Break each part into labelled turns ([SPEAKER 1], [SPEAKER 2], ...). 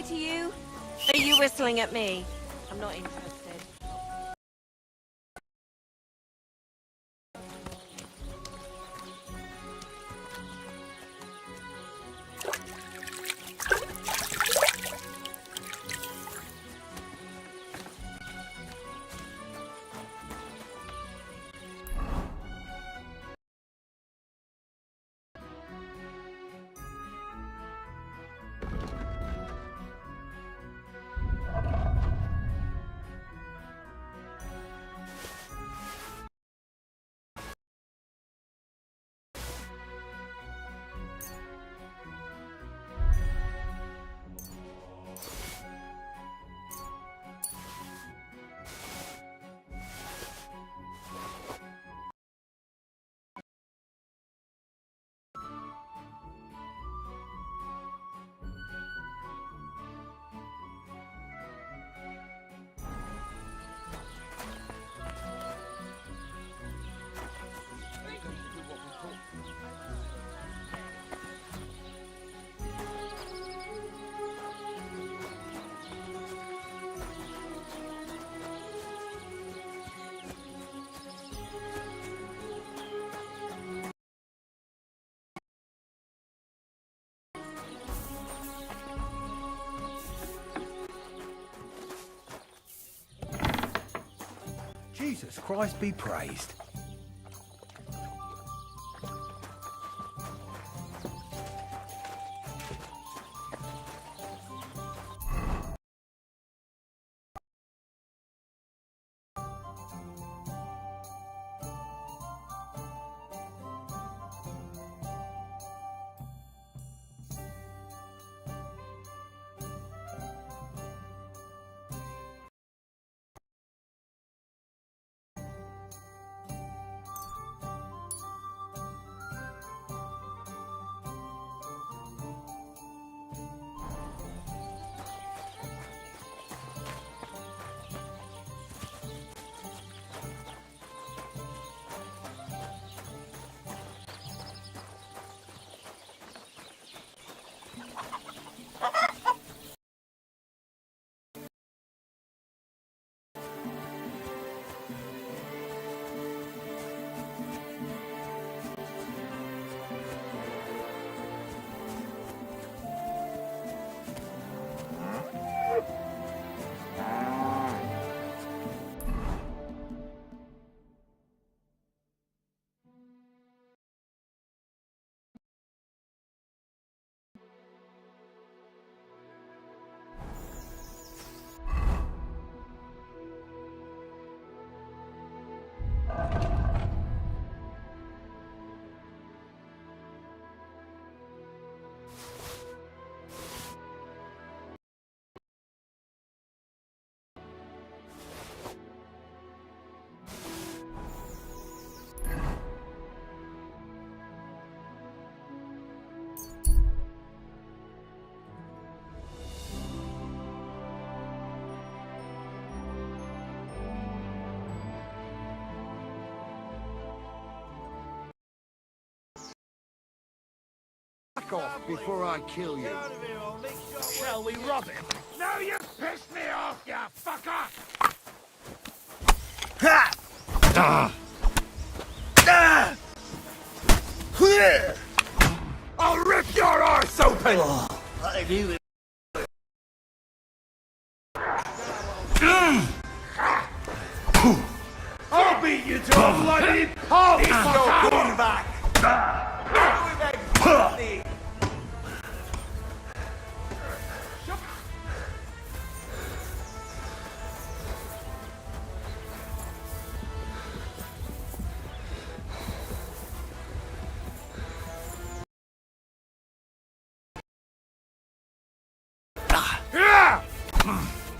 [SPEAKER 1] to you? Are you whistling at me? I'm not interested.
[SPEAKER 2] Jesus Christ be praised.
[SPEAKER 3] Back off before I kill you.
[SPEAKER 2] Shall we rob him?
[SPEAKER 3] No, you pissed me off, you fucker!
[SPEAKER 2] Ha!
[SPEAKER 3] I'll rip your arse open!
[SPEAKER 2] I knew it.
[SPEAKER 3] I'll beat you to a bloody pulp!
[SPEAKER 2] He's no going back.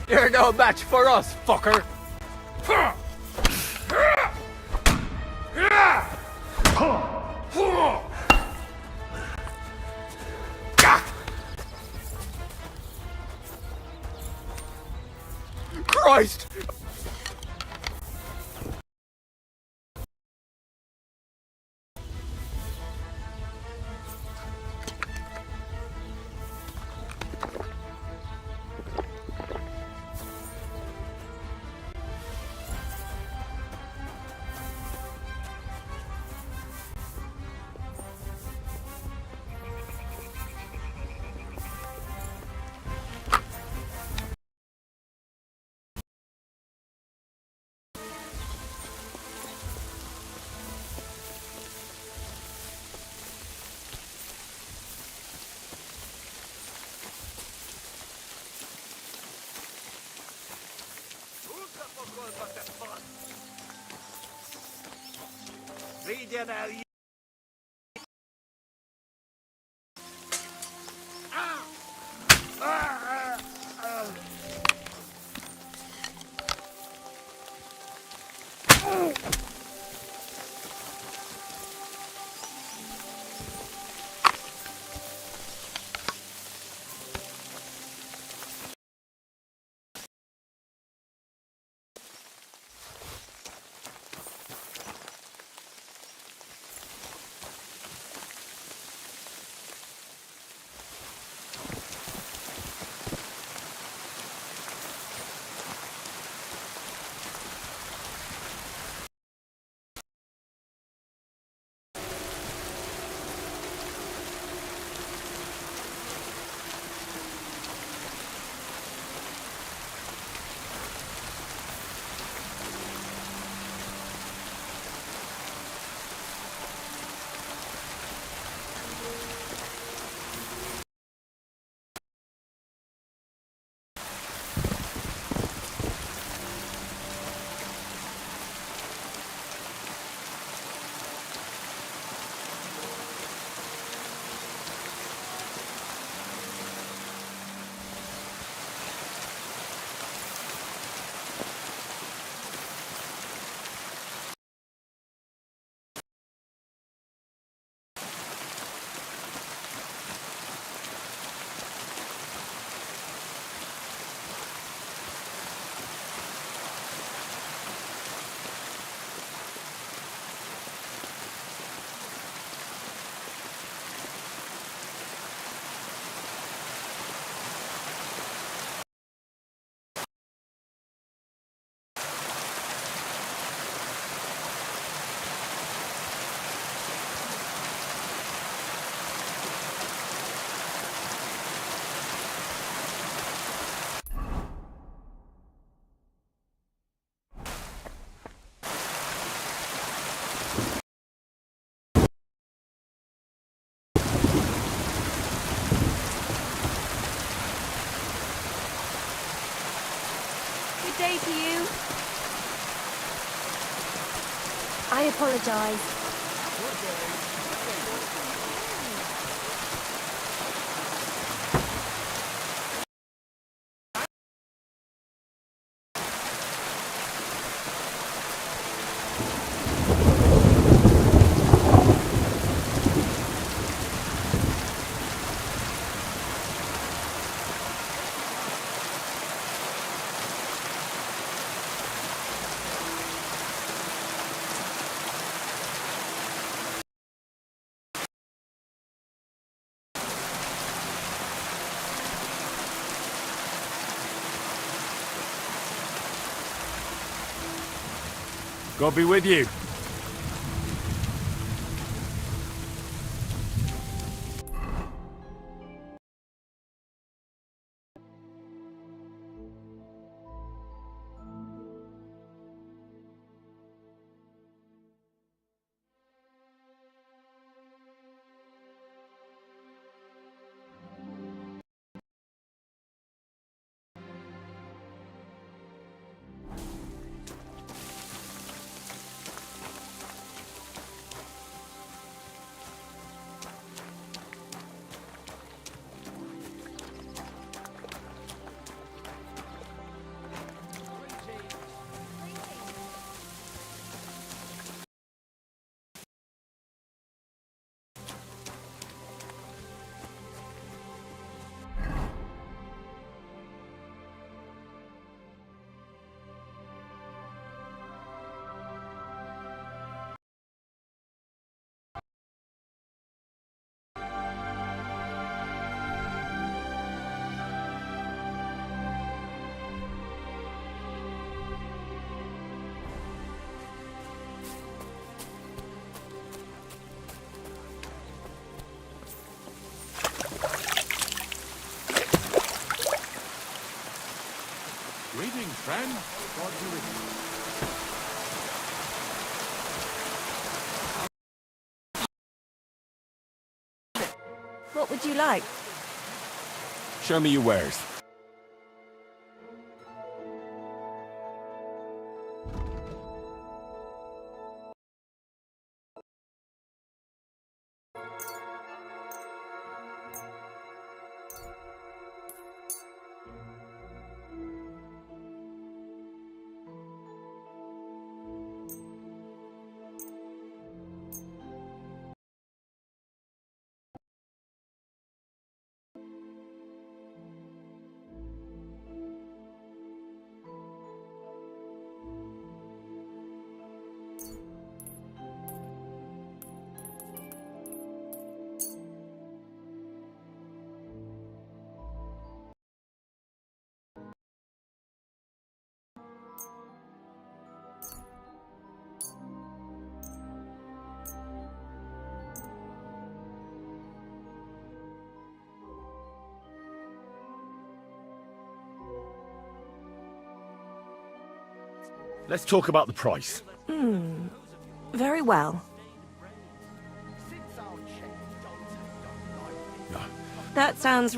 [SPEAKER 4] You're no match for us, fucker! Christ!
[SPEAKER 2] you know, you...
[SPEAKER 1] Good day to you.
[SPEAKER 5] I apologize.
[SPEAKER 3] God be with you.
[SPEAKER 2] Greetings, friend. God be with you.
[SPEAKER 1] What would you like?
[SPEAKER 3] Show me your wares. Let's talk about the price.
[SPEAKER 1] Very well. That sounds...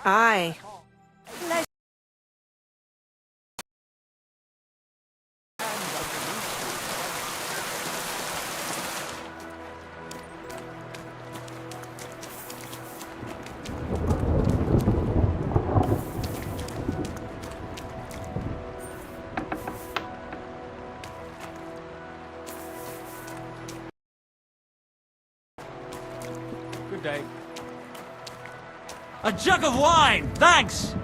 [SPEAKER 1] Aye. Let's...
[SPEAKER 3] Good day.
[SPEAKER 6] A jug of wine, thanks!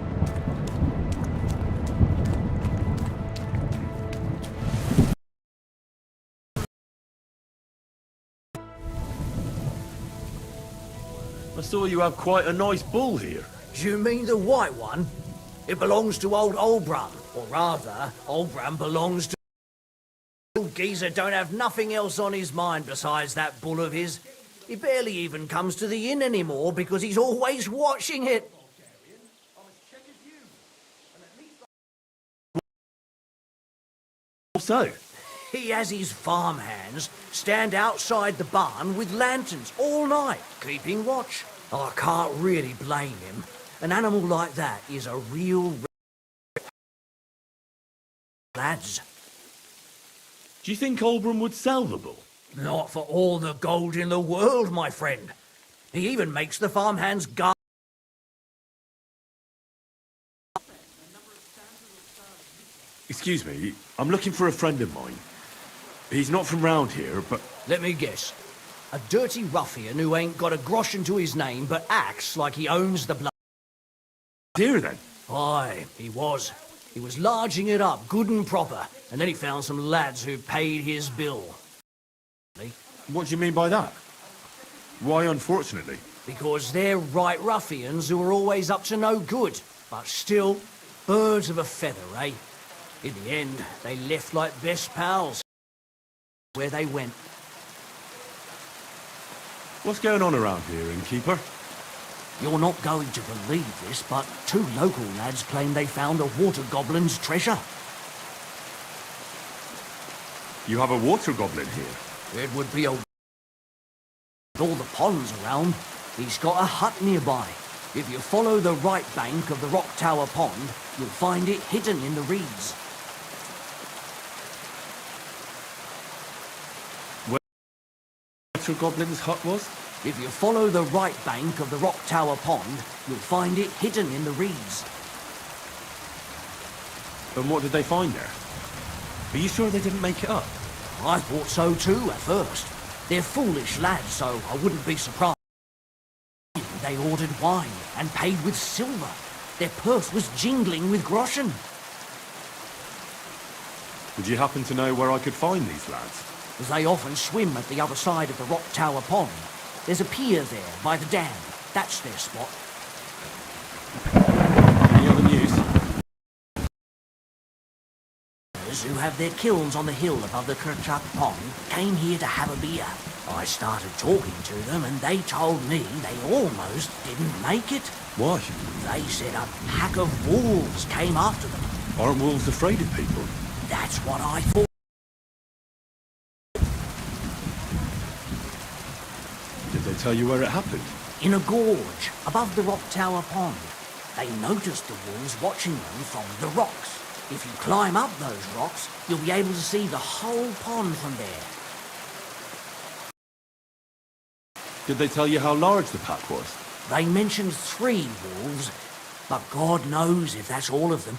[SPEAKER 3] I saw you have quite a nice bull here.
[SPEAKER 7] Do you mean the white one? It belongs to old Olbram. Or rather, Olbram belongs to... Old geezer don't have nothing else on his mind besides that bull of his. He barely even comes to the inn anymore because he's always watching it.
[SPEAKER 3] So,
[SPEAKER 7] He has his farmhands stand outside the barn with lanterns all night, keeping watch. I can't really blame him. An animal like that is a real... lads.
[SPEAKER 3] do you think Olbram would sell the bull?
[SPEAKER 7] Not for all the gold in the world, my friend. He even makes the farmhands guard.
[SPEAKER 3] Excuse me, I'm looking for a friend of mine. He's not from round here, but...
[SPEAKER 7] Let me guess. A dirty ruffian who ain't got a groschen to his name but acts like he owns the blood.
[SPEAKER 3] Here then.
[SPEAKER 7] Aye, he was. He was larging it up good and proper, and then he found some lads who paid his bill.
[SPEAKER 3] What do you mean by that? Why unfortunately?
[SPEAKER 7] Because they're right ruffians who are always up to no good, but still, birds of a feather, eh? In the end, they left like best pals. Where they went.
[SPEAKER 3] What's going on around here, innkeeper?
[SPEAKER 7] You're not going to believe this, but 2 local lads claim they found a water goblin's treasure.
[SPEAKER 3] You have a water goblin here.
[SPEAKER 7] It would be a... With all the ponds around, he's got a hut nearby. If you follow the right bank of the Rock Tower Pond, you'll find it hidden in the reeds.
[SPEAKER 3] Water goblin's hut was?
[SPEAKER 7] If you follow the right bank of the Rock Tower Pond, you'll find it hidden in the reeds.
[SPEAKER 3] And what did they find there? Are you sure they didn't make it up?
[SPEAKER 7] I thought so too at first. They're foolish lads, so I wouldn't be surprised. They ordered wine and paid with silver. Their purse was jingling with groschen.
[SPEAKER 3] Would you happen to know where I could find these lads?
[SPEAKER 7] They often swim at the other side of the Rock Tower Pond. There's a pier there by the dam. That's their spot.
[SPEAKER 3] Any other news?
[SPEAKER 7] Who have their kilns on the hill above the Kirkchuck Pond came here to have a beer. I started talking to them and they told me they almost didn't make it.
[SPEAKER 3] Why?
[SPEAKER 7] They said a pack of wolves came after them.
[SPEAKER 3] Aren't wolves afraid of people?
[SPEAKER 7] That's what I thought.
[SPEAKER 3] Did they tell you where it happened?
[SPEAKER 7] In a gorge above the Rock Tower Pond. They noticed the wolves watching them from the rocks. If you climb up those rocks, you'll be able to see the whole pond from there.
[SPEAKER 3] Did they tell you how large the pack was?
[SPEAKER 7] They mentioned 3 wolves, but God knows if that's all of them.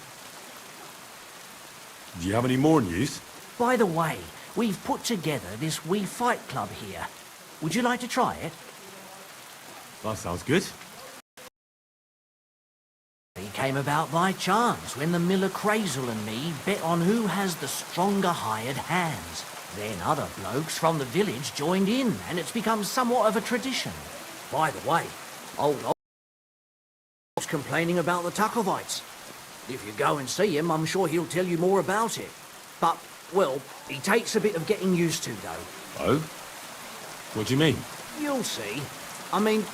[SPEAKER 3] Do you have any more news?
[SPEAKER 7] By the way, we've put together this wee fight club here. Would you like to try it?
[SPEAKER 3] That sounds good.
[SPEAKER 7] It came about by chance when the miller Crazel and me bet on who has the stronger hired hands. Then other blokes from the village joined in, and it's become somewhat of a tradition. By the way, old was complaining about the Tuckovites. If you go and see him, I'm sure he'll tell you more about it. But, well, he takes a bit of getting used to, though.
[SPEAKER 3] Oh? What do you mean?
[SPEAKER 7] You'll see. I mean,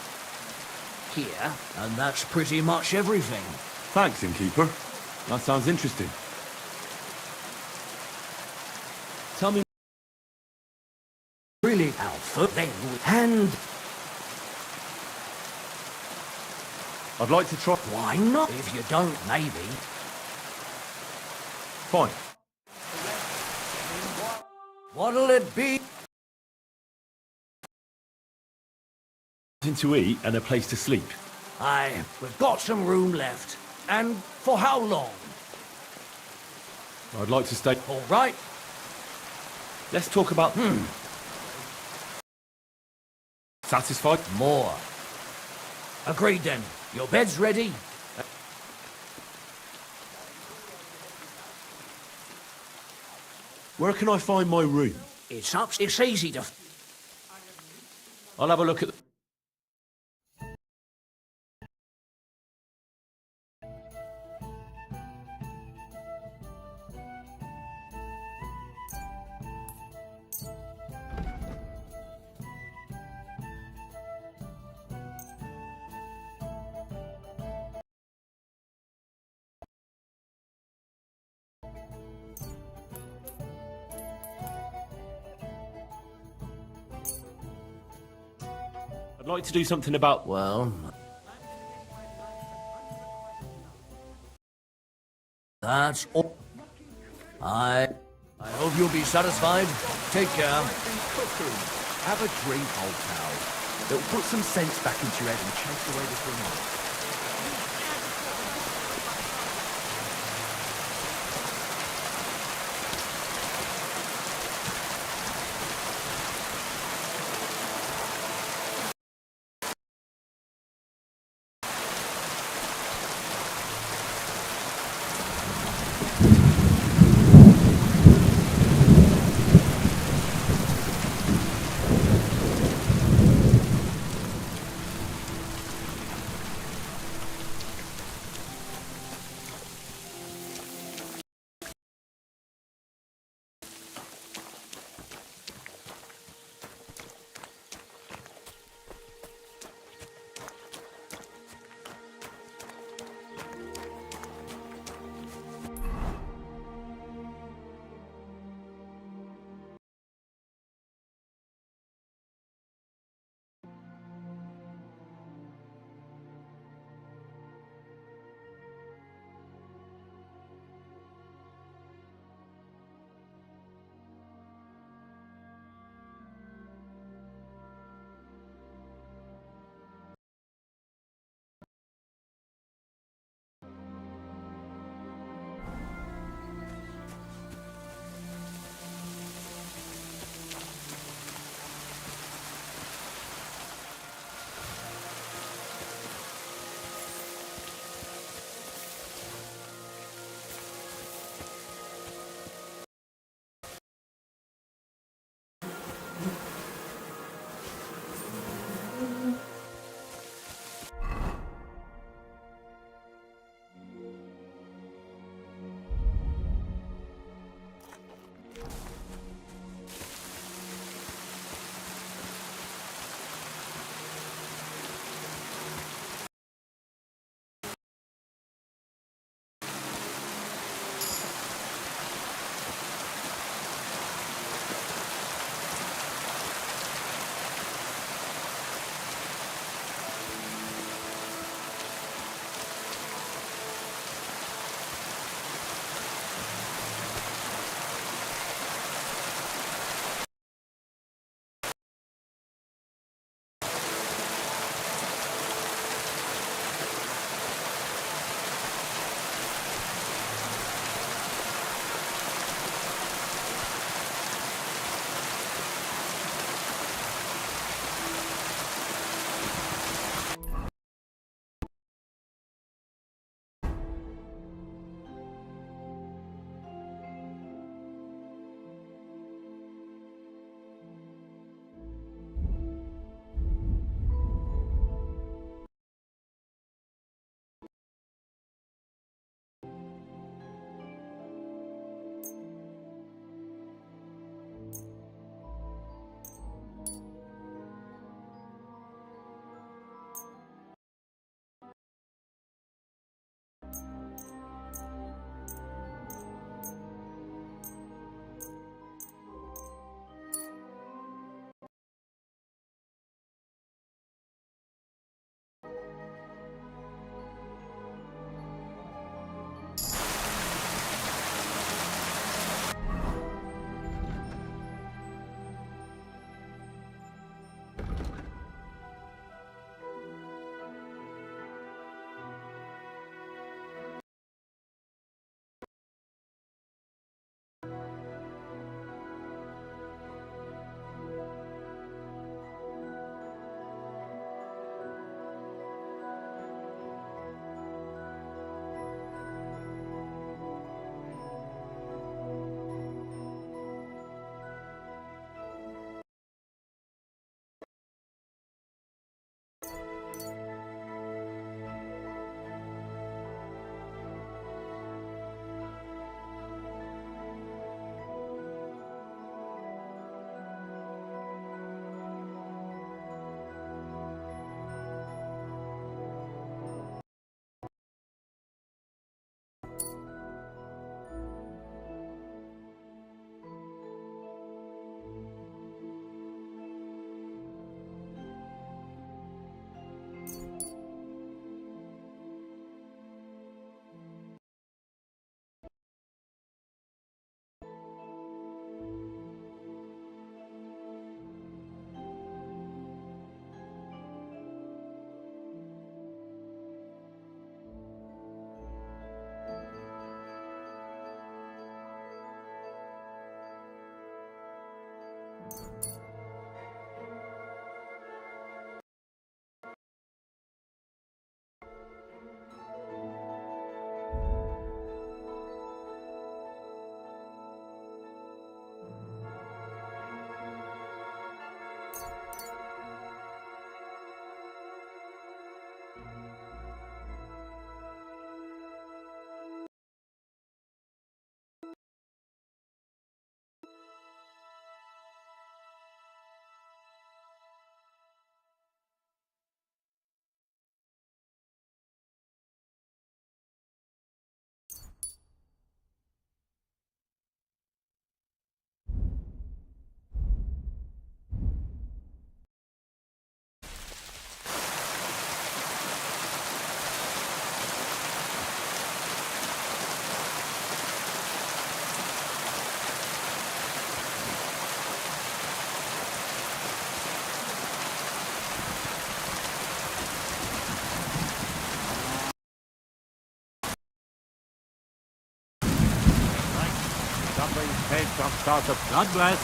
[SPEAKER 7] here, and that's pretty much everything.
[SPEAKER 3] Thanks, innkeeper. That sounds interesting. Tell me.
[SPEAKER 7] Really, our foot then, and
[SPEAKER 3] I'd like to try.
[SPEAKER 7] why not? If you don't, maybe.
[SPEAKER 3] Fine.
[SPEAKER 7] What'll it be?
[SPEAKER 3] Something to eat and a place to sleep.
[SPEAKER 7] Aye, we've got some room left. And for how long?
[SPEAKER 3] I'd like to stay.
[SPEAKER 7] All right.
[SPEAKER 3] Let's talk about. Satisfied?
[SPEAKER 7] More. Agreed then. Your bed's ready.
[SPEAKER 3] Where can I find my room?
[SPEAKER 7] It's up. It's easy to.
[SPEAKER 3] I'll have a look at. I'd like to do something about.
[SPEAKER 7] Well. That's all. I hope you'll be satisfied. Take care.
[SPEAKER 2] Cuckoo. Have a drink, old pal. It'll put some sense back into your head and chase away the drink.
[SPEAKER 6] paid some sort of bloodless.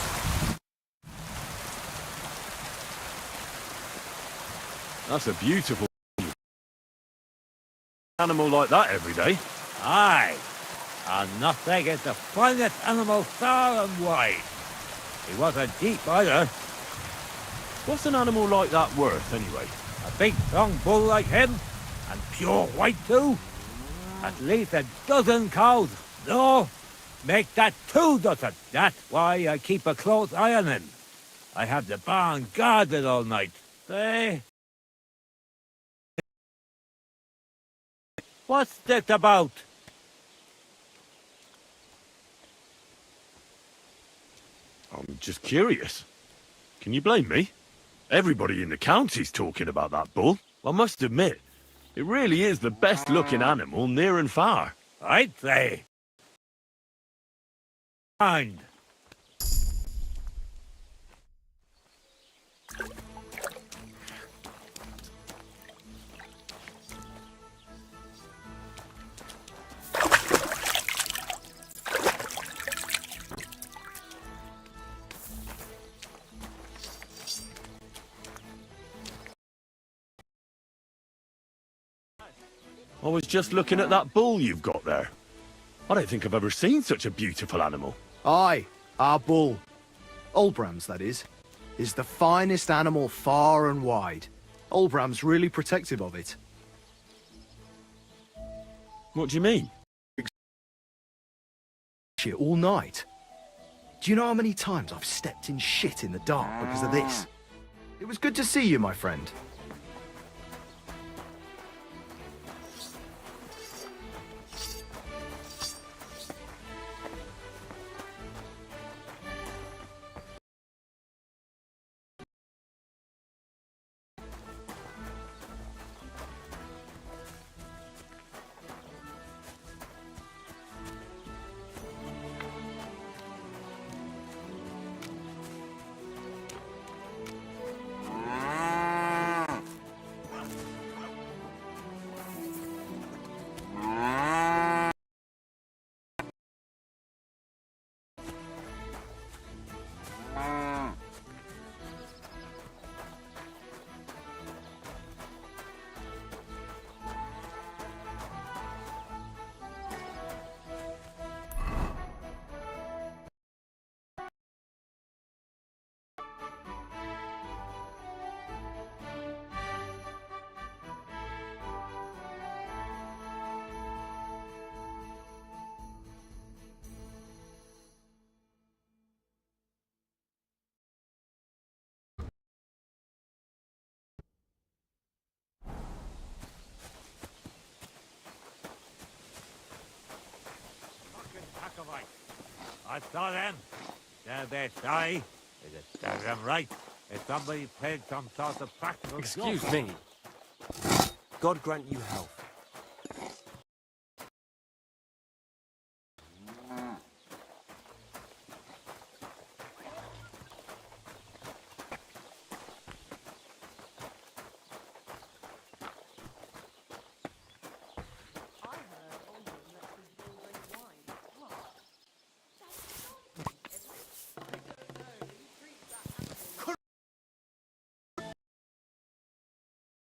[SPEAKER 3] That's a beautiful animal like that every day.
[SPEAKER 6] Aye, and nothing is the finest animal far and wide. He wasn't deep either.
[SPEAKER 3] What's an animal like that worth, anyway?
[SPEAKER 6] A big strong bull like him, and pure white too. At least a dozen cows. No, make that 2 dozen. That's why I keep a close eye on him. I have the barn guarded all night. Say, what's this about?
[SPEAKER 3] I'm just curious. Can you blame me? Everybody in the county's talking about that bull. I must admit, it really is the best-looking animal near and far.
[SPEAKER 6] I'd say. Mind.
[SPEAKER 3] I was just looking at that bull you've got there. I don't think I've ever seen such a beautiful animal.
[SPEAKER 2] Aye, our bull. Olbram's, that is the finest animal far and wide. Olbram's really protective of it.
[SPEAKER 3] What do you mean?
[SPEAKER 2] Shit all night. Do you know how many times I've stepped in shit in the dark because of this? It was good to see you, my friend.
[SPEAKER 6] I saw them. There they die. Is it serves them right? If somebody played some sort of practical
[SPEAKER 8] Excuse
[SPEAKER 6] joke.
[SPEAKER 8] me. God grant you health.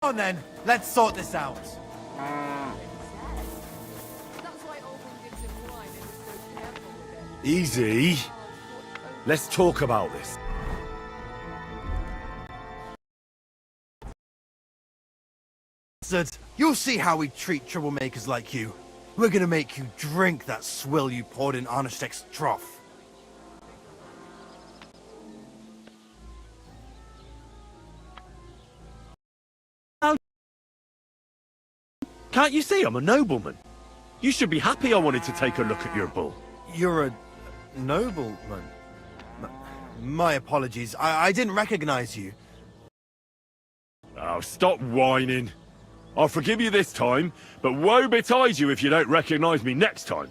[SPEAKER 9] Come on then, let's sort this out.
[SPEAKER 10] That's why Oldham gives him wine and is so careful with it.
[SPEAKER 3] Easy. Let's talk about this.
[SPEAKER 9] Bastard, you'll see how we treat troublemakers like you. We're gonna make you drink that swill you poured in Arnashtek's trough.
[SPEAKER 3] Can't you see I'm a nobleman? You should be happy I wanted to take a look at your bull.
[SPEAKER 9] You're a nobleman. My apologies. I didn't recognize you.
[SPEAKER 3] Oh, stop whining. I'll forgive you this time, but woe betide you if you don't recognize me next time.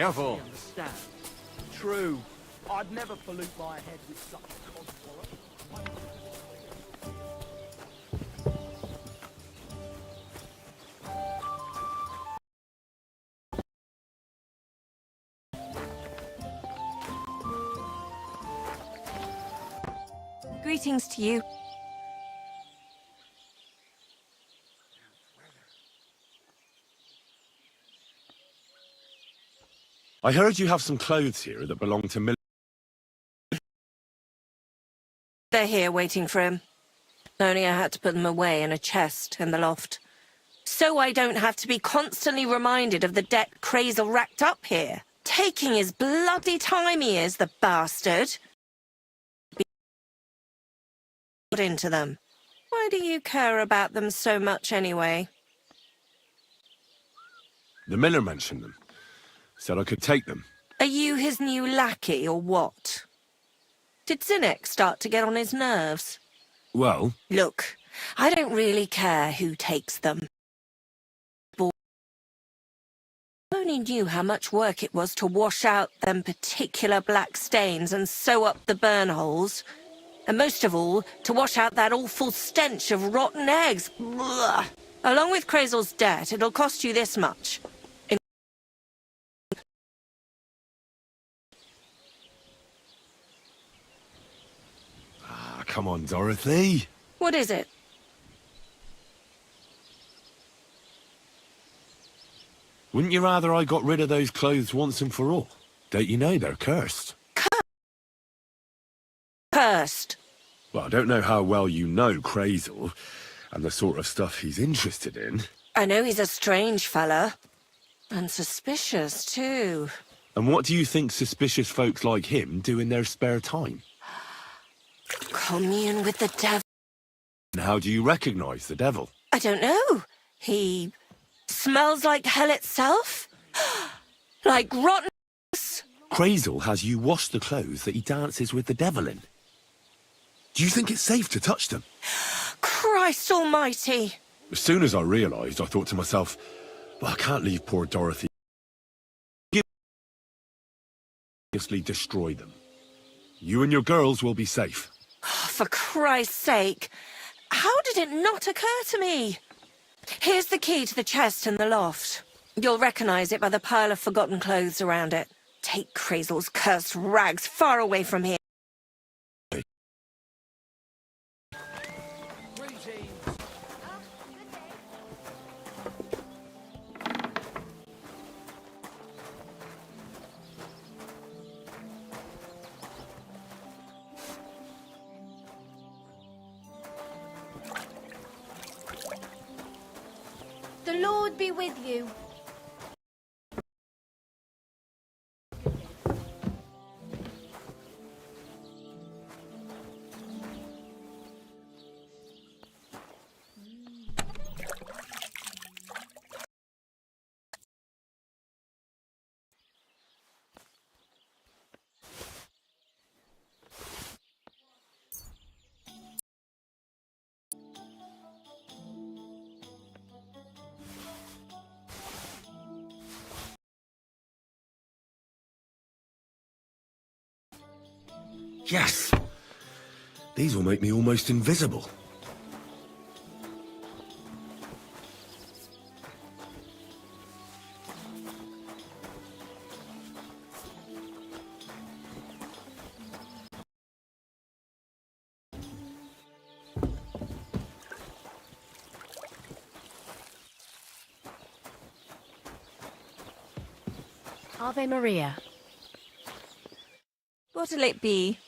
[SPEAKER 4] Careful.
[SPEAKER 8] True. I'd never pollute my head with such cosmology.
[SPEAKER 1] Greetings to you.
[SPEAKER 3] I heard you have some clothes here that belong to
[SPEAKER 1] They're here waiting for him. Only I had to put them away in a chest in the loft. So I don't have to be constantly reminded of the debt Crazel racked up here. Taking his bloody time he is, the bastard. Put into them. Why do you care about them so much anyway?
[SPEAKER 3] The miller mentioned them. Said I could take them.
[SPEAKER 1] Are you his new lackey or what? Did Zinnek start to get on his nerves?
[SPEAKER 3] Well,
[SPEAKER 1] Look, I don't really care who takes them. But I only knew how much work it was to wash out them particular black stains and sew up the burn holes. And most of all, to wash out that awful stench of rotten eggs. Blah. Along with Crazel's debt, it'll cost you this much.
[SPEAKER 3] come on, Dorothy.
[SPEAKER 1] What is it?
[SPEAKER 3] Wouldn't you rather I got rid of those clothes once and for all? Don't you know they're cursed?
[SPEAKER 1] Cursed?
[SPEAKER 3] Well, I don't know how well you know Crazel and the sort of stuff he's interested in.
[SPEAKER 1] I know he's a strange fella. And suspicious, too.
[SPEAKER 3] And what do you think suspicious folks like him do in their spare time?
[SPEAKER 1] Commune with the devil.
[SPEAKER 3] And how do you recognize the devil?
[SPEAKER 1] I don't know. He smells like hell itself? Like rotten.
[SPEAKER 3] Crazel has you wash the clothes that he dances with the devil in. Do you think it's safe to touch them?
[SPEAKER 1] Christ almighty.
[SPEAKER 3] As soon as I realised, I thought to myself, well, I can't leave poor Dorothy. Obviously destroy them. You and your girls will be safe.
[SPEAKER 1] For Christ's sake. How did it not occur to me? Here's the key to the chest in the loft. You'll recognise it by the pile of forgotten clothes around it. Take Crazel's cursed rags far away from here.
[SPEAKER 5] The Lord be with you.
[SPEAKER 3] Yes! These will make me almost invisible.
[SPEAKER 11] Ave Maria.
[SPEAKER 1] What'll it be?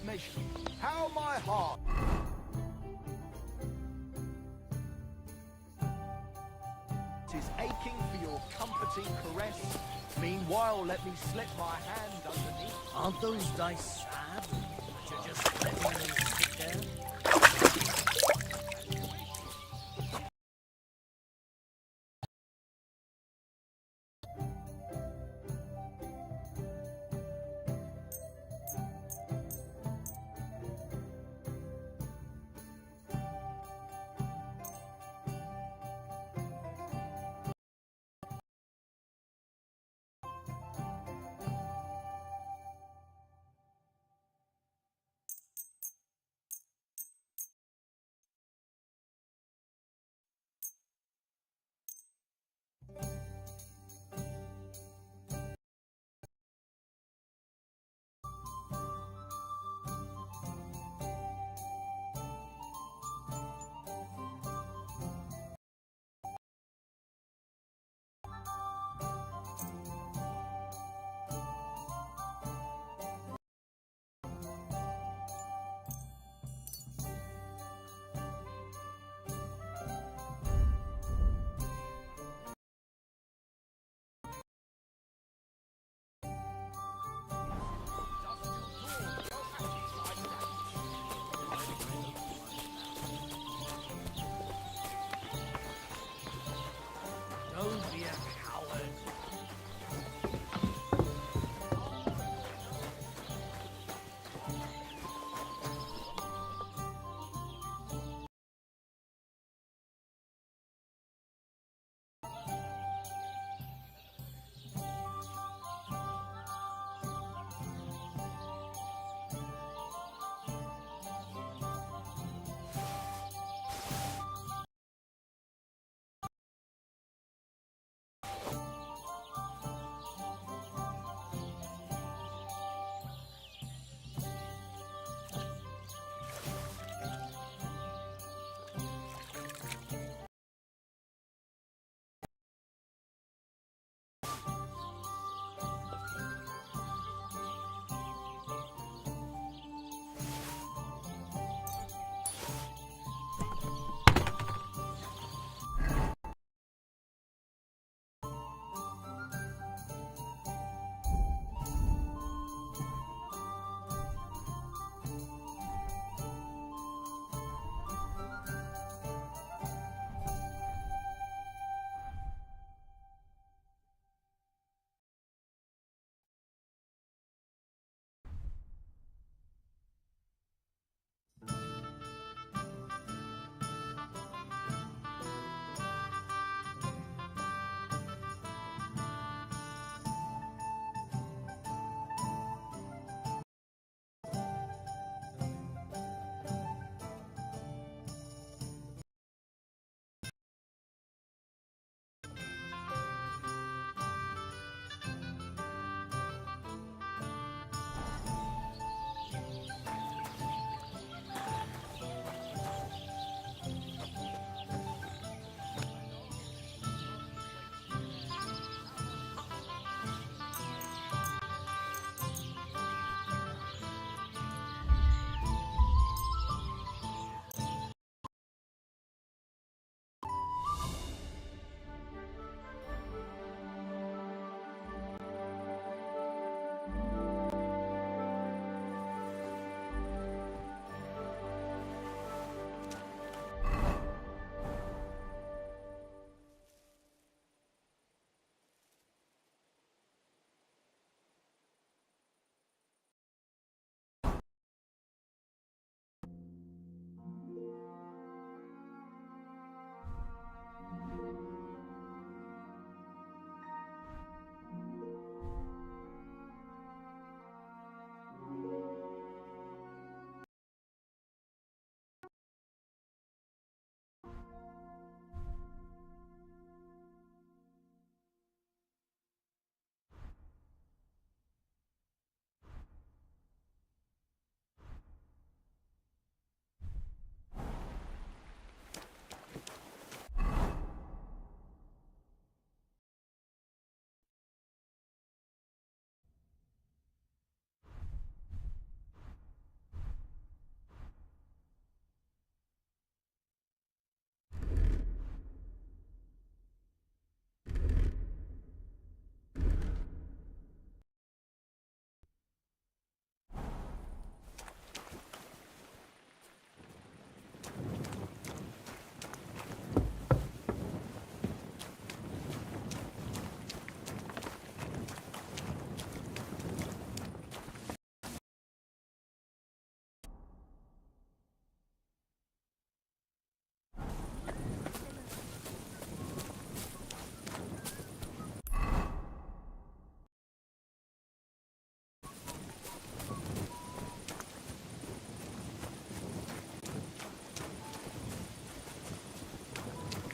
[SPEAKER 8] me. How my heart is aching for your comforting caress. Meanwhile, let me slip my hand underneath.
[SPEAKER 7] Aren't those dice sad? That you're just letting them sit there?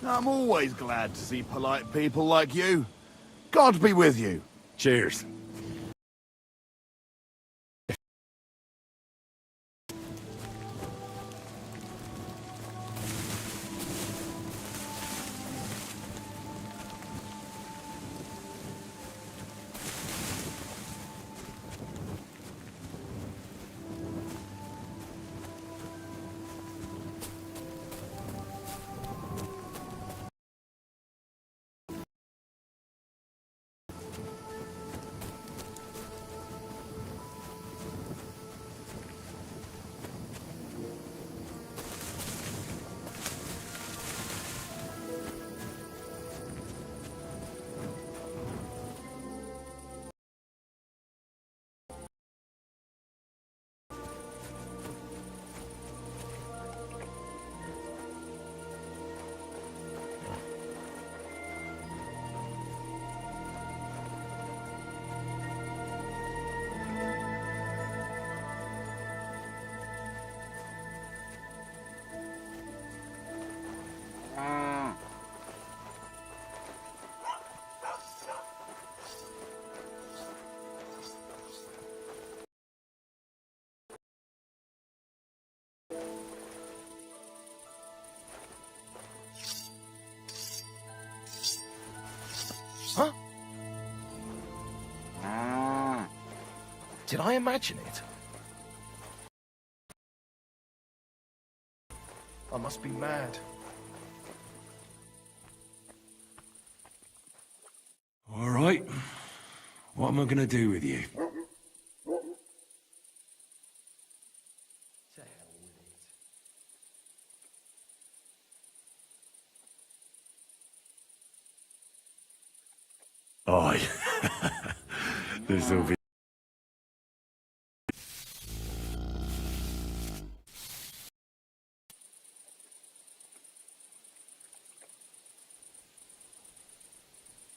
[SPEAKER 9] I'm always glad to see polite people like you. God be with you.
[SPEAKER 3] Cheers.
[SPEAKER 8] Huh? Did I imagine it? I must be mad.
[SPEAKER 3] All right. What am I going to do with you? Aye. This'll be...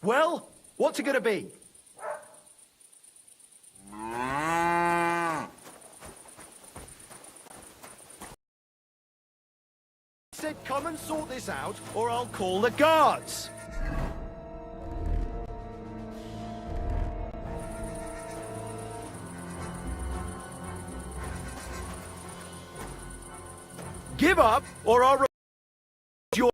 [SPEAKER 8] Well, what's it gonna be? Said come and sort this out, or I'll call the guards. Give up, or I'll... your...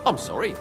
[SPEAKER 8] I'm sorry.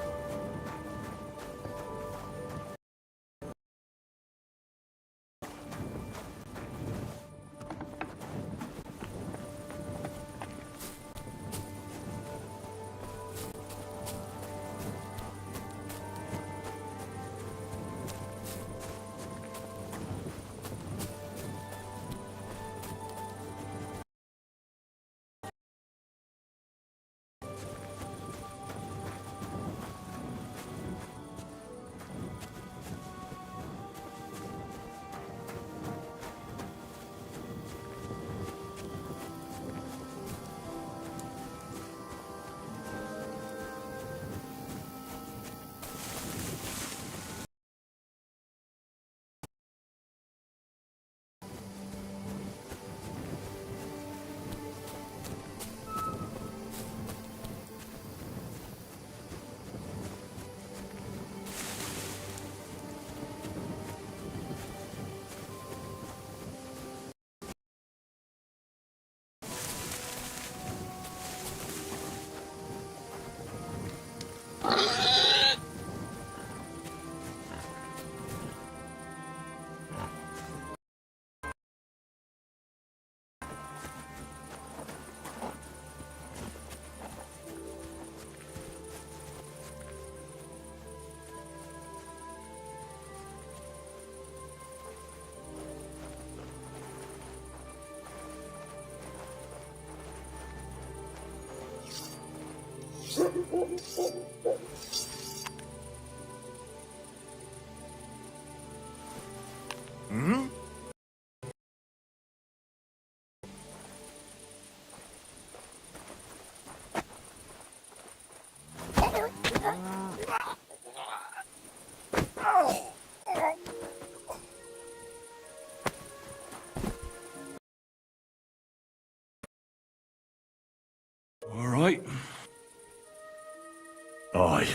[SPEAKER 9] Hmm?
[SPEAKER 3] All right. Aye.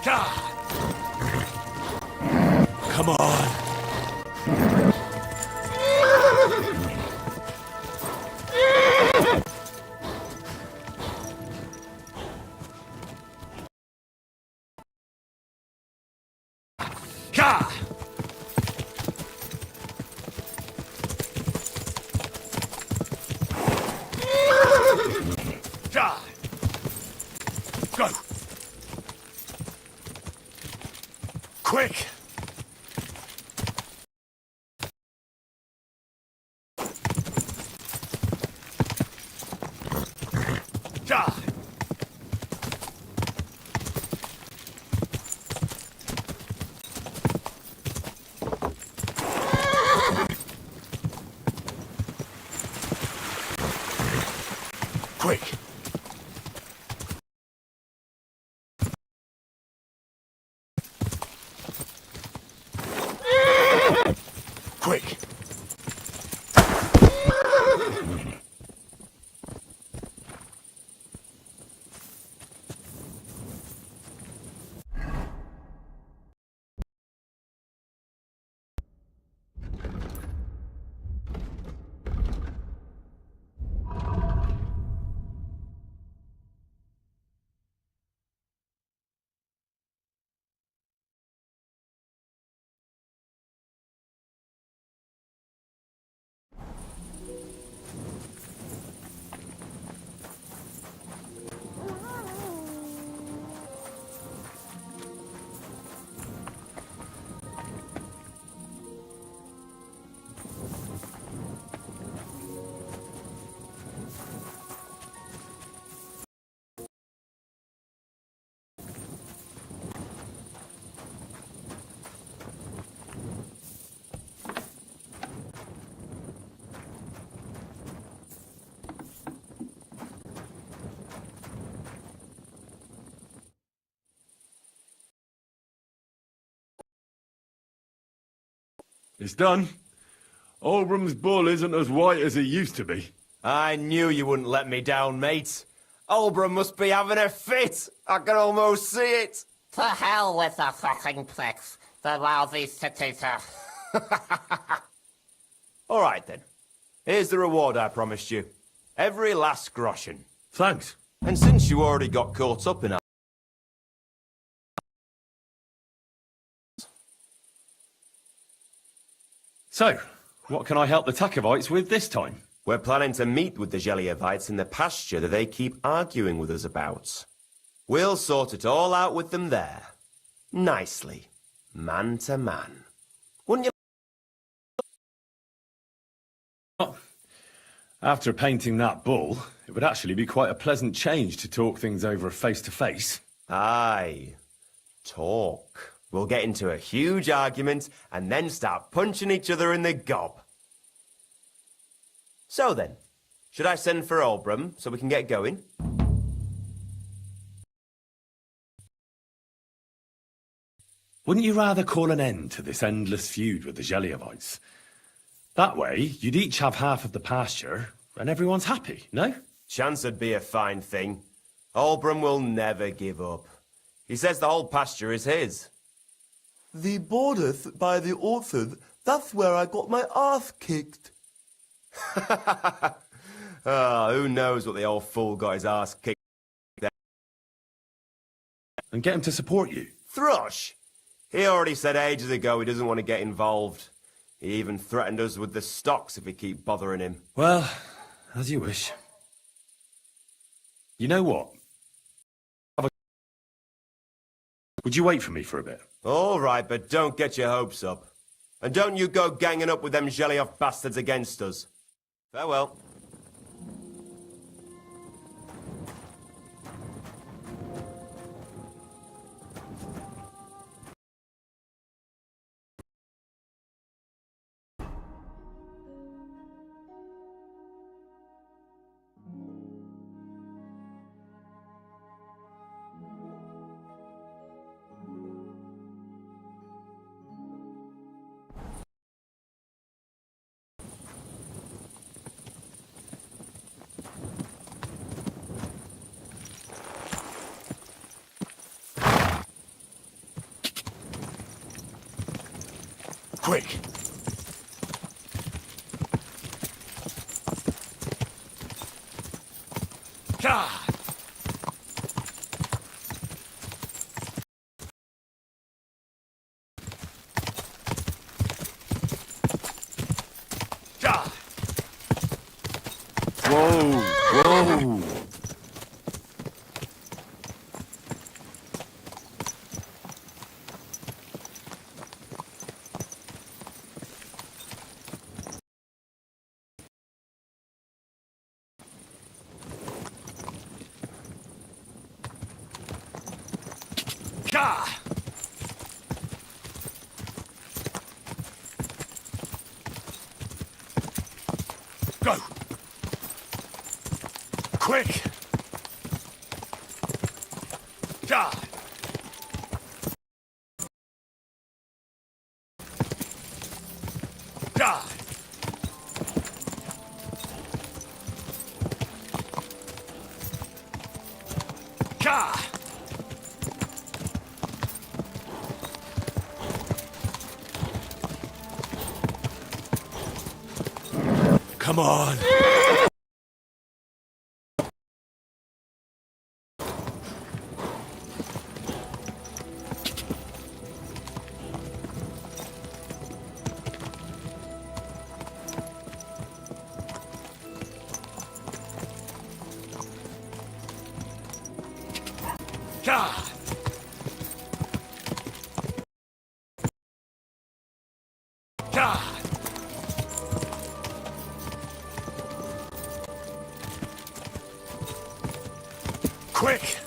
[SPEAKER 3] Come on. Ka! Ja! Go! Quick! Ja! Quick! Quick! It's done. Olbram's bull isn't as white as it used to be.
[SPEAKER 4] I knew you wouldn't let me down, mate. Olbram must be having a fit. I can almost see it.
[SPEAKER 12] To hell with the fucking pricks. The lousy city-ter.
[SPEAKER 4] All right, then. Here's the reward I promised you. Every last groschen.
[SPEAKER 3] Thanks.
[SPEAKER 4] And since you already got caught up in our...
[SPEAKER 3] So, what can I help the Takovites with this time?
[SPEAKER 4] We're planning to meet with the Geliovites in the pasture that they keep arguing with us about. We'll sort it all out with them there. Nicely. Man to man. Wouldn't you...
[SPEAKER 3] After painting that bull, it would actually be quite a pleasant change to talk things over face-to-face.
[SPEAKER 4] Aye. Talk. We'll get into a huge argument and then start punching each other in the gob. So then, should I send for Olbram so we can get going?
[SPEAKER 3] Wouldn't you rather call an end to this endless feud with the Geliovites? That way, you'd each have half of the pasture, and everyone's happy, no?
[SPEAKER 4] Chance would be a fine thing. Olbram will never give up. He says the whole pasture is his.
[SPEAKER 9] The bordeth by the orchard, that's where I got my ass kicked.
[SPEAKER 4] Who knows what the old fool got his ass kicked.
[SPEAKER 3] And get him to support you.
[SPEAKER 4] Thrush! He already said ages ago he doesn't want to get involved. He even threatened us with the stocks if we keep bothering him.
[SPEAKER 3] Well, as you wish. You know what? Would you wait for me for a bit?
[SPEAKER 4] All right, but don't get your hopes up. And don't you go ganging up with them Gelioff bastards against us. Farewell.
[SPEAKER 6] Quick! Ah! Ah!
[SPEAKER 3] Whoa! Whoa!
[SPEAKER 6] Ah! Go! Quick! Ah! Ah! Ah! Come on! Ah! Ah! Quick!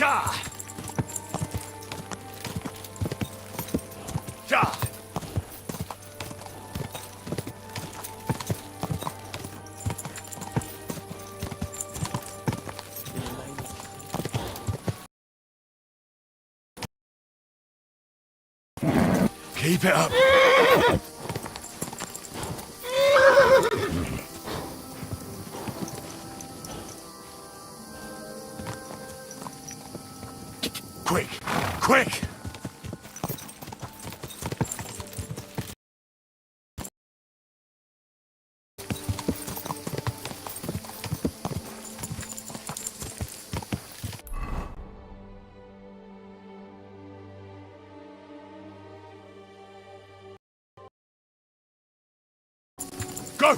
[SPEAKER 6] Ah! Ah! Keep it up! Quick! Quick! Go!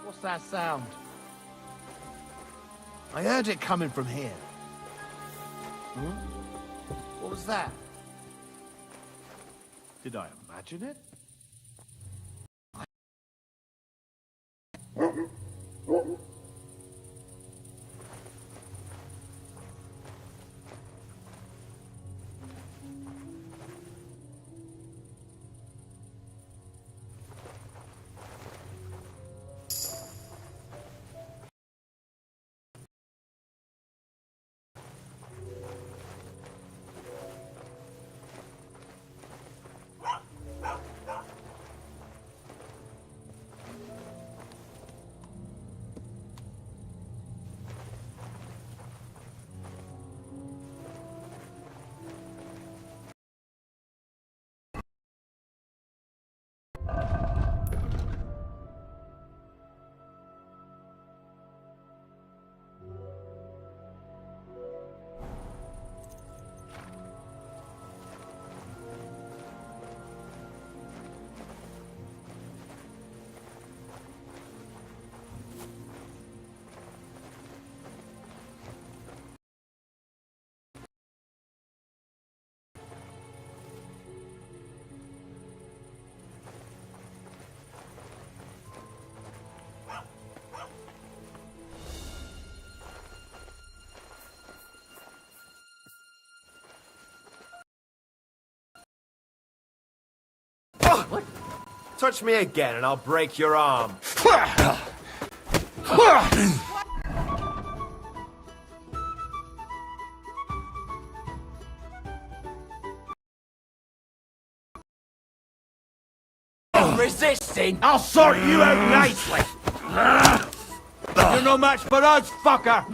[SPEAKER 12] What's that sound?
[SPEAKER 8] I heard it coming from here. What was that? Did I imagine it?
[SPEAKER 4] What? Touch me again and I'll break your arm. Resisting?
[SPEAKER 6] I'll sort you out nicely. You're no match for us, fucker.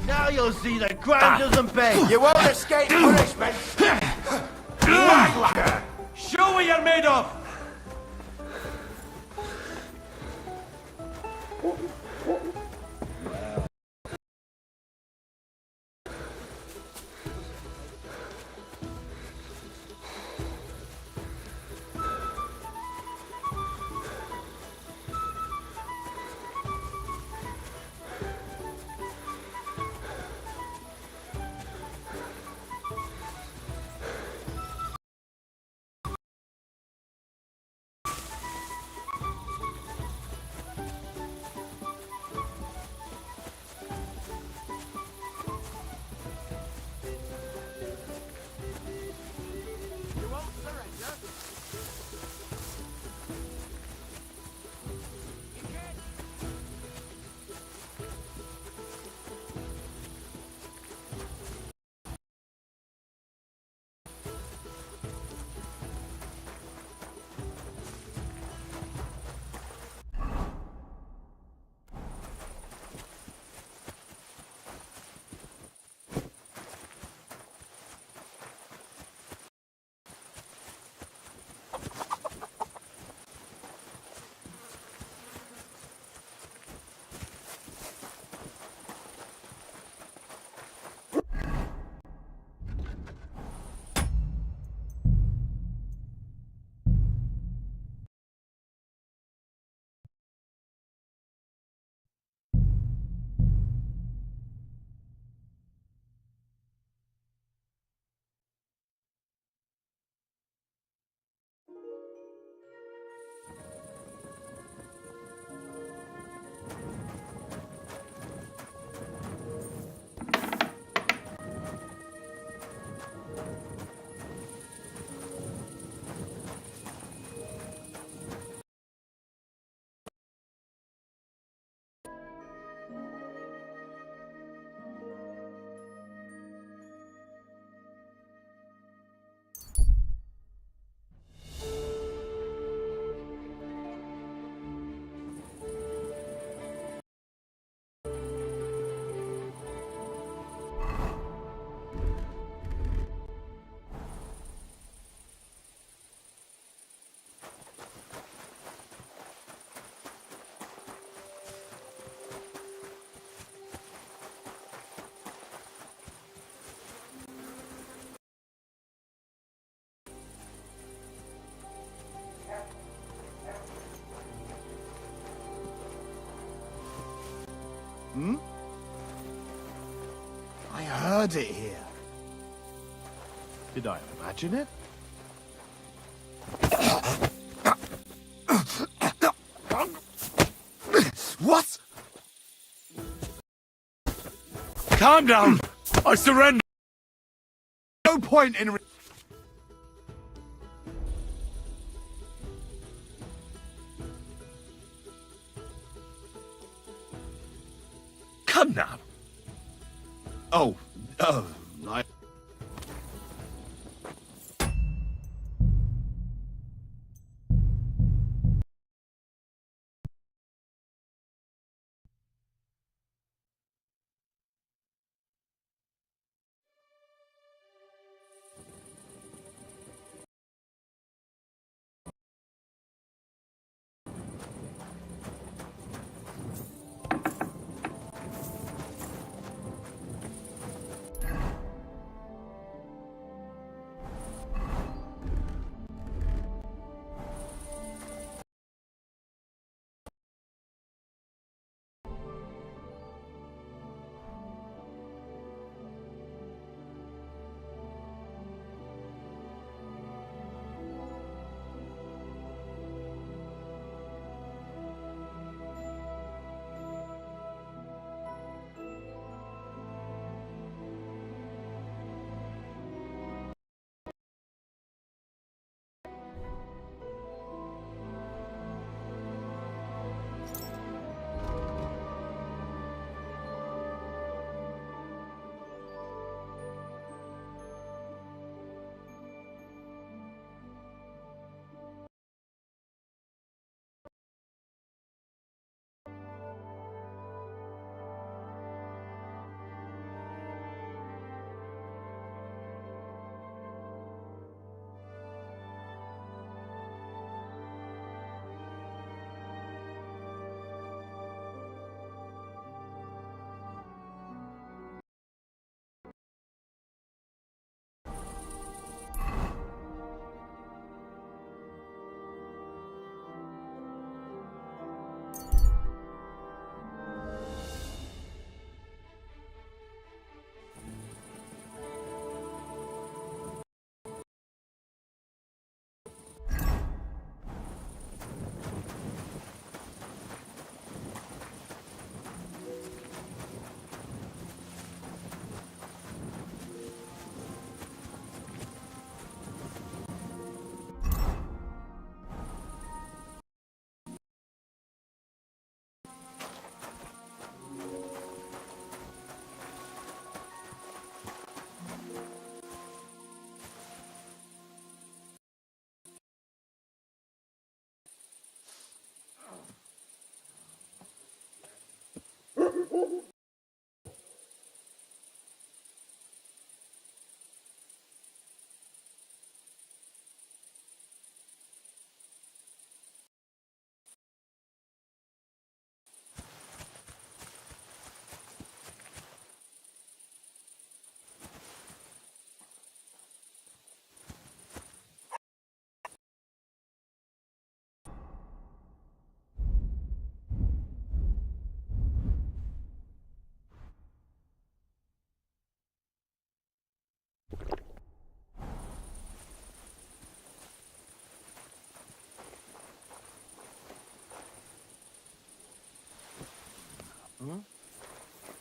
[SPEAKER 9] Now you'll see that crime doesn't pay.
[SPEAKER 4] You won't escape punishment.
[SPEAKER 6] Show what you're made of.
[SPEAKER 8] I heard it here. Did I imagine it? What?
[SPEAKER 3] Calm down! I surrender!
[SPEAKER 8] No point in...
[SPEAKER 3] Come now!
[SPEAKER 8] Oh, I...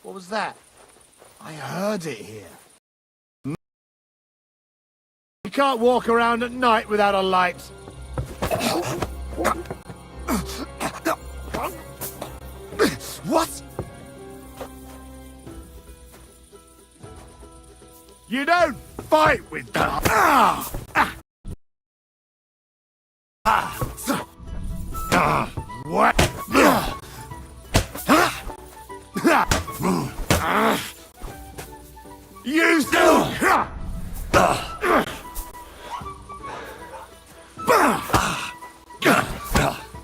[SPEAKER 8] What was that? I heard it here.
[SPEAKER 3] You can't walk around at night without a light.
[SPEAKER 8] What?
[SPEAKER 3] You don't fight with them. What? You still.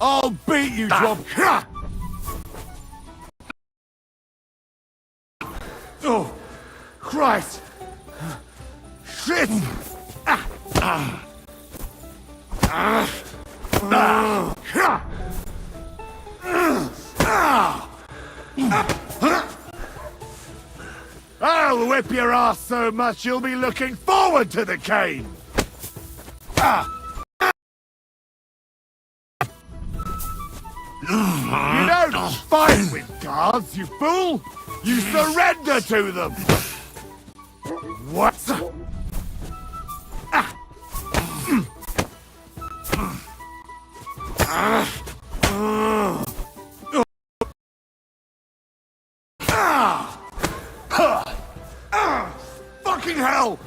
[SPEAKER 3] I'll beat you, Drop. Oh, Christ! Shit! whip your ass so much you'll be looking forward to the cane! You don't fight with guards, you fool! You surrender to them! What? Fucking hell!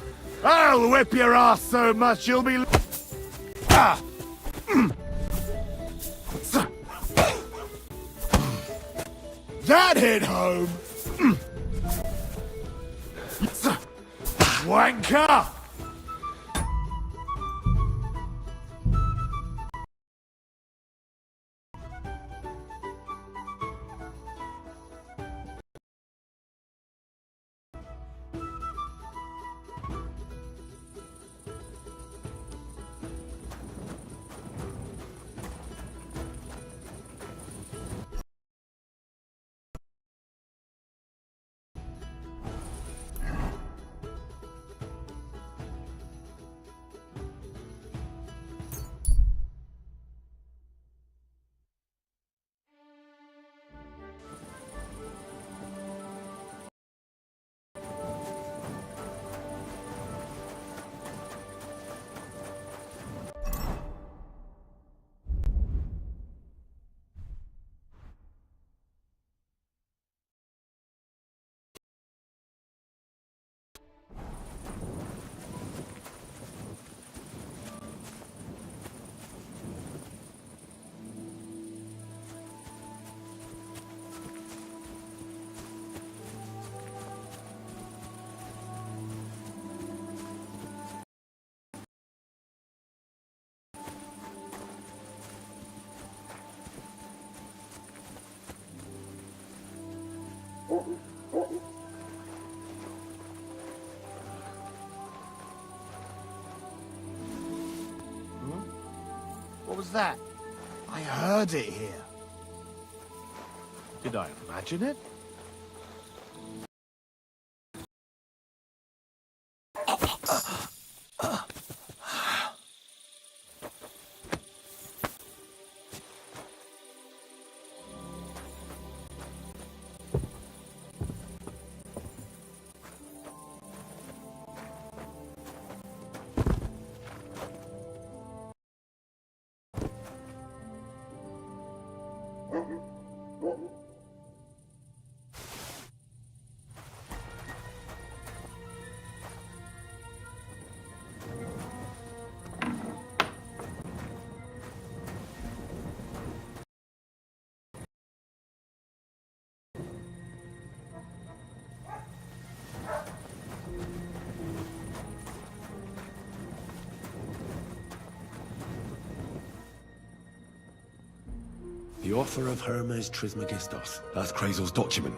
[SPEAKER 3] I'll whip your ass so much you'll be... That hit home! Wanker!
[SPEAKER 8] What was that? I heard it here. Did I imagine it?
[SPEAKER 13] The offer of Hermes Trismegistos. That's Krazel's document.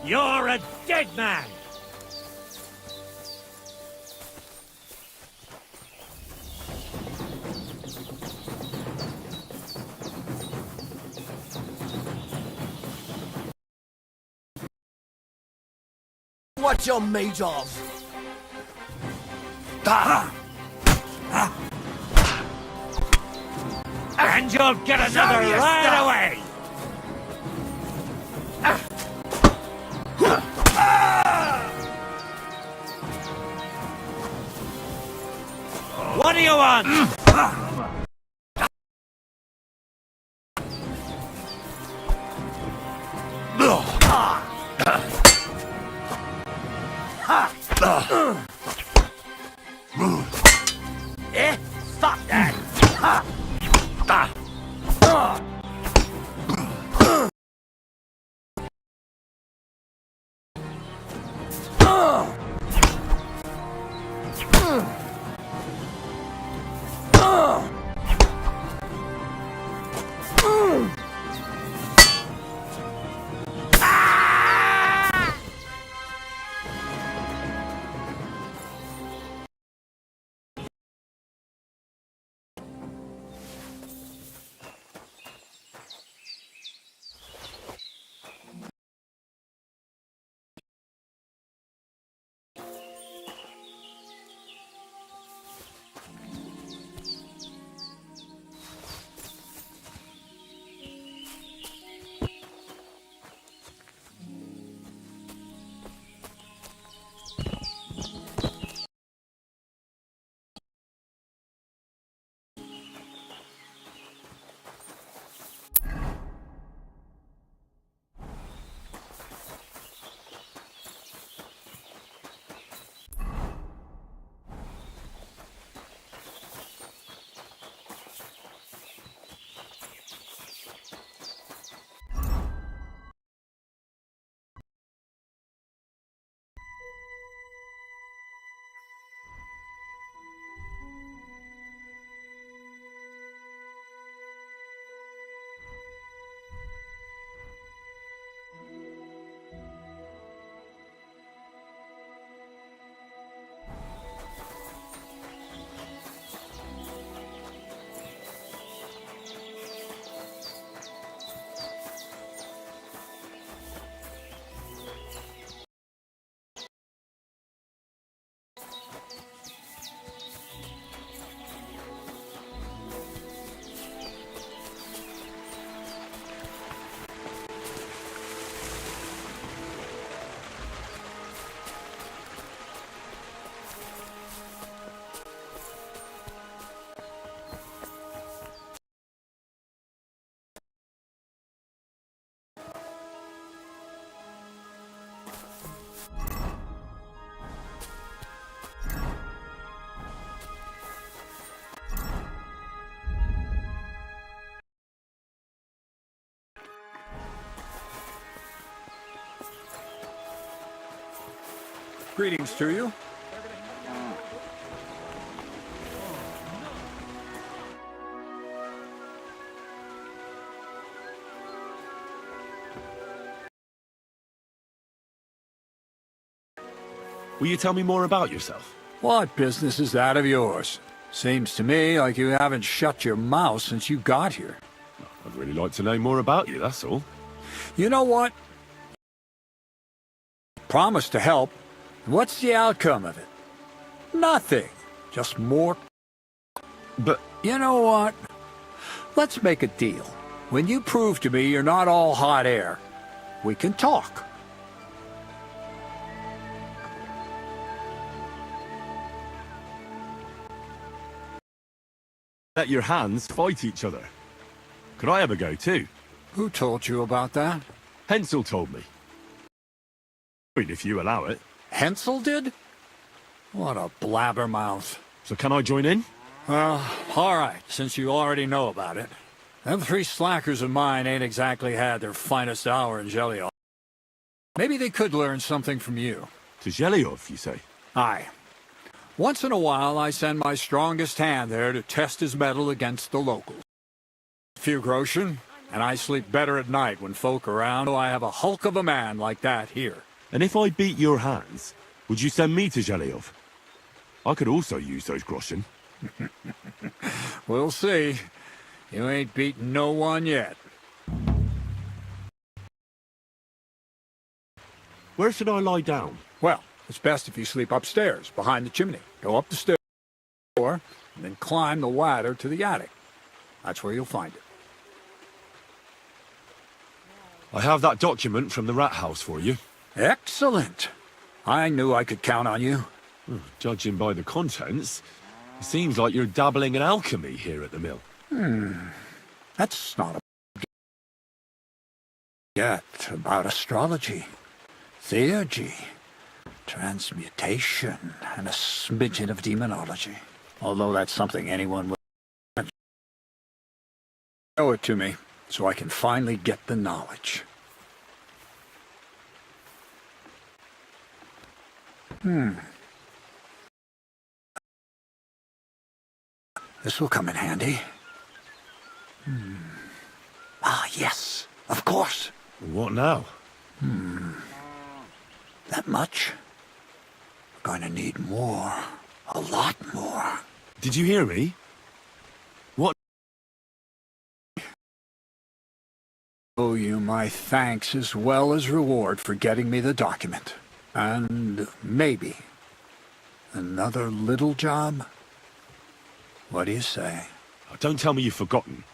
[SPEAKER 6] You're a dead man!
[SPEAKER 9] what you're made of.
[SPEAKER 6] And you'll get another right away! What do you want? Eh? Fuck that!
[SPEAKER 14] Greetings to you.
[SPEAKER 3] Will you tell me more about yourself?
[SPEAKER 14] What business is that of yours? Seems to me like you haven't shut your mouth since you got here.
[SPEAKER 3] I'd really like to know more about you, that's all.
[SPEAKER 14] You know what? Promise to help. What's the outcome of it? Nothing. Just more.
[SPEAKER 3] But...
[SPEAKER 14] You know what? Let's make a deal. When you prove to me you're not all hot air, we can talk.
[SPEAKER 3] Let your hands fight each other. Could I have a go too?
[SPEAKER 14] Who told you about that?
[SPEAKER 3] Hensel told me. If you allow it.
[SPEAKER 14] Hensel did? What a blabbermouth.
[SPEAKER 3] So can I join in?
[SPEAKER 14] Well, all right, since you already know about it. Them three slackers of mine ain't exactly had their finest hour in Zhelyov. Maybe they could learn something from you.
[SPEAKER 3] To Zhelyov, you say?
[SPEAKER 14] Aye. Once in a while, I send my strongest hand there to test his mettle against the locals. Few groschen, and I sleep better at night when folk around. I have a hulk of a man like that here.
[SPEAKER 3] And if I beat your hands, would you send me to Zhelyov? I could also use those groschen.
[SPEAKER 14] We'll see. You ain't beaten no one yet.
[SPEAKER 3] Where should I lie down?
[SPEAKER 14] Well, It's best if you sleep upstairs, behind the chimney. Go up the stairs, and then climb the ladder to the attic. That's where you'll find it.
[SPEAKER 3] I have that document from the rat house for you.
[SPEAKER 14] Excellent. I knew I could count on you.
[SPEAKER 3] Judging by the contents, it seems like you're dabbling in alchemy here at the mill.
[SPEAKER 14] That's not a yet about astrology, theurgy, transmutation, and a smidgen of demonology. Although that's something anyone would show it to me, so I can finally get the knowledge. This will come in handy. Ah, yes, of course.
[SPEAKER 3] What now?
[SPEAKER 14] That much? We're going to need more. A lot more.
[SPEAKER 3] Did you hear me? What?
[SPEAKER 14] Owe you my thanks as well as reward for getting me the document. And maybe another little job? What do you say?
[SPEAKER 3] Don't tell me you've forgotten.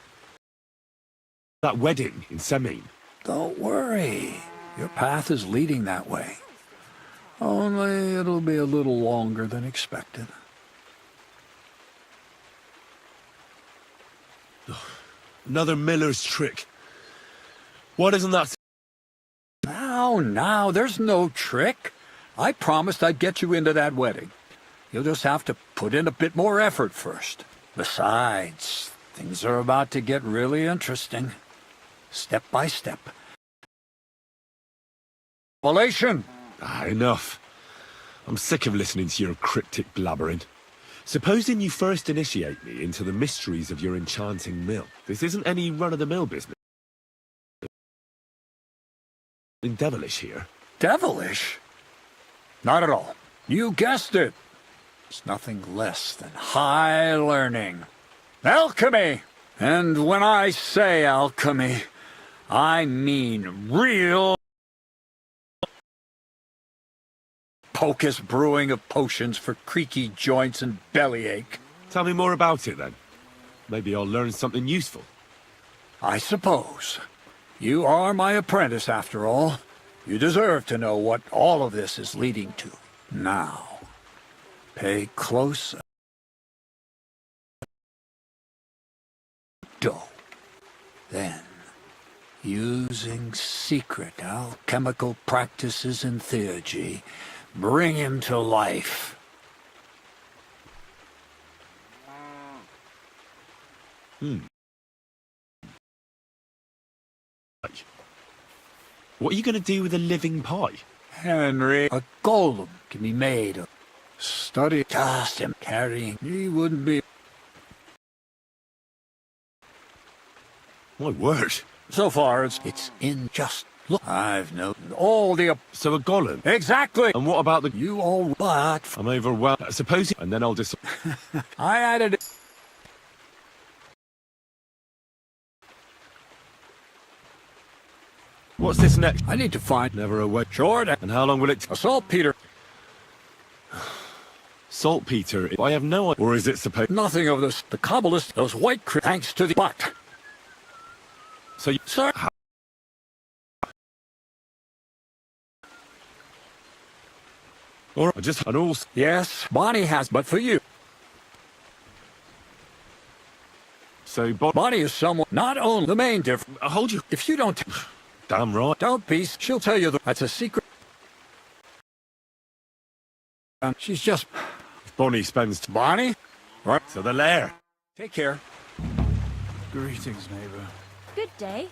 [SPEAKER 3] That wedding in Semine.
[SPEAKER 14] Don't worry. Your path is leading that way. Only it'll be a little longer than expected.
[SPEAKER 3] Another miller's trick. Why doesn't that...
[SPEAKER 14] Now, there's no trick. I promised I'd get you into that wedding. You'll just have to put in a bit more effort first. Besides, things are about to get really interesting. Step by step. Revelation!
[SPEAKER 3] Enough. I'm sick of listening to your cryptic blabbering. Supposing you first initiate me into the mysteries of your enchanting mill. This isn't any run-of-the-mill business. Something devilish here.
[SPEAKER 14] Devilish? Not at all. You guessed it. It's nothing less than high learning. Alchemy! And when I say alchemy, I mean real pocus brewing of potions for creaky joints and bellyache.
[SPEAKER 3] Tell me more about it, then. Maybe I'll learn something useful.
[SPEAKER 14] I suppose. You are my apprentice, after all. You deserve to know what all of this is leading to. Now, pay close dough. Then, using secret alchemical practices and theurgy, bring him to life.
[SPEAKER 3] What are you going to do with a living pie?
[SPEAKER 14] Henry, a golem can be made of study. Just him carrying. He wouldn't be.
[SPEAKER 3] My word.
[SPEAKER 14] So far, it's in just look. I've noted all the.
[SPEAKER 3] So a golem?
[SPEAKER 14] Exactly.
[SPEAKER 3] And what about the.
[SPEAKER 14] You all. But.
[SPEAKER 3] I'm overwhelmed. Suppose. And then I'll just.
[SPEAKER 14] I added.
[SPEAKER 3] What's this next?
[SPEAKER 14] I need to find.
[SPEAKER 3] Never away.
[SPEAKER 14] Short.
[SPEAKER 3] And how long will it?
[SPEAKER 14] A saltpeter.
[SPEAKER 3] Saltpeter. I have no idea. Or is it supposed?
[SPEAKER 14] Nothing of this. The Kabbalist. Those white thanks to the. But.
[SPEAKER 3] So,
[SPEAKER 14] sir.
[SPEAKER 3] Or just an all.
[SPEAKER 14] Yes, Bonnie has, but for you.
[SPEAKER 3] So,
[SPEAKER 14] Bonnie is someone. Not only the main difference.
[SPEAKER 3] Hold you.
[SPEAKER 14] If you don't.
[SPEAKER 3] Damn right.
[SPEAKER 14] Don't be. She'll tell you that's a secret. And she's just.
[SPEAKER 3] Bonnie spends.
[SPEAKER 14] Bonnie?
[SPEAKER 3] Right. To the lair.
[SPEAKER 14] Take care.
[SPEAKER 9] Greetings, neighbor.
[SPEAKER 5] Good day.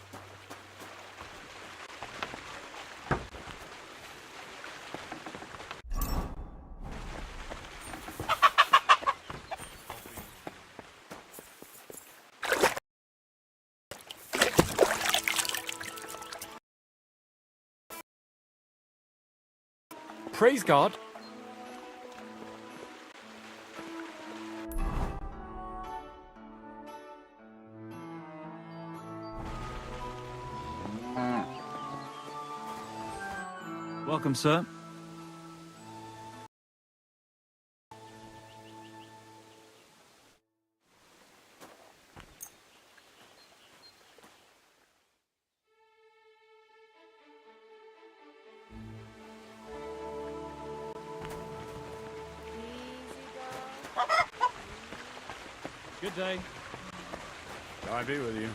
[SPEAKER 15] Praise God.
[SPEAKER 16] Welcome, sir.
[SPEAKER 3] Good day.
[SPEAKER 14] I be with you.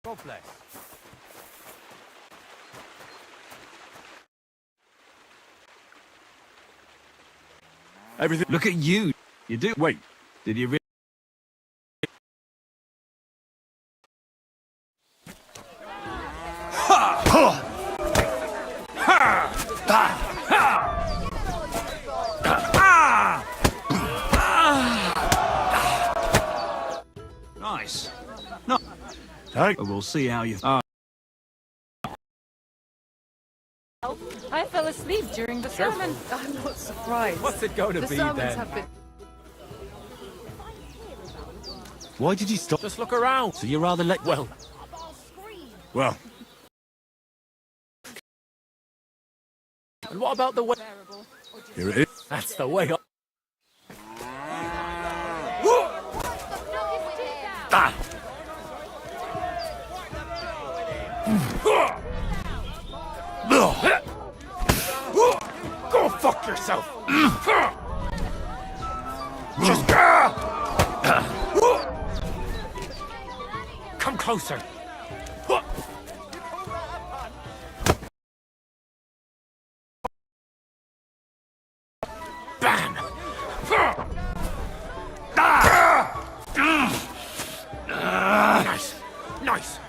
[SPEAKER 8] God bless.
[SPEAKER 3] Everything. Look at you. You do. Wait. Did you really?
[SPEAKER 14] Nice. No. We'll see how you.
[SPEAKER 10] I fell asleep during the sermon. I'm not surprised.
[SPEAKER 6] What's it going to
[SPEAKER 10] The
[SPEAKER 6] be
[SPEAKER 10] sermons
[SPEAKER 6] then?
[SPEAKER 10] have been...
[SPEAKER 3] Why did you stop?
[SPEAKER 6] Just look around.
[SPEAKER 3] So you're rather late. Well.
[SPEAKER 6] And what about the way?
[SPEAKER 3] Here it is.
[SPEAKER 6] That's the way.
[SPEAKER 3] Go fuck yourself. Just
[SPEAKER 6] Come closer.
[SPEAKER 3] bam. Nice. Nice.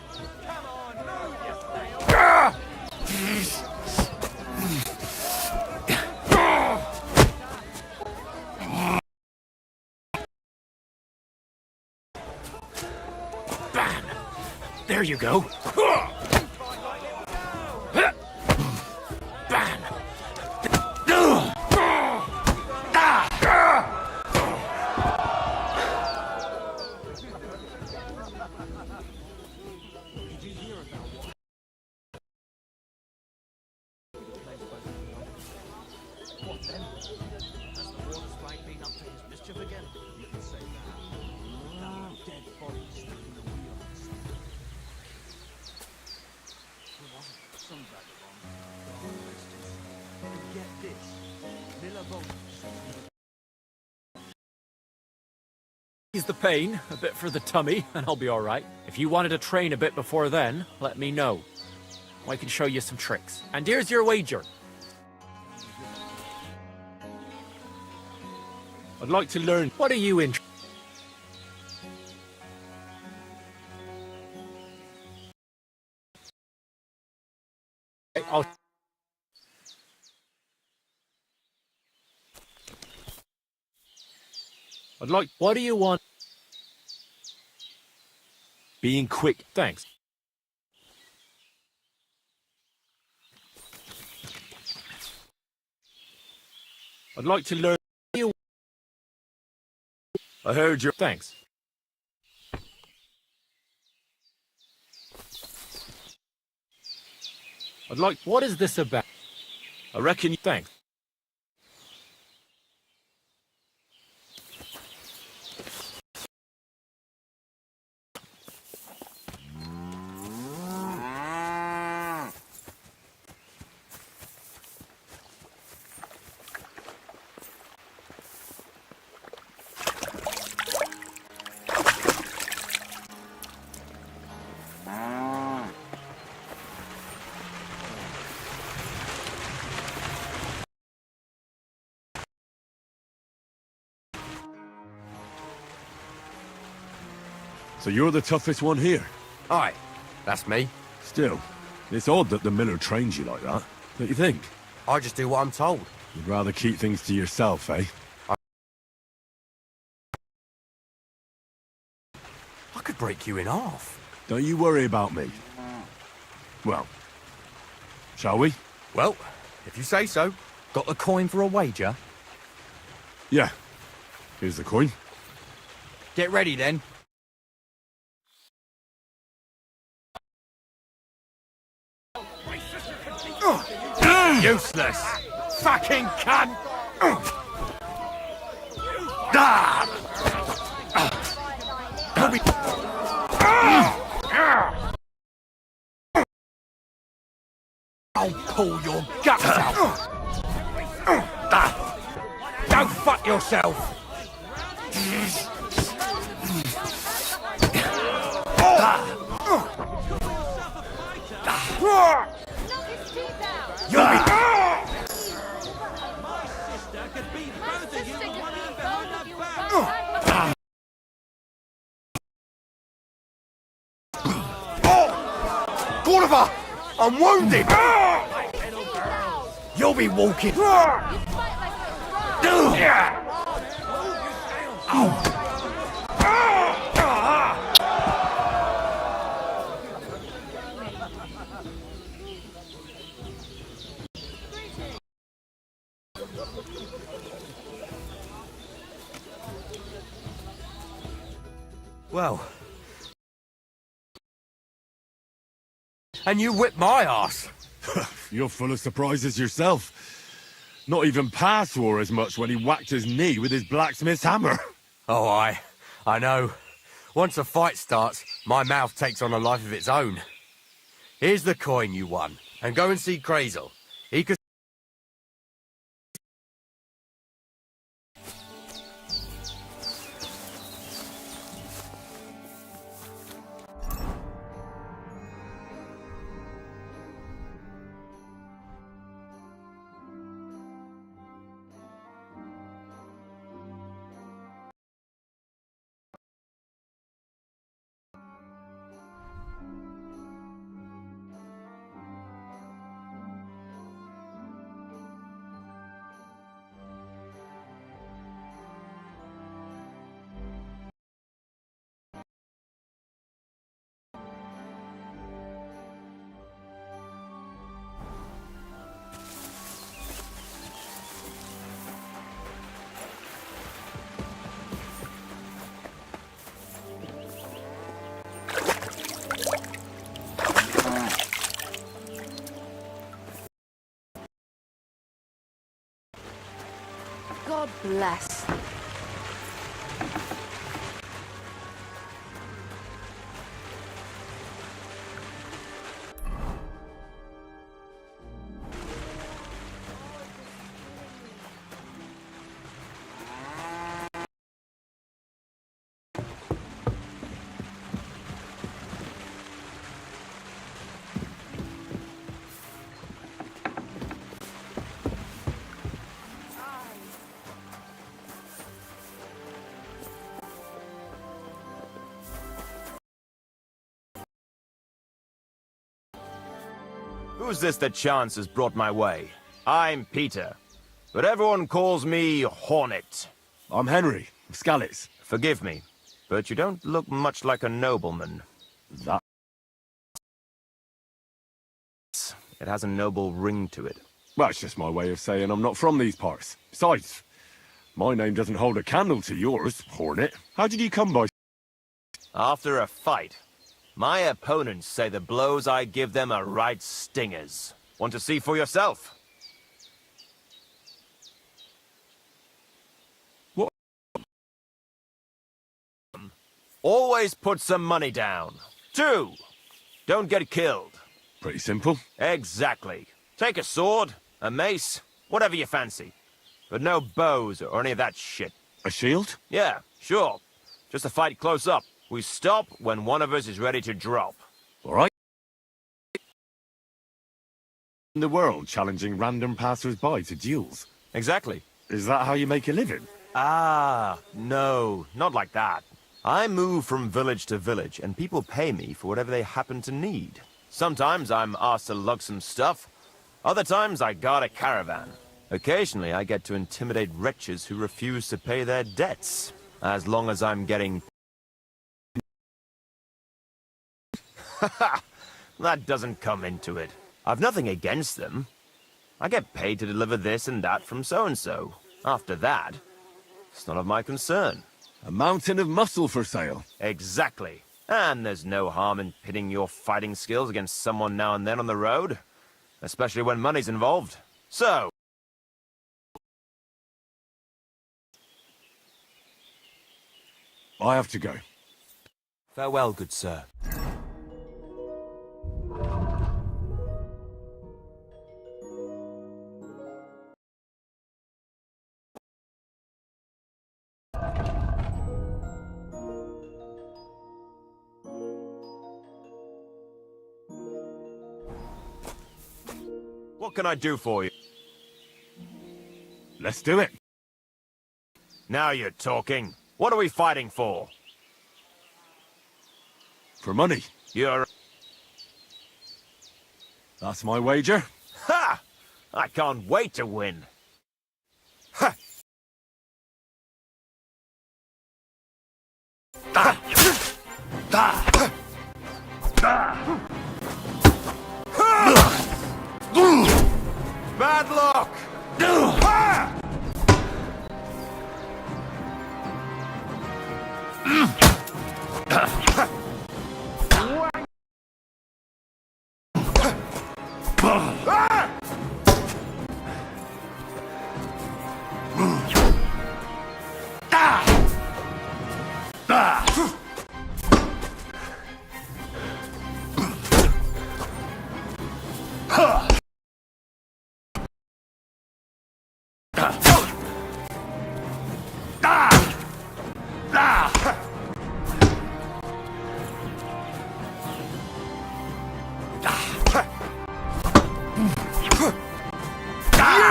[SPEAKER 3] Bam. There you go. Bam.
[SPEAKER 8] Mischief again? You can say that. Dead bodies in the wheels.
[SPEAKER 15] Ease the pain, a bit for the tummy, and I'll be alright. If you wanted to train a bit before then, let me know. I can show you some tricks. And here's your wager.
[SPEAKER 3] I'd like to learn.
[SPEAKER 15] What are you in?
[SPEAKER 3] I'd like.
[SPEAKER 15] What do you want?
[SPEAKER 3] Being quick.
[SPEAKER 15] Thanks.
[SPEAKER 3] I'd like to learn. I heard your.
[SPEAKER 15] Thanks.
[SPEAKER 3] I'd like.
[SPEAKER 15] What is this about?
[SPEAKER 3] I reckon.
[SPEAKER 15] Thanks.
[SPEAKER 3] So you're the toughest one here?
[SPEAKER 9] Aye, that's me.
[SPEAKER 3] Still, it's odd that the miller trains you like that, don't you think?
[SPEAKER 9] I just do what I'm told.
[SPEAKER 3] You'd rather keep things to yourself, eh?
[SPEAKER 9] I could break you in half.
[SPEAKER 3] Don't you worry about me. Well, shall we?
[SPEAKER 9] Well, if you say so. Got the coin for a wager?
[SPEAKER 3] Yeah. Here's the coin.
[SPEAKER 9] Get ready then. Useless! Fucking cunt! I'll pull your guts out! Go fuck yourself! You'll be... Oliver! I'm wounded! You'll be walking... Well... And you whipped my ass.
[SPEAKER 3] You're full of surprises yourself. Not even Pa swore as much when he whacked his knee with his blacksmith's hammer.
[SPEAKER 9] Oh, I know. Once a fight starts, my mouth takes on a life of its own. Here's the coin you won, and go and see Crazel. He could...
[SPEAKER 5] God bless.
[SPEAKER 4] Who's this that chance has brought my way? I'm Peter, but everyone calls me Hornet.
[SPEAKER 3] I'm Henry, of Scalitz.
[SPEAKER 4] Forgive me, but you don't look much like a nobleman.
[SPEAKER 3] That...
[SPEAKER 4] It has a noble ring to it.
[SPEAKER 3] Well, it's just my way of saying I'm not from these parts. Besides, my name doesn't hold a candle to yours, Hornet. How did you come by...
[SPEAKER 4] After a fight, my opponents say the blows I give them are right stingers. Want to see for yourself?
[SPEAKER 3] What?
[SPEAKER 4] Always put some money down. 2, don't get killed.
[SPEAKER 3] Pretty simple.
[SPEAKER 4] Exactly. Take a sword, a mace, whatever you fancy. But no bows or any of that shit.
[SPEAKER 3] A shield?
[SPEAKER 4] Yeah, sure. Just a fight close up. We stop when one of us is ready to drop.
[SPEAKER 3] All right. In the world, challenging random passers-by to duels.
[SPEAKER 4] Exactly.
[SPEAKER 3] Is that how you make a living?
[SPEAKER 4] Ah, no, not like that. I move from village to village, and people pay me for whatever they happen to need. Sometimes I'm asked to lug some stuff. Other times I guard a caravan. Occasionally I get to intimidate wretches who refuse to pay their debts. As long as I'm getting... That doesn't come into it. I've nothing against them. I get paid to deliver this and that from so-and-so. After that, it's none of my concern.
[SPEAKER 3] A mountain of muscle for sale.
[SPEAKER 4] Exactly. And there's no harm in pitting your fighting skills against someone now and then on the road. Especially when money's involved. So...
[SPEAKER 3] I have to go.
[SPEAKER 4] Farewell, good sir. What can I do for you?
[SPEAKER 3] Let's do it.
[SPEAKER 4] Now you're talking. What are we fighting for?
[SPEAKER 3] For money.
[SPEAKER 4] You're...
[SPEAKER 3] That's my wager.
[SPEAKER 4] Ha! I can't wait to win. Ha! Bad luck!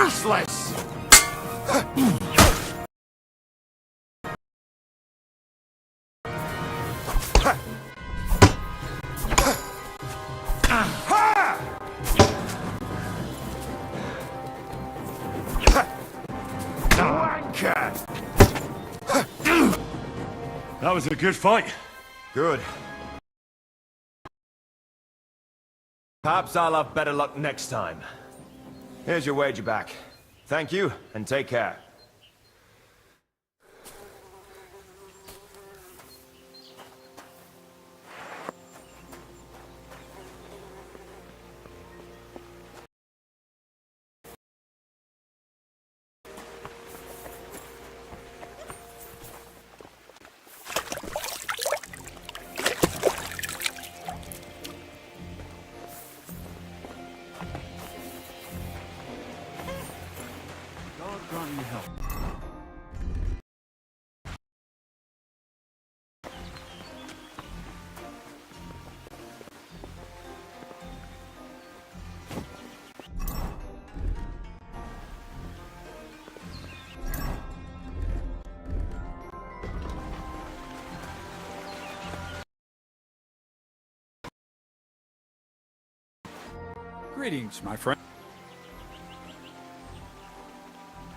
[SPEAKER 4] Useless!
[SPEAKER 3] That was a good fight.
[SPEAKER 4] Good. Perhaps I'll have better luck next time. Here's your wager back. Thank you, and take care.
[SPEAKER 3] God grant you help.
[SPEAKER 14] Greetings, my friend.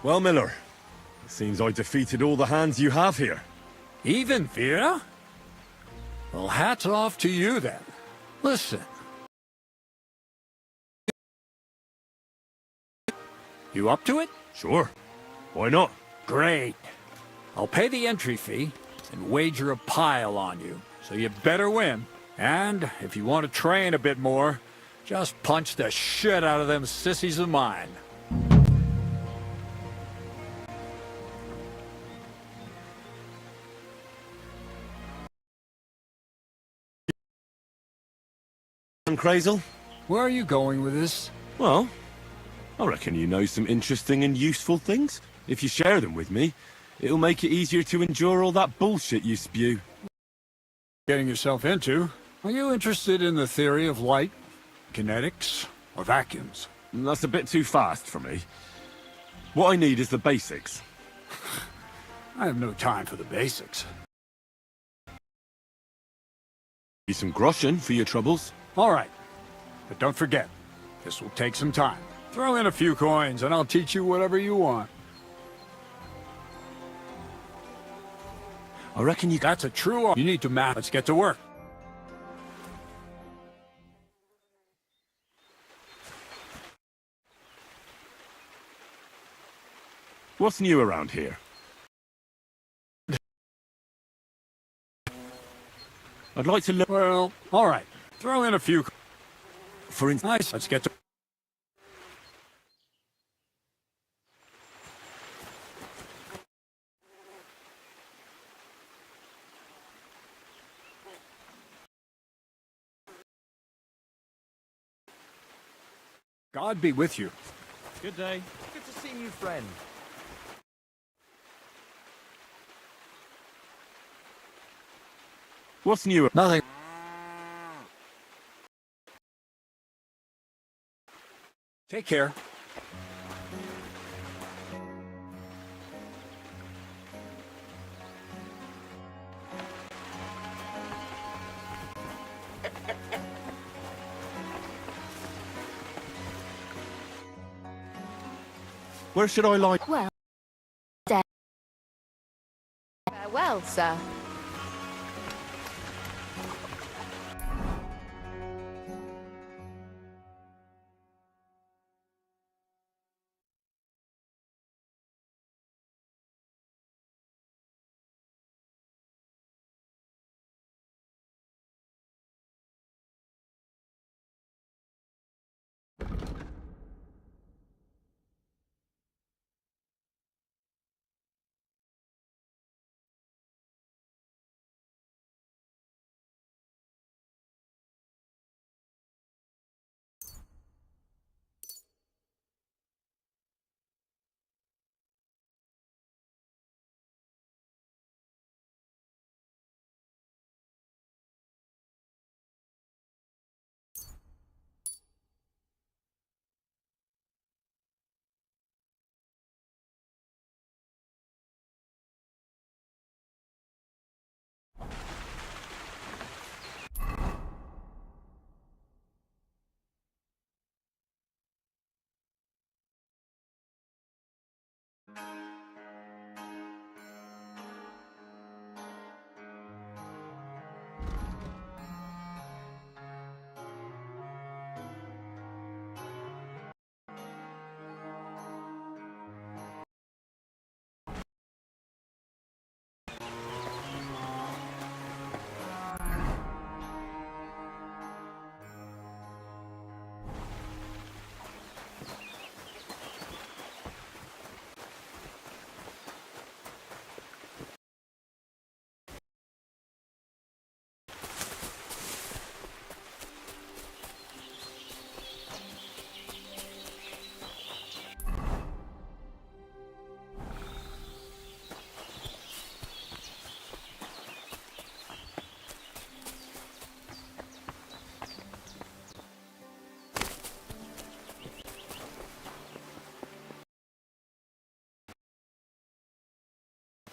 [SPEAKER 3] Well, Miller, it seems I defeated all the hands you have here.
[SPEAKER 14] Even, Vera? Well, hats off to you, then. Listen. You up to it?
[SPEAKER 3] Sure. Why not?
[SPEAKER 14] Great. I'll pay the entry fee and wager a pile on you, so you better win. And if you want to train a bit more, just punch the shit out of them sissies of mine.
[SPEAKER 3] Crazel?
[SPEAKER 14] Where are you going with this?
[SPEAKER 3] Well, I reckon you know some interesting and useful things. If you share them with me, it'll make it easier to endure all that bullshit you spew.
[SPEAKER 14] Getting yourself into? Are you interested in the theory of light, kinetics, or vacuums?
[SPEAKER 3] That's a bit too fast for me. What I need is the basics.
[SPEAKER 14] I have no time for the basics.
[SPEAKER 3] You some groschen for your troubles?
[SPEAKER 14] All right, but don't forget, this will take some time. Throw in a few coins and I'll teach you whatever you want.
[SPEAKER 3] I reckon you...
[SPEAKER 14] That's a true... You need to map. Let's get to work.
[SPEAKER 3] What's new around here? I'd like to look...
[SPEAKER 14] Well, all right. Throw in a few...
[SPEAKER 3] For instance...
[SPEAKER 14] Nice. Let's get to... God be with you.
[SPEAKER 15] Good day.
[SPEAKER 8] Good to see you, friend.
[SPEAKER 3] What's new?
[SPEAKER 14] Nothing. Take care.
[SPEAKER 3] Where should I lie?
[SPEAKER 5] Well, dead. Farewell, sir.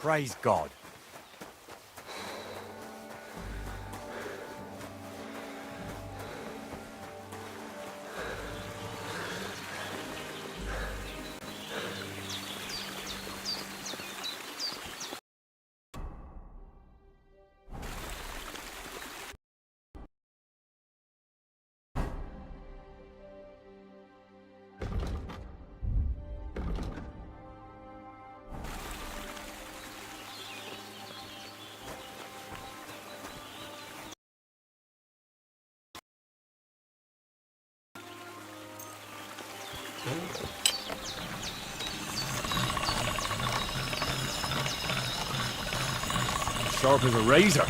[SPEAKER 9] Praise God.
[SPEAKER 3] Sharp as a razor.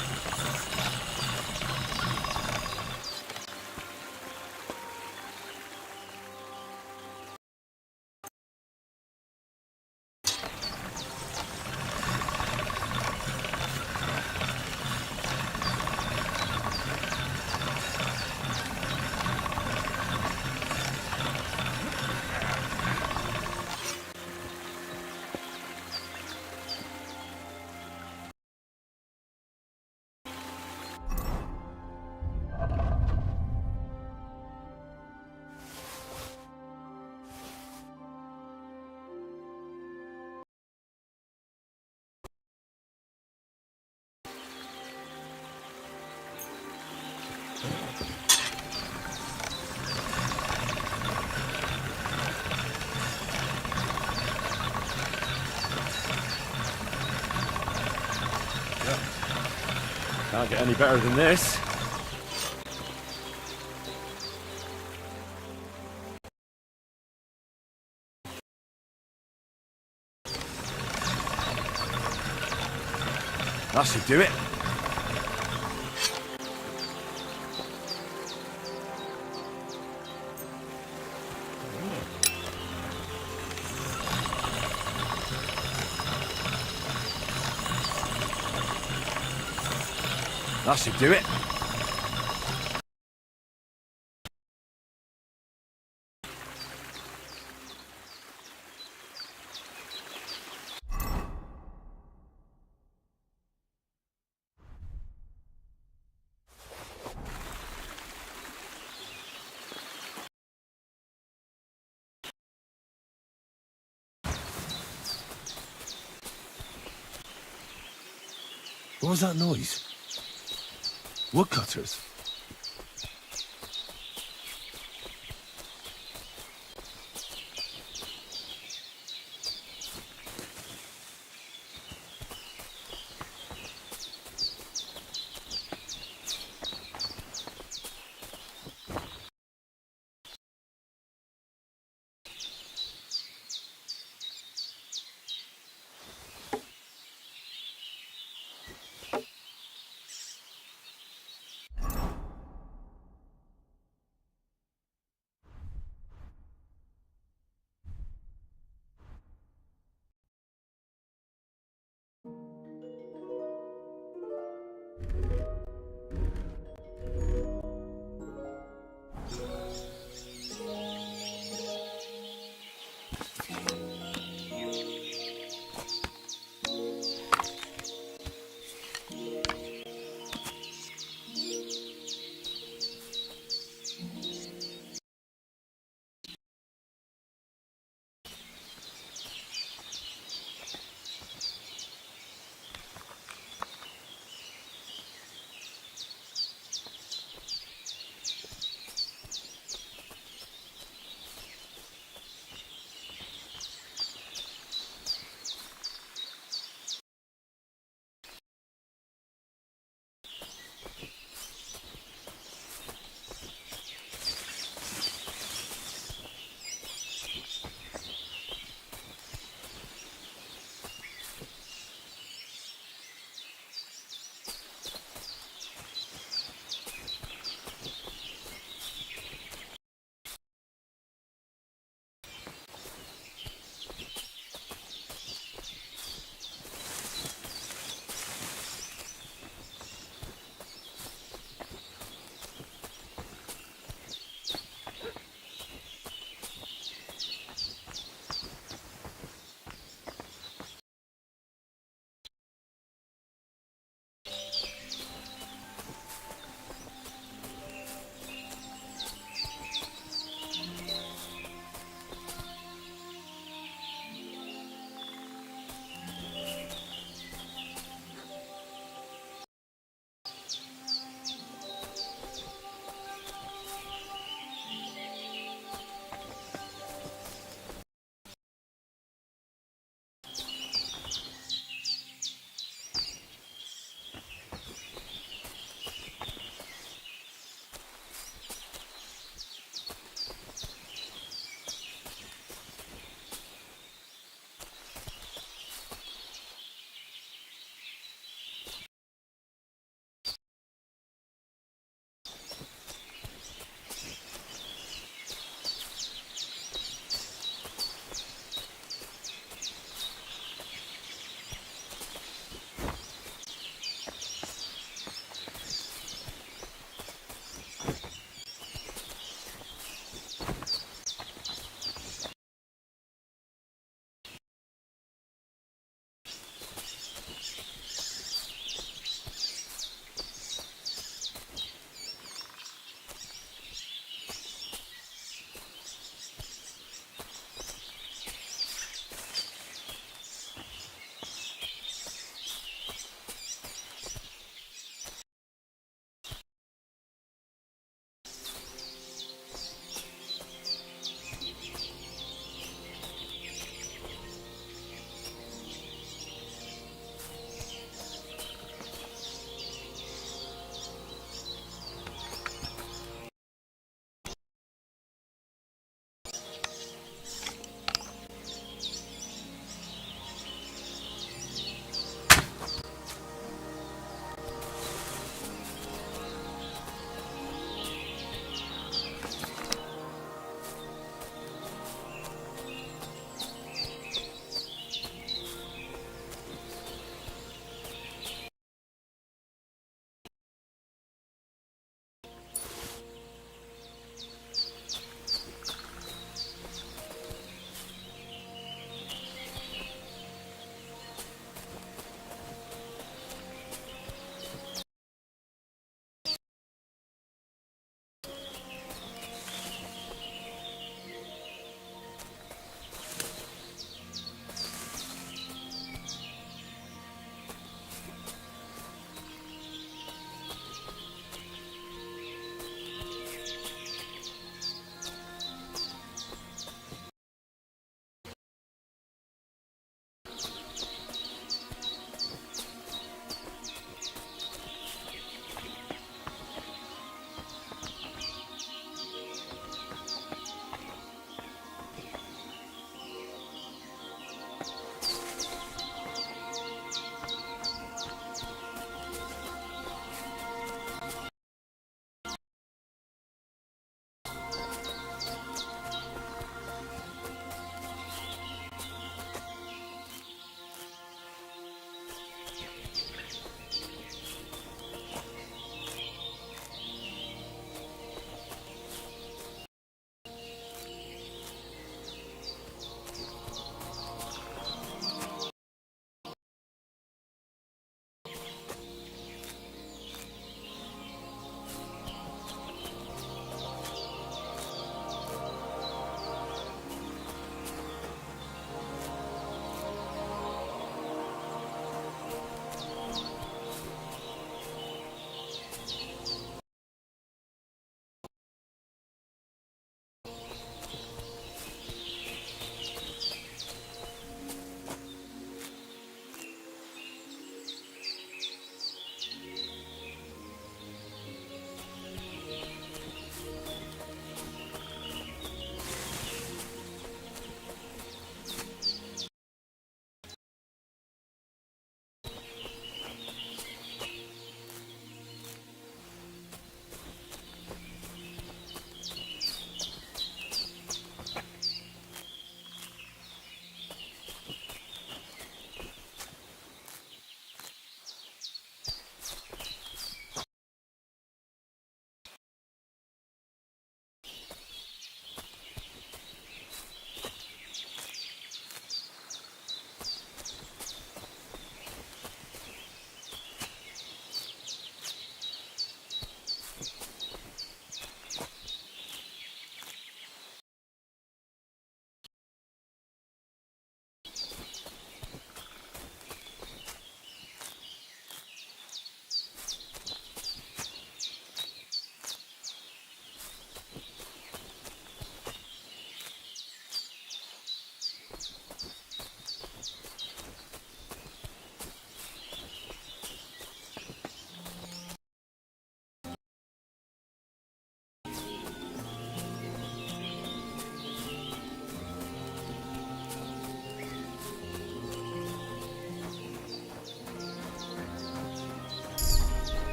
[SPEAKER 3] Can't get any better than this. That should do it. That should do it.
[SPEAKER 13] What was that noise? Woodcutters?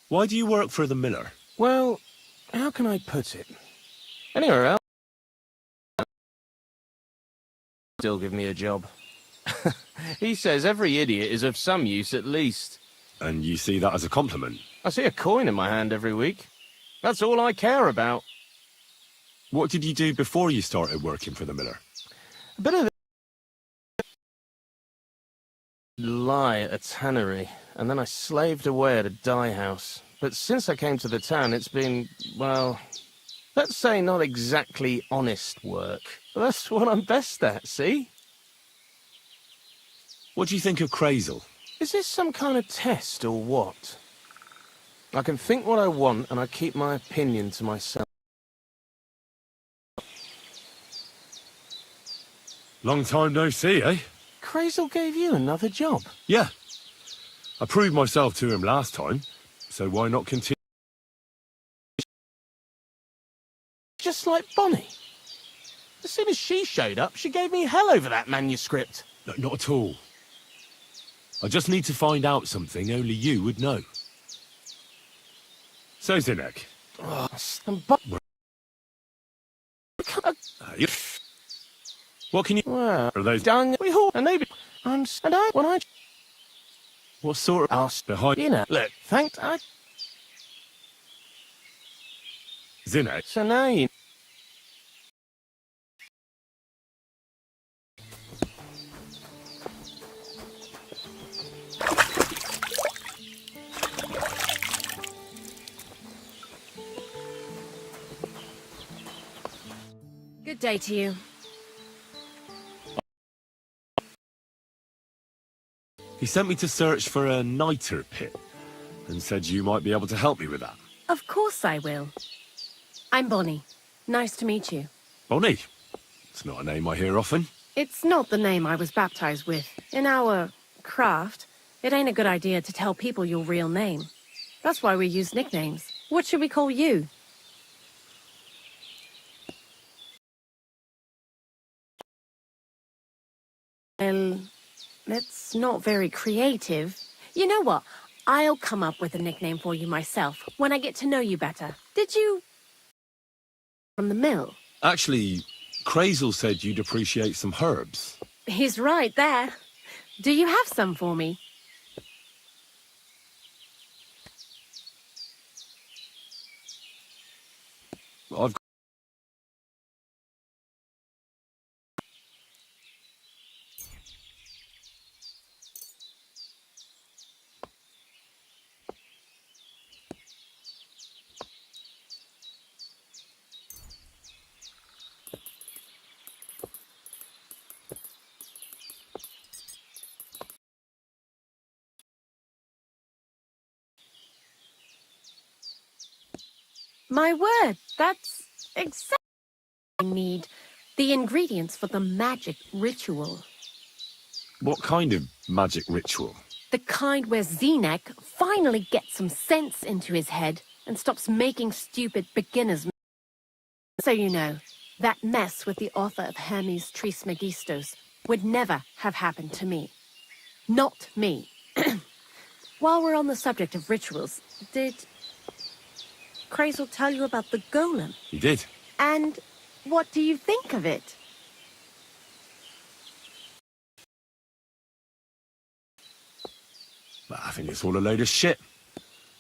[SPEAKER 3] Why do you work for the miller?
[SPEAKER 16] Well, how can I put it? Anywhere else? Still give me a job. He says every idiot is of some use at least.
[SPEAKER 3] And you see that as a compliment?
[SPEAKER 16] I see a coin in my hand every week. That's all I care about.
[SPEAKER 3] What did you do before you started working for the miller?
[SPEAKER 16] A bit of lie at a tannery, and then I slaved away at a dye house. But since I came to the town, it's been, well, let's say not exactly honest work. But that's what I'm best at, see?
[SPEAKER 3] What do you think of Crazel?
[SPEAKER 16] Is this some kind of test or what? I can think what I want, and I keep my opinion to myself.
[SPEAKER 3] Long time no see, eh?
[SPEAKER 16] Crazel gave you another job?
[SPEAKER 3] Yeah. I proved myself to him last time, so why not continue?
[SPEAKER 16] Just like Bonnie. As soon as she showed up, she gave me hell over that manuscript.
[SPEAKER 3] No, not at all. I just need to find out something only you would know. So, Zinek. What can you...
[SPEAKER 16] Well,
[SPEAKER 3] are those...
[SPEAKER 16] done. We all... And they... And I... When I...
[SPEAKER 3] What sort of...
[SPEAKER 16] Ask
[SPEAKER 3] behind...
[SPEAKER 16] You know... Look, thanks, I...
[SPEAKER 3] Zinek.
[SPEAKER 16] So now you...
[SPEAKER 17] Good day to you.
[SPEAKER 3] He sent me to search for a niter pit, and said you might be able to help me with that.
[SPEAKER 17] Of course I will. I'm Bonnie. Nice to meet you.
[SPEAKER 3] Bonnie? It's not a name I hear often.
[SPEAKER 17] It's not the name I was baptized with. In our craft, it ain't a good idea to tell people your real name. That's why we use nicknames. What should we call you? Well, that's not very creative. You know what? I'll come up with a nickname for you myself when I get to know you better. Did you... from the mill?
[SPEAKER 3] Actually, Crazel said you'd appreciate some herbs.
[SPEAKER 17] He's right there. Do you have some for me?
[SPEAKER 3] I've...
[SPEAKER 17] My word, that's exactly what I need. The ingredients for the magic ritual.
[SPEAKER 3] What kind of magic ritual?
[SPEAKER 17] The kind where Zenek finally gets some sense into his head and stops making stupid beginners. So you know, that mess with the author of Hermes Trismegistos would never have happened to me. Not me. While we're on the subject of rituals, did Crazel tell you about the golem?
[SPEAKER 3] He did.
[SPEAKER 17] And what do you think of it?
[SPEAKER 3] I think it's all a load of shit.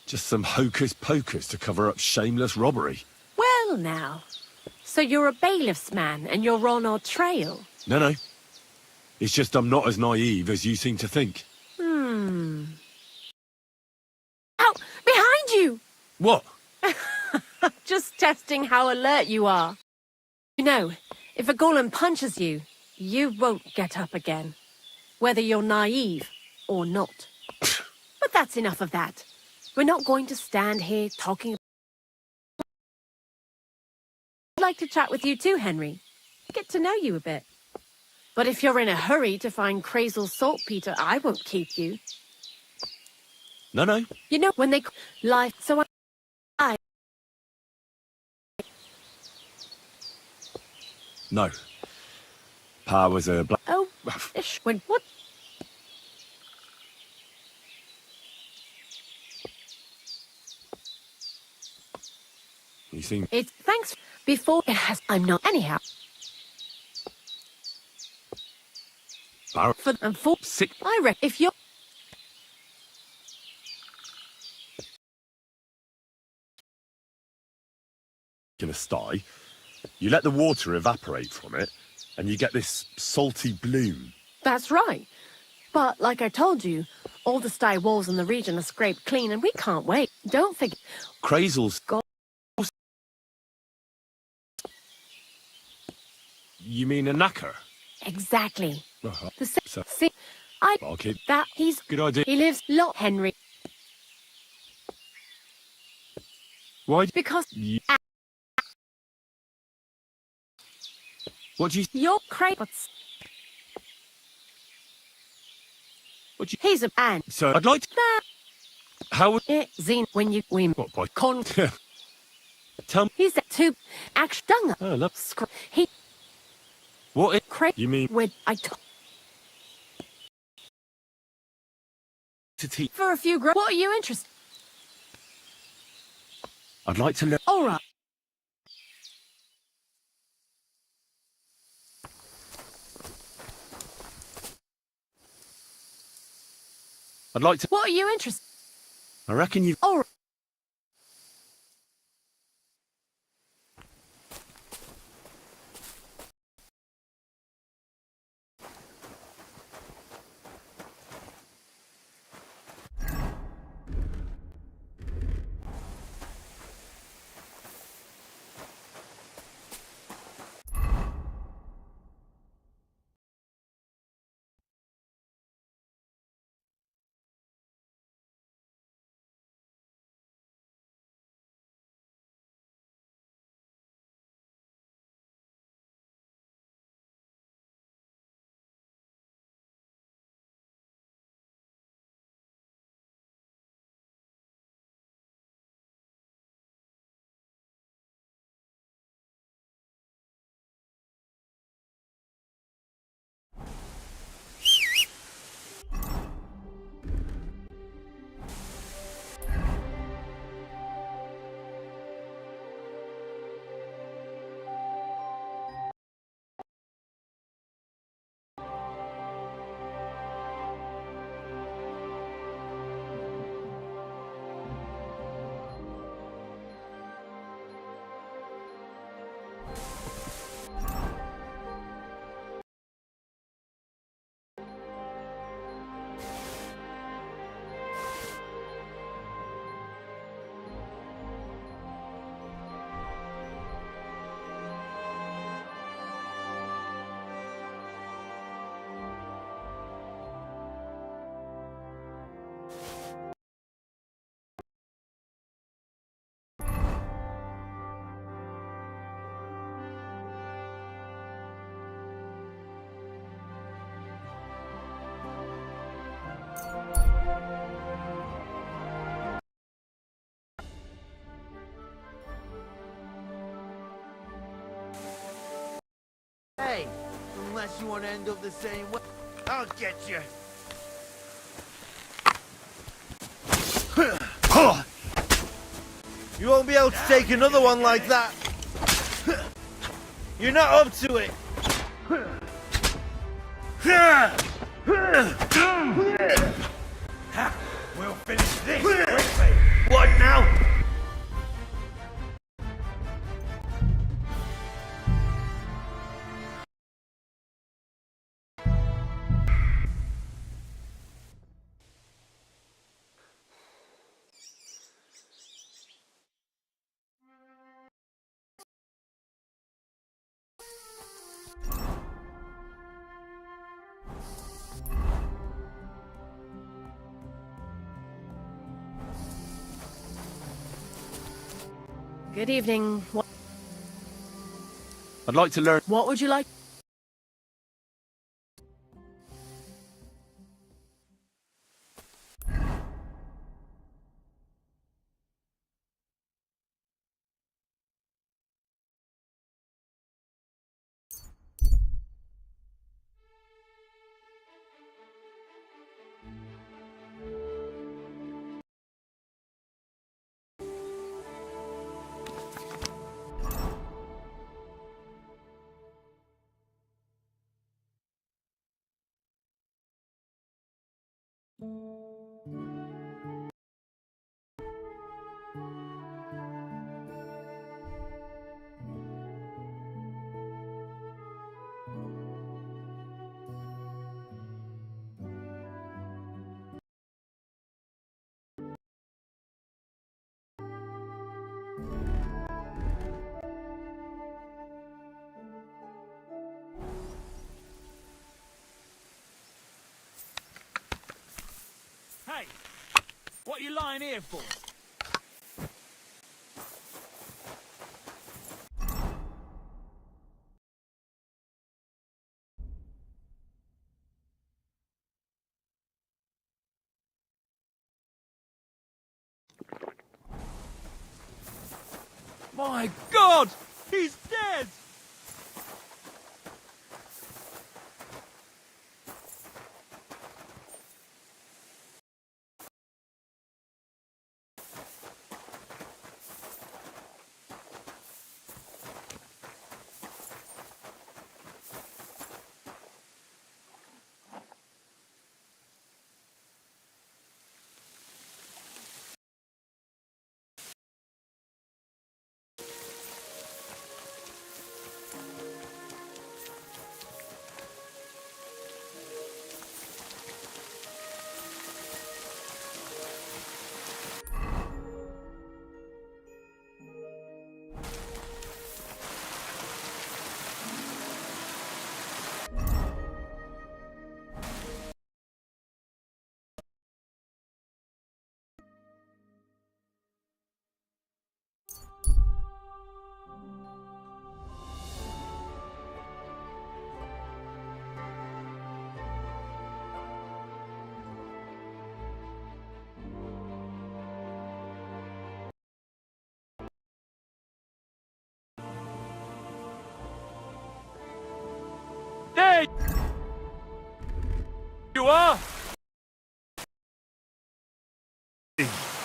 [SPEAKER 3] Just some hocus pocus to cover up shameless robbery.
[SPEAKER 17] Well now, so you're a bailiff's man and you're on our trail?
[SPEAKER 3] No. It's just I'm not as naive as you seem to think.
[SPEAKER 17] Out! Behind you!
[SPEAKER 3] What?
[SPEAKER 17] Just testing how alert you are. You know, if a golem punches you, you won't get up again. Whether you're naive or not. But that's enough of that. We're not going to stand here talking. I'd like to chat with you too, Henry. Get to know you a bit. But if you're in a hurry to find Crazel's saltpeter, I won't keep you.
[SPEAKER 3] No.
[SPEAKER 17] You know, when they life, so I...
[SPEAKER 3] No. Pa was a black...
[SPEAKER 17] Oh, ish, when what?
[SPEAKER 3] You seem...
[SPEAKER 17] It's thanks before it has. I'm not anyhow. For and for
[SPEAKER 3] sick.
[SPEAKER 17] I reckon if you're
[SPEAKER 3] In a sty, you let the water evaporate from it, and you get this salty bloom.
[SPEAKER 17] that's right. But like I told you, all the sty walls in the region are scraped clean, and we can't wait. Don't forget.
[SPEAKER 3] Crazels.
[SPEAKER 17] God.
[SPEAKER 3] You mean a knacker?
[SPEAKER 17] Exactly.
[SPEAKER 3] Uh-huh.
[SPEAKER 17] The
[SPEAKER 3] So,
[SPEAKER 17] see, I
[SPEAKER 3] okay.
[SPEAKER 17] that he's
[SPEAKER 3] Good idea.
[SPEAKER 17] He lives lot Henry
[SPEAKER 3] Why?
[SPEAKER 17] because
[SPEAKER 3] What do you...
[SPEAKER 17] you're crazy.
[SPEAKER 3] What do you...
[SPEAKER 17] He's a man.
[SPEAKER 3] So, I'd like to...
[SPEAKER 17] That
[SPEAKER 3] How would...
[SPEAKER 17] Zine when you we
[SPEAKER 3] What, boy?
[SPEAKER 17] con.
[SPEAKER 3] Tell me...
[SPEAKER 17] He's a two act dung.
[SPEAKER 3] Oh, look.
[SPEAKER 17] He
[SPEAKER 3] What?
[SPEAKER 17] crazy.
[SPEAKER 3] You mean...
[SPEAKER 17] With
[SPEAKER 3] To tea?
[SPEAKER 17] for a few. What are you interested?
[SPEAKER 3] I'd like to learn...
[SPEAKER 17] All right.
[SPEAKER 3] I'd like to...
[SPEAKER 17] What are you interested?
[SPEAKER 3] I reckon you...
[SPEAKER 17] All right.
[SPEAKER 18] Hey, unless you want to end up the same way, I'll get you. You won't be able to take another one like that. You're not up to it. We'll finish this quickly. What now?
[SPEAKER 17] Good evening.
[SPEAKER 3] I'd like to learn...
[SPEAKER 17] What would you like?
[SPEAKER 6] Hey, what are you lying here for?
[SPEAKER 3] My God! He's dead! There you are!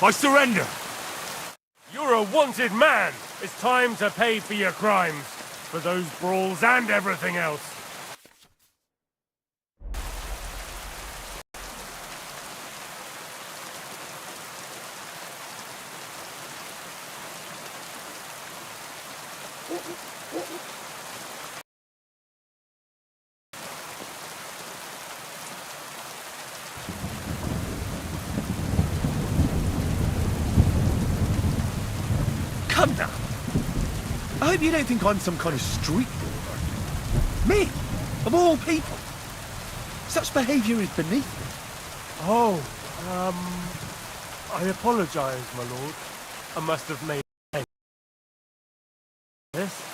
[SPEAKER 3] I surrender!
[SPEAKER 19] You're a wanted man! It's time to pay for your crimes. For those brawls and everything else.
[SPEAKER 8] Come now. I hope you don't think I'm some kind of street brawler. Me, of all people. Such behaviour is beneath me.
[SPEAKER 19] Oh, I apologize, my lord. I must have made this.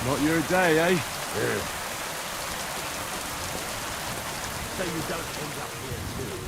[SPEAKER 3] Not your day, eh?
[SPEAKER 19] So you don't end up here too.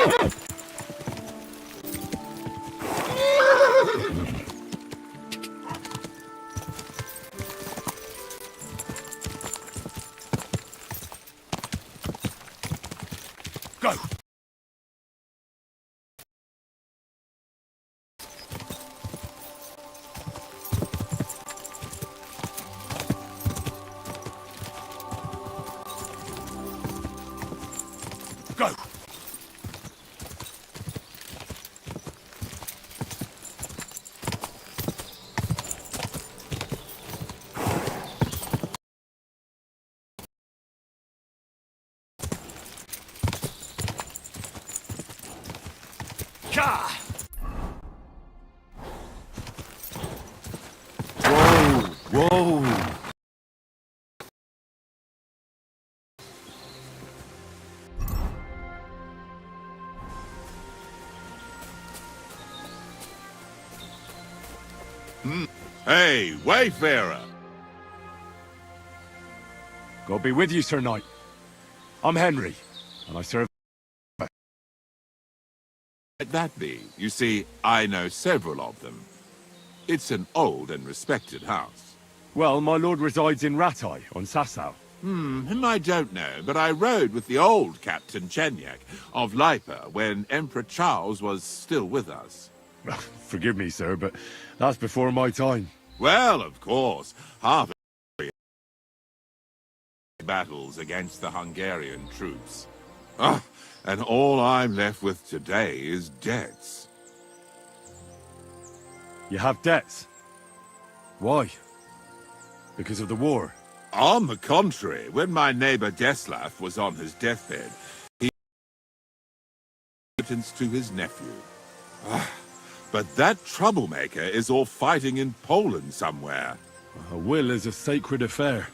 [SPEAKER 19] Go! Go! Ka!
[SPEAKER 3] Whoa!
[SPEAKER 20] Hey, Wayfarer!
[SPEAKER 3] God be with you, Sir Knight. I'm Henry, and I serve...
[SPEAKER 20] Let that be. You see, I know several of them. It's an old and respected house.
[SPEAKER 3] Well, my lord resides in Ratai, on Sasau.
[SPEAKER 20] Him I don't know, but I rode with the old Captain Chenyak of Lipa when Emperor Charles was still with us.
[SPEAKER 3] Forgive me, sir, but that's before my time.
[SPEAKER 20] Well, of course, half battles against the Hungarian troops. And all I'm left with today is debts.
[SPEAKER 3] You have debts? Why? Because of the war?
[SPEAKER 20] On the contrary, when my neighbor Deslav was on his deathbed, he inheritance to his nephew. But that troublemaker is all fighting in Poland somewhere.
[SPEAKER 3] A will is a sacred affair.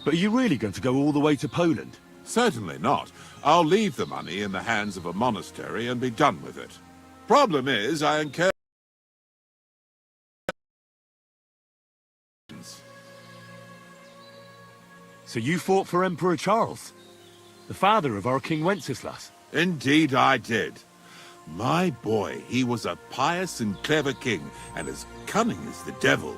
[SPEAKER 3] But are you really going to go all the way to Poland?
[SPEAKER 20] Certainly not. I'll leave the money in the hands of a monastery and be done with it. Problem is, I incur...
[SPEAKER 3] So you fought for Emperor Charles? The father of our King Wenceslas?
[SPEAKER 20] Indeed I did. My boy, he was a pious and clever king, and as cunning as the devil.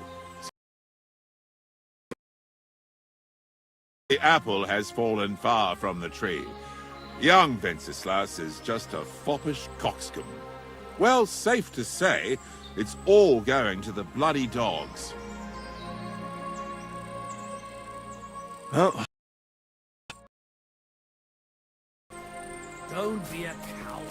[SPEAKER 20] The apple has fallen far from the tree. Young Wenceslas is just a foppish coxcomb. Well, safe to say, it's all going to the bloody dogs.
[SPEAKER 3] Oh.
[SPEAKER 6] Don't be a coward.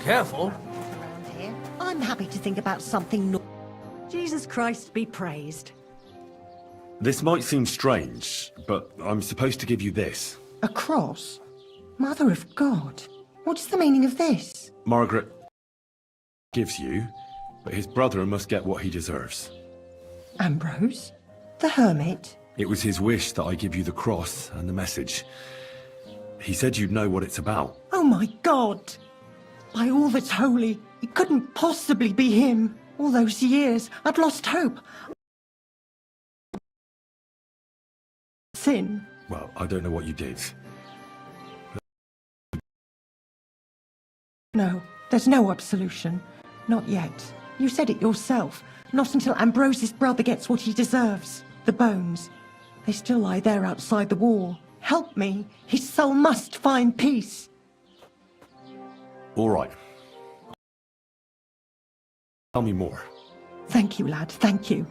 [SPEAKER 6] Careful.
[SPEAKER 21] I'm happy to think about something. Jesus Christ be praised.
[SPEAKER 22] This might seem strange, but I'm supposed to give you this.
[SPEAKER 21] A cross? Mother of God. What's the meaning of this?
[SPEAKER 22] Margaret gives you, but his brother must get what he deserves.
[SPEAKER 21] Ambrose? The hermit?
[SPEAKER 22] It was his wish that I give you the cross and the message. He said you'd know what it's about.
[SPEAKER 21] Oh my God! By all that's holy, it couldn't possibly be him. All those years, I'd lost hope. Sin.
[SPEAKER 22] Well, I don't know what you did.
[SPEAKER 21] No, there's no absolution. Not yet. You said it yourself. Not until Ambrose's brother gets what he deserves. The bones. They still lie there outside the wall. Help me. His soul must find peace.
[SPEAKER 22] All right. Tell me more.
[SPEAKER 21] Thank you, lad, thank you.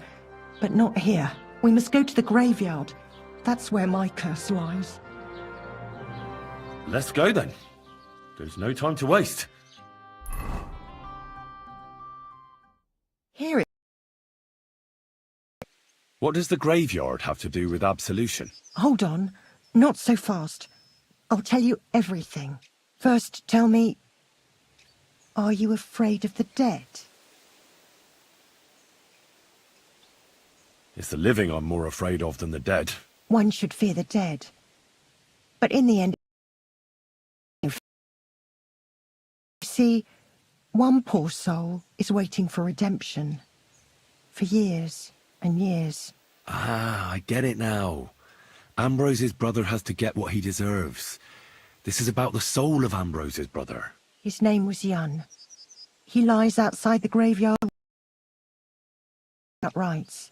[SPEAKER 21] But not here. We must go to the graveyard. That's where my curse lies.
[SPEAKER 22] Let's go then. There's no time to waste.
[SPEAKER 21] Here it...
[SPEAKER 22] What does the graveyard have to do with absolution?
[SPEAKER 21] Hold on. Not so fast. I'll tell you everything. First, tell me... Are you afraid of the dead?
[SPEAKER 22] It's the living I'm more afraid of than the dead.
[SPEAKER 21] One should fear the dead. But in the end... You see, one poor soul is waiting for redemption. For years and years.
[SPEAKER 22] Ah, I get it now. Ambrose's brother has to get what he deserves. This is about the soul of Ambrose's brother.
[SPEAKER 21] His name was Jan. He lies outside the graveyard. Uprights.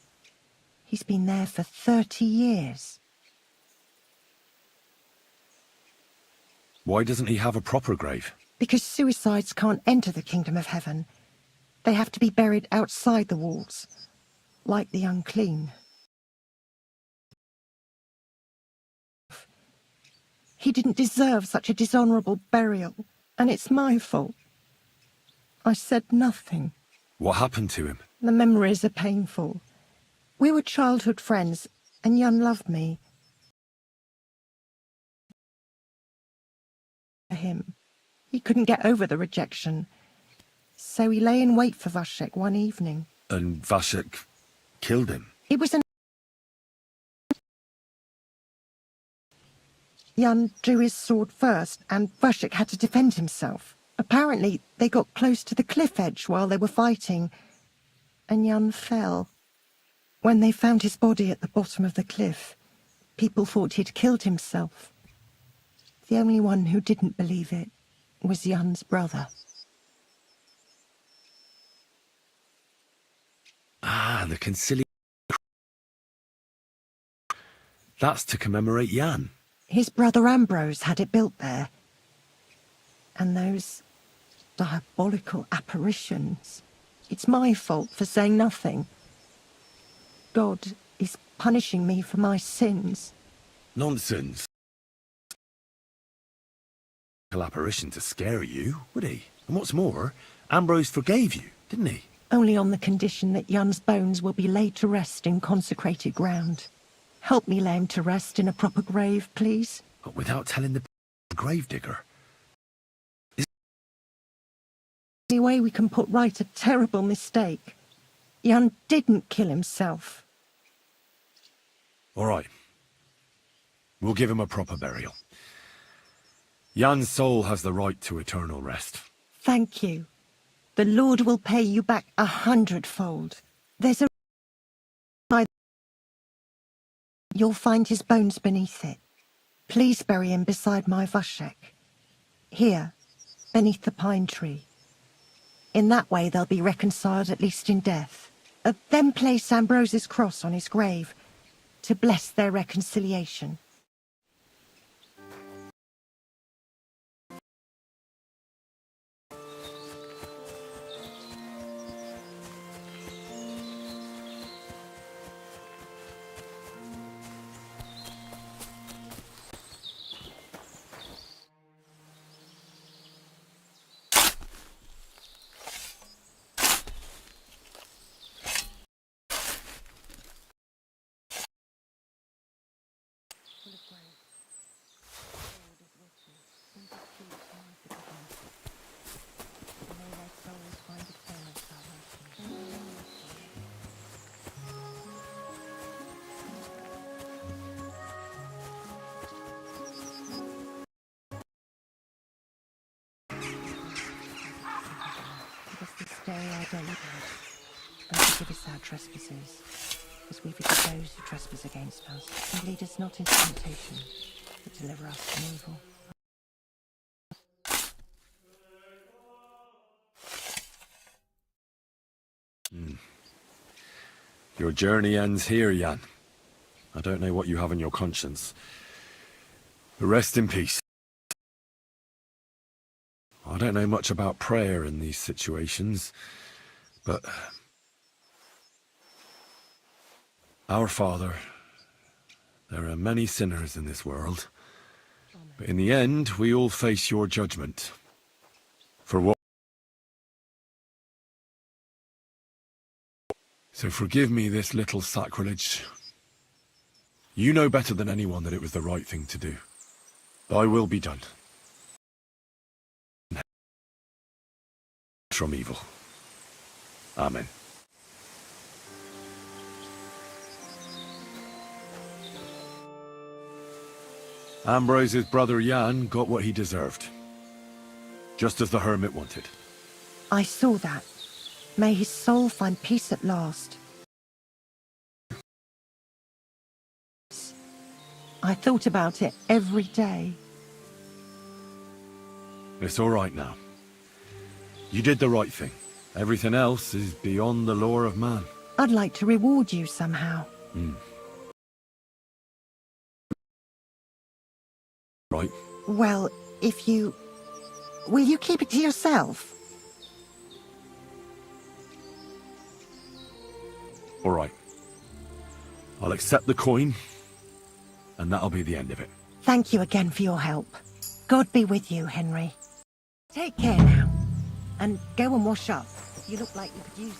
[SPEAKER 21] He's been there for 30 years.
[SPEAKER 22] Why doesn't he have a proper grave?
[SPEAKER 21] Because suicides can't enter the kingdom of heaven. They have to be buried outside the walls, like the unclean. He didn't deserve such a dishonourable burial, and it's my fault. I said nothing.
[SPEAKER 22] What happened to him?
[SPEAKER 21] The memories are painful. We were childhood friends, and Jan loved me. Him. He couldn't get over the rejection, so he lay in wait for Vashek one evening.
[SPEAKER 22] And Vashek killed him?
[SPEAKER 21] It was an... Jan drew his sword first, and Vashek had to defend himself. Apparently, they got close to the cliff edge while they were fighting, and Jan fell. When they found his body at the bottom of the cliff, people thought he'd killed himself. The only one who didn't believe it was Jan's brother.
[SPEAKER 22] Ah, the conciliation. That's to commemorate Jan.
[SPEAKER 21] His brother Ambrose had it built there. And those diabolical apparitions. It's my fault for saying nothing. God is punishing me for my sins.
[SPEAKER 22] Nonsense. Apparition to scare you, would he? And what's more, Ambrose forgave you, didn't he?
[SPEAKER 21] Only on the condition that Jan's bones will be laid to rest in consecrated ground. Help me lay him to rest in a proper grave, please.
[SPEAKER 22] But without telling the gravedigger.
[SPEAKER 21] Is the only way we can put right a terrible mistake. Jan didn't kill himself.
[SPEAKER 22] All right. We'll give him a proper burial. Jan's soul has the right to eternal rest.
[SPEAKER 21] Thank you. The Lord will pay you back 100-fold. There's a... You'll find his bones beneath it. Please bury him beside my Vashek. Here, beneath the pine tree. In that way they'll be reconciled, at least in death. Then place Ambrose's cross on his grave to bless their reconciliation. Our daily bread, and forgive us our trespasses, as we forgive those who trespass against us. And lead us not into temptation, but deliver us from evil.
[SPEAKER 22] Your journey ends here, Jan. I don't know what you have on your conscience. But rest in peace. I don't know much about prayer in these situations, but... Our Father, there are many sinners in this world, but in the end, we all face your judgment. For what So forgive me this little sacrilege. You know better than anyone that it was the right thing to do. Thy will be done. From evil. Amen. Ambrose's brother Jan got what he deserved. Just as the hermit wanted.
[SPEAKER 21] I saw that. May his soul find peace at last. I thought about it every day.
[SPEAKER 22] It's all right now. You did the right thing. Everything else is beyond the law of man.
[SPEAKER 21] I'd like to reward you somehow.
[SPEAKER 22] Right.
[SPEAKER 21] Well, if you... Will you keep it to yourself?
[SPEAKER 22] All right. I'll accept the coin, and that'll be the end of it.
[SPEAKER 21] Thank you again for your help. God be with you, Henry. Take care now. And go and wash up. You look like you could use it.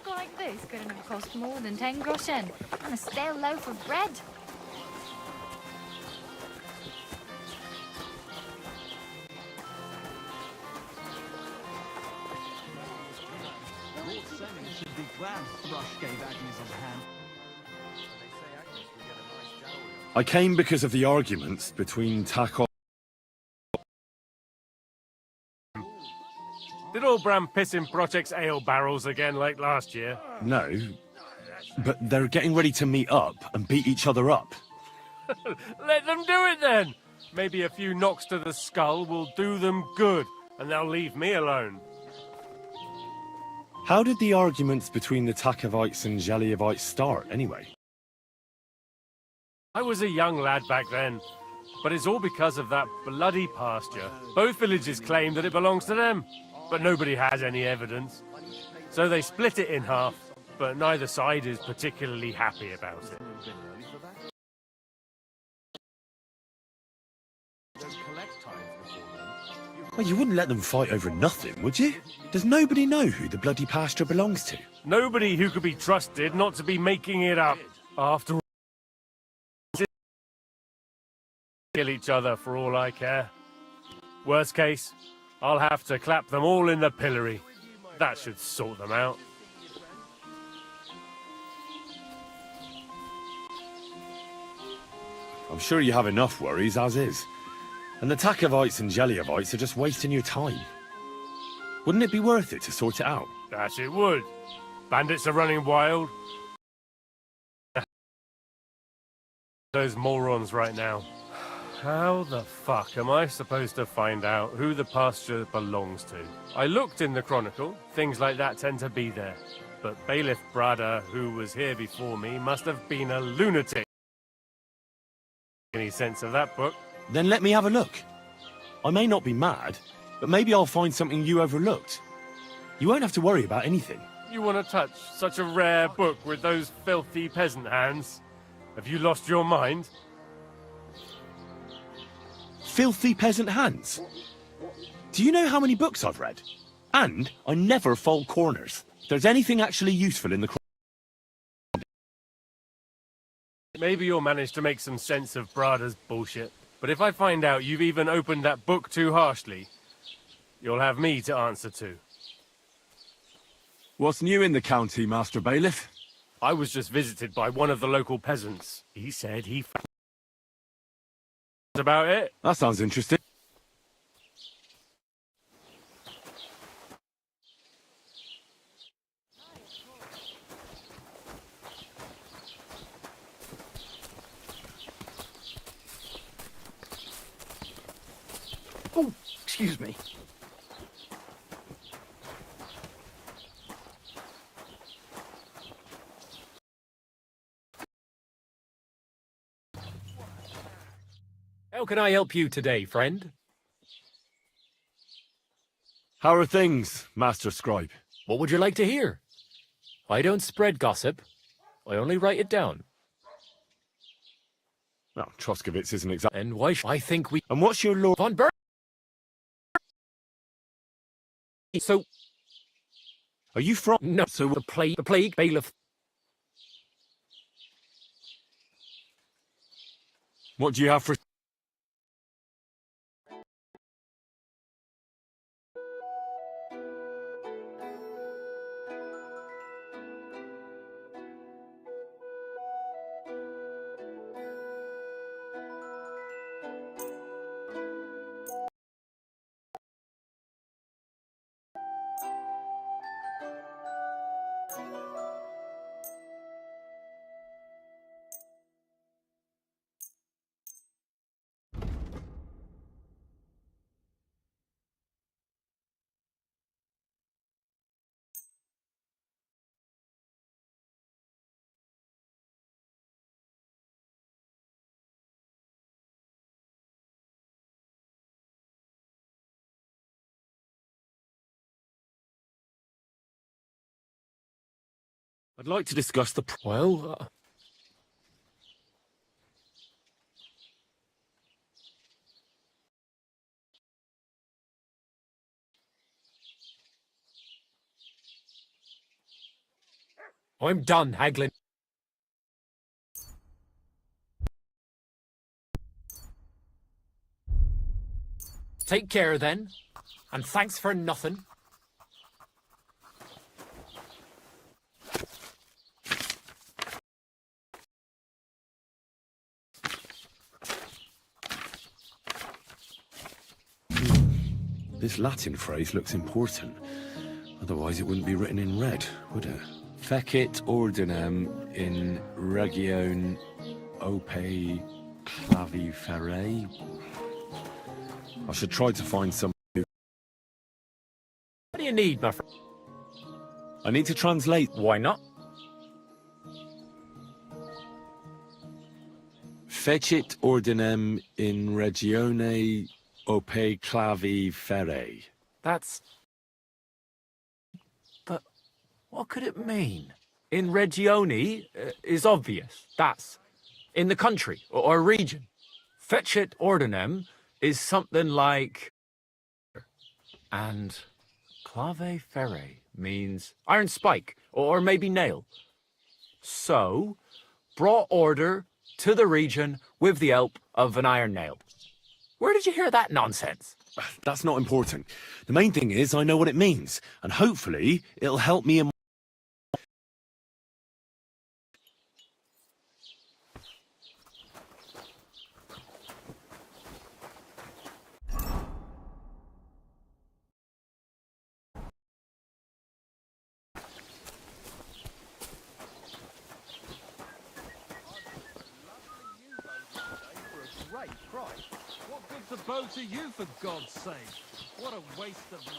[SPEAKER 2] Like this couldn't have cost more than 10 groschen and a stale loaf of bread.
[SPEAKER 11] Should be glad Thrush gave Agnes his hand.
[SPEAKER 22] I came because of the arguments between Takov.
[SPEAKER 19] Did old Bram piss in Project's ale barrels again like last year?
[SPEAKER 22] No, but they're getting ready to meet up and beat each other up.
[SPEAKER 19] Let them do it then! Maybe a few knocks to the skull will do them good, and they'll leave me alone.
[SPEAKER 22] How did the arguments between the Takovites and Jelievites start, anyway?
[SPEAKER 19] I was a young lad back then, but it's all because of that bloody pasture. Both villages claim that it belongs to them, but nobody has any evidence. So they split it in half, but neither side is particularly happy about it.
[SPEAKER 22] Well, you wouldn't let them fight over nothing, would you? Does nobody know who the bloody pasture belongs to?
[SPEAKER 19] Nobody who could be trusted not to be making it up. After all, kill each other for all I care. Worst case, I'll have to clap them all in the pillory. That should sort them out.
[SPEAKER 22] I'm sure you have enough worries as is. And the Takovites and Jelievites are just wasting your time. Wouldn't it be worth it to sort it out?
[SPEAKER 19] That it would. Bandits are running wild. Those morons right now. How the fuck am I supposed to find out who the pasture belongs to? I looked in the Chronicle. Things like that tend to be there. But Bailiff Brada, who was here before me, must have been a lunatic. Any sense of that book?
[SPEAKER 22] Then let me have a look. I may not be mad, but maybe I'll find something you overlooked. You won't have to worry about anything.
[SPEAKER 19] You want to touch such a rare book with those filthy peasant hands? Have you lost your mind?
[SPEAKER 22] Filthy peasant hands? Do you know how many books I've read? And I never fold corners. If there's anything actually useful in the
[SPEAKER 19] maybe you'll manage to make some sense of Brada's bullshit. But if I find out you've even opened that book too harshly, you'll have me to answer to.
[SPEAKER 22] What's new in the county, Master Bailiff?
[SPEAKER 19] I was just visited by one of the local peasants. He said he about it.
[SPEAKER 22] That sounds interesting.
[SPEAKER 1] Oh, excuse me.
[SPEAKER 15] How can I help you today, friend?
[SPEAKER 22] How are things, Master Scribe?
[SPEAKER 15] What would you like to hear? I don't spread gossip. I only write it down.
[SPEAKER 22] Well, Troskovitz isn't exactly...
[SPEAKER 15] And why I think we...
[SPEAKER 22] And what's your lord...
[SPEAKER 15] Von Ber... So...
[SPEAKER 22] Are you from...
[SPEAKER 15] No, so the plague bailiff...
[SPEAKER 22] What do you have for... I'd like to discuss the...
[SPEAKER 15] Well... I'm done haggling. Take care, then. And thanks for nothing.
[SPEAKER 22] This Latin phrase looks important. Otherwise it wouldn't be written in red, would it? Fecit ordinem in region ope claviferae. I should try to find some...
[SPEAKER 15] What do you need, my friend?
[SPEAKER 22] I need to translate.
[SPEAKER 15] Why not?
[SPEAKER 22] Fecit ordinem in regione ope claviferae.
[SPEAKER 15] That's... But what could it mean? In regione is obvious. That's in the country or region. Fecit ordinem is something like... And clave ferre means iron spike or maybe nail. So, brought order to the region with the help of an iron nail. Where did you hear that nonsense?
[SPEAKER 22] That's not important. The main thing is I know what it means, and hopefully it'll help me in...
[SPEAKER 11] What good's a bow to you, for God's sake? What a waste of money.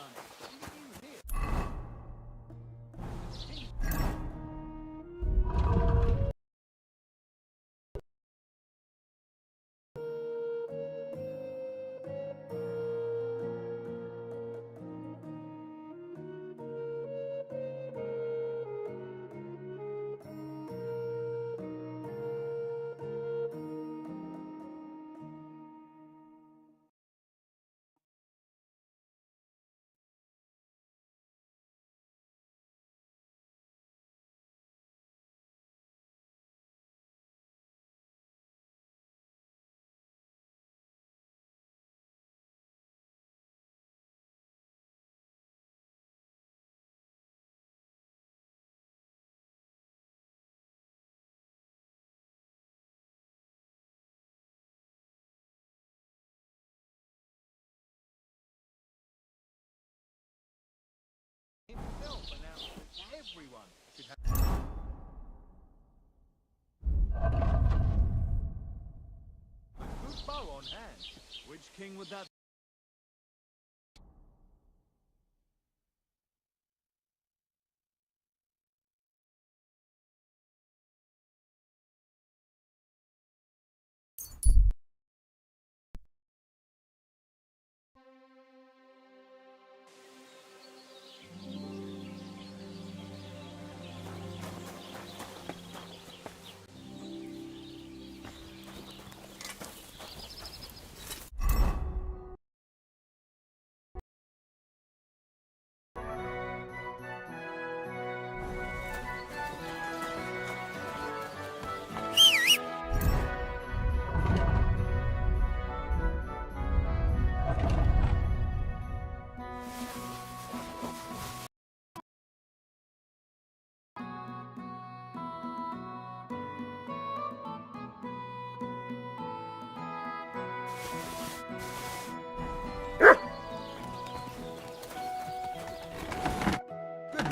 [SPEAKER 15] on hand. Which king would that?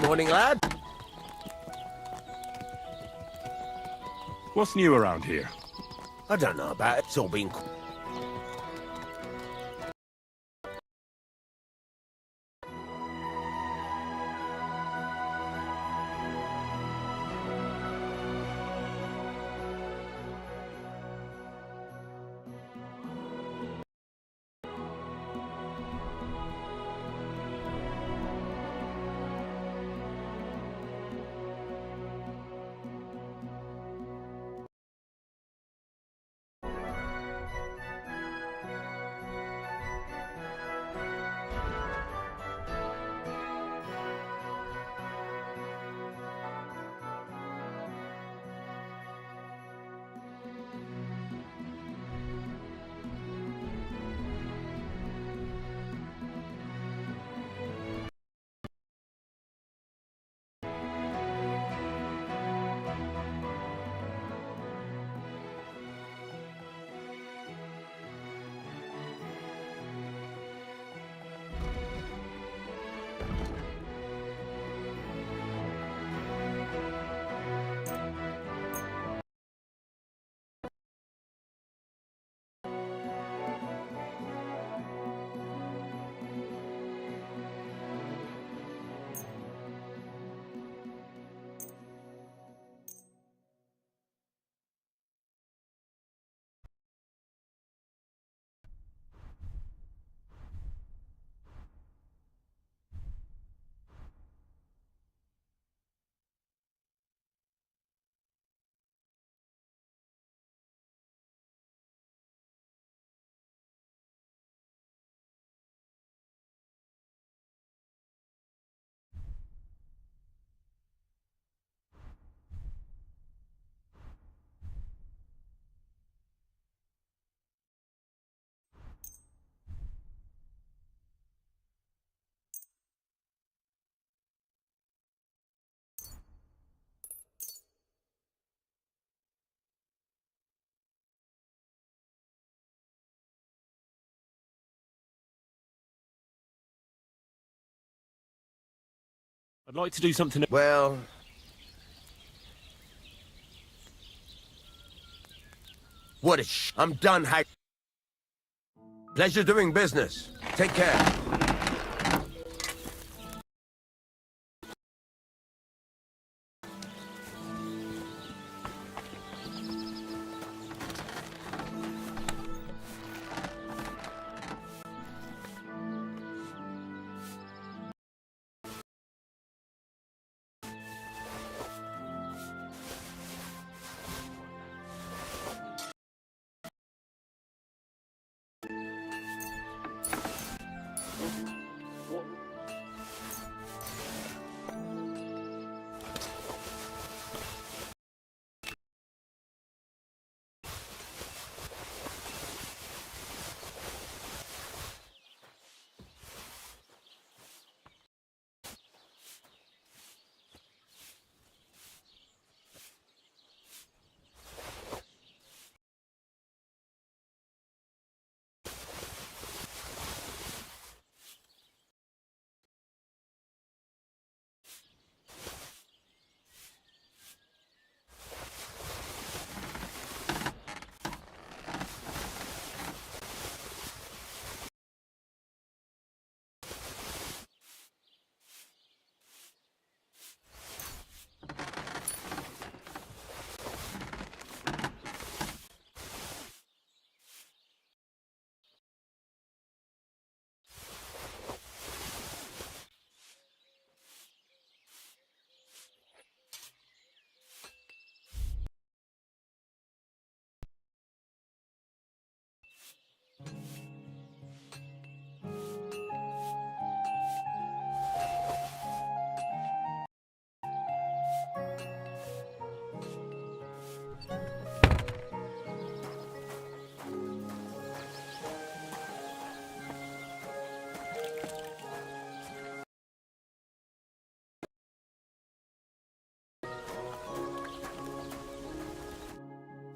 [SPEAKER 9] Good morning, lad.
[SPEAKER 3] What's new around here?
[SPEAKER 9] I don't know about it. It's all been...
[SPEAKER 3] I'd like to do something...
[SPEAKER 9] Well... What a I'm done, Pleasure doing business. Take care.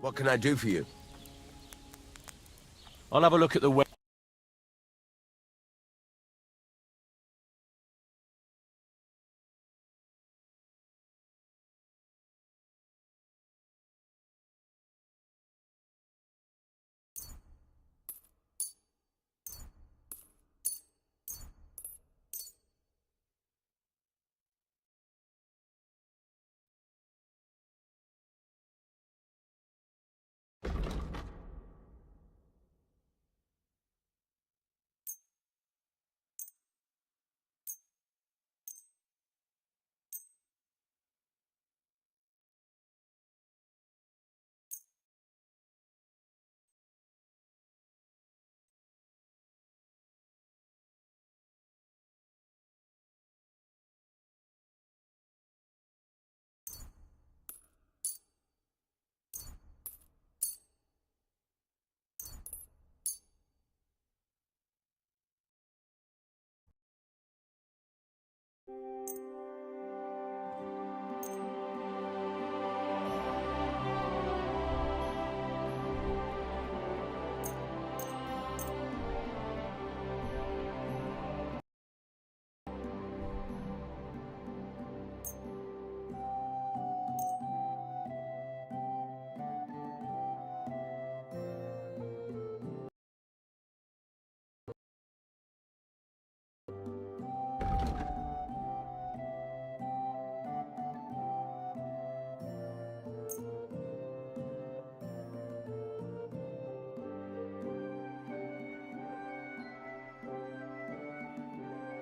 [SPEAKER 18] What can I do for you?
[SPEAKER 3] I'll have a look at the web.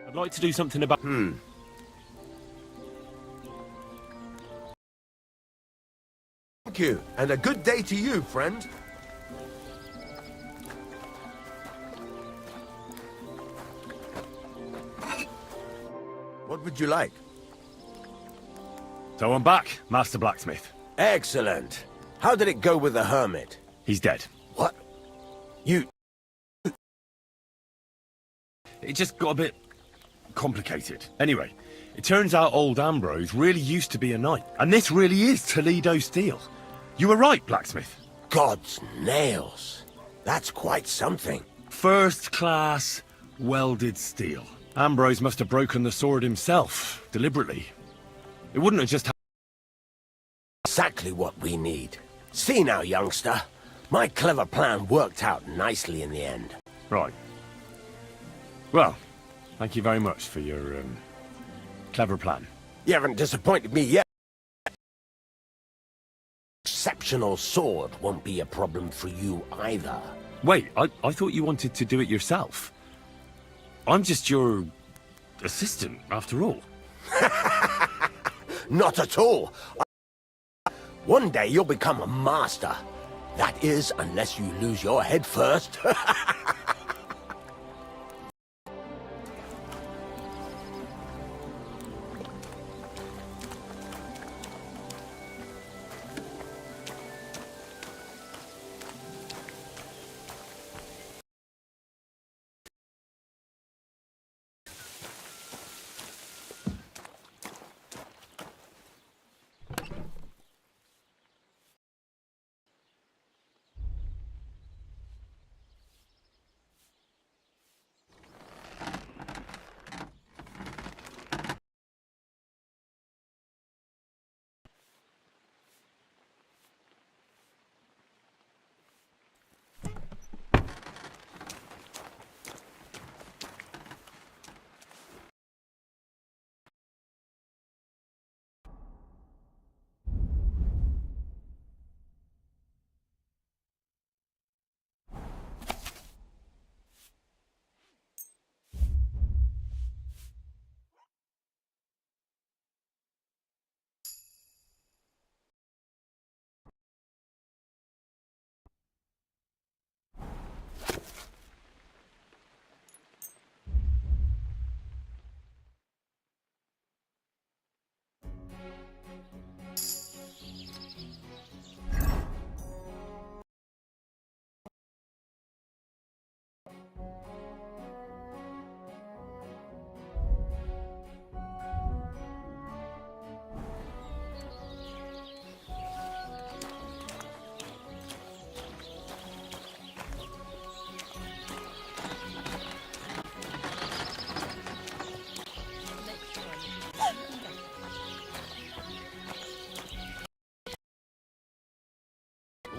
[SPEAKER 3] I'd like to do something about...
[SPEAKER 18] Thank you, and a good day to you, friend. What would you like?
[SPEAKER 3] So I'm back, Master Blacksmith.
[SPEAKER 18] Excellent. How did it go with the hermit?
[SPEAKER 3] He's dead.
[SPEAKER 18] What? You...
[SPEAKER 3] It just got a bit complicated. Anyway, it turns out old Ambrose really used to be a knight. And this really is Toledo steel. You were right, Blacksmith.
[SPEAKER 18] God's nails. That's quite something.
[SPEAKER 3] First class, welded steel. Ambrose must have broken the sword himself, deliberately. It wouldn't have just...
[SPEAKER 18] Exactly what we need. See now, youngster. My clever plan worked out nicely in the end.
[SPEAKER 3] Right. Well, thank you very much for your, clever plan.
[SPEAKER 18] You haven't disappointed me yet. Exceptional sword won't be a problem for you either.
[SPEAKER 3] Wait, I thought you wanted to do it yourself. I'm just your... assistant, after all.
[SPEAKER 18] Not at all. One day you'll become a master. That is, unless you lose your head first.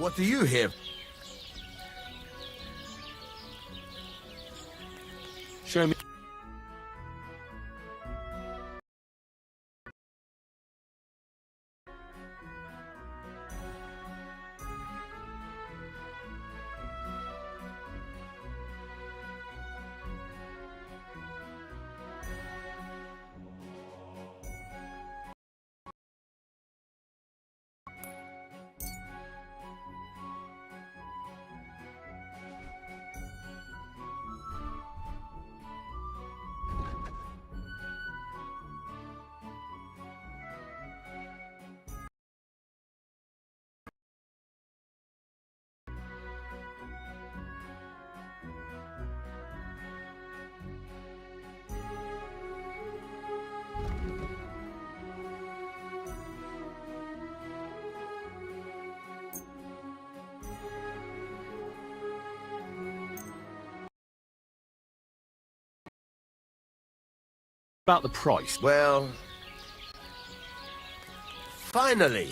[SPEAKER 18] What do you hear?
[SPEAKER 22] Show me.
[SPEAKER 3] About the price.
[SPEAKER 18] Well, finally,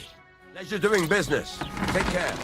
[SPEAKER 18] leisure doing business. Take care.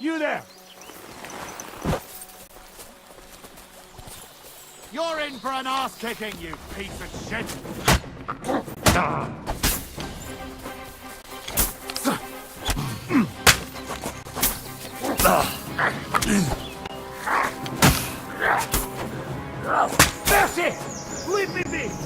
[SPEAKER 6] You there! You're in for an ass-kicking, you piece of shit! That's it! Leave me be!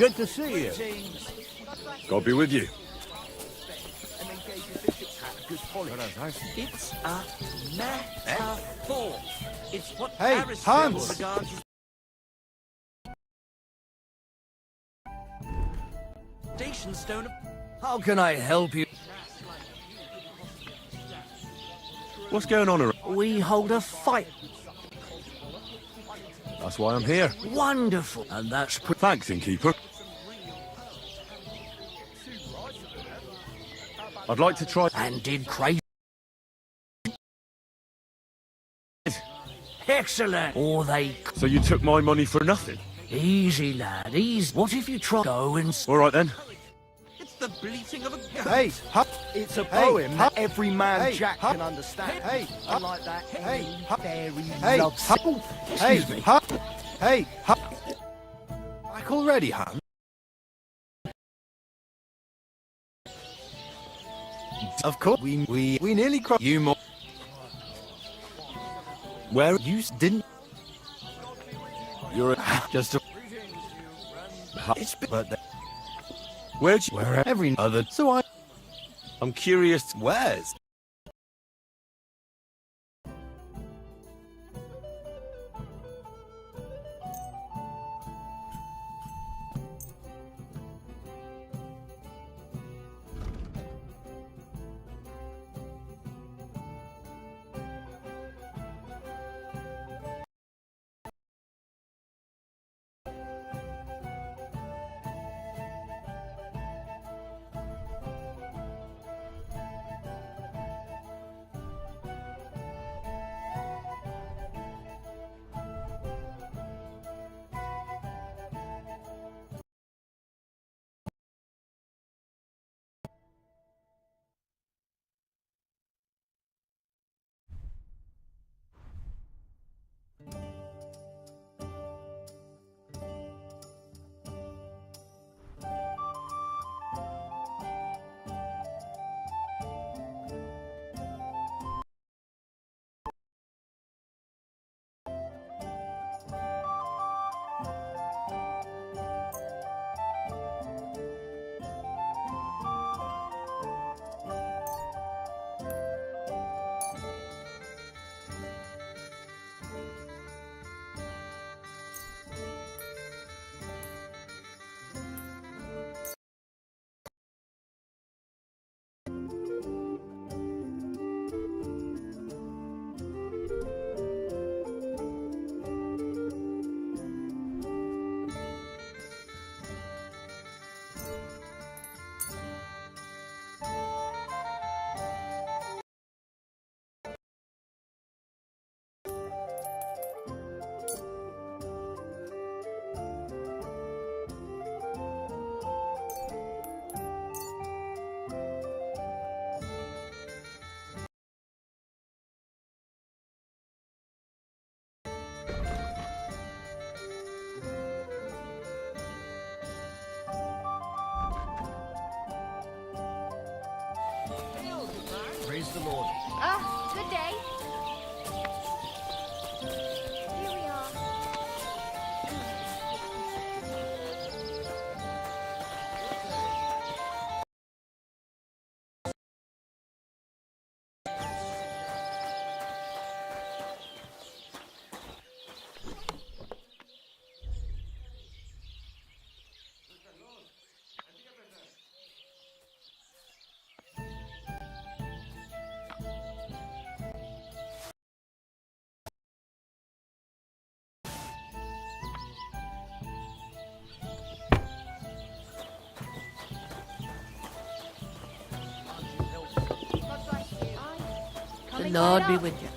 [SPEAKER 6] Good to see you.
[SPEAKER 22] God be with you.
[SPEAKER 11] It's a metaphor. It's what
[SPEAKER 8] Hey,
[SPEAKER 11] Aristotle
[SPEAKER 8] Hans!
[SPEAKER 11] regards as station stone of...
[SPEAKER 1] How can I help you?
[SPEAKER 22] What's going on around?
[SPEAKER 1] We hold a fight.
[SPEAKER 22] That's why I'm here.
[SPEAKER 1] Wonderful. And that's
[SPEAKER 22] Thanks, innkeeper. I'd like to try...
[SPEAKER 1] And did crazy. Excellent. Or they...
[SPEAKER 22] So you took my money for nothing?
[SPEAKER 1] Easy, lad, easy. What if you try go and...
[SPEAKER 22] All right, then.
[SPEAKER 11] It's the bleating of a goat.
[SPEAKER 8] Hey,
[SPEAKER 1] It's a
[SPEAKER 8] Hey,
[SPEAKER 1] poem
[SPEAKER 8] huh?
[SPEAKER 1] that every man
[SPEAKER 8] Hey,
[SPEAKER 1] Jack
[SPEAKER 8] huh?
[SPEAKER 1] can understand.
[SPEAKER 8] Hey,
[SPEAKER 1] I like that.
[SPEAKER 8] Hey,
[SPEAKER 1] Fairy
[SPEAKER 8] hey,
[SPEAKER 1] loves...
[SPEAKER 8] huh?
[SPEAKER 1] Oh,
[SPEAKER 8] Hey,
[SPEAKER 1] excuse me.
[SPEAKER 8] Hey, back already, Hans? Of course, we nearly crossed you more.
[SPEAKER 22] Where?
[SPEAKER 8] You didn't. You're just a. It's but
[SPEAKER 22] Where'd you...
[SPEAKER 8] where every other. So
[SPEAKER 22] I'm curious...
[SPEAKER 8] where's?
[SPEAKER 1] Praise the Lord.
[SPEAKER 2] Ah, good day. Here we are.
[SPEAKER 17] The Lord be with you.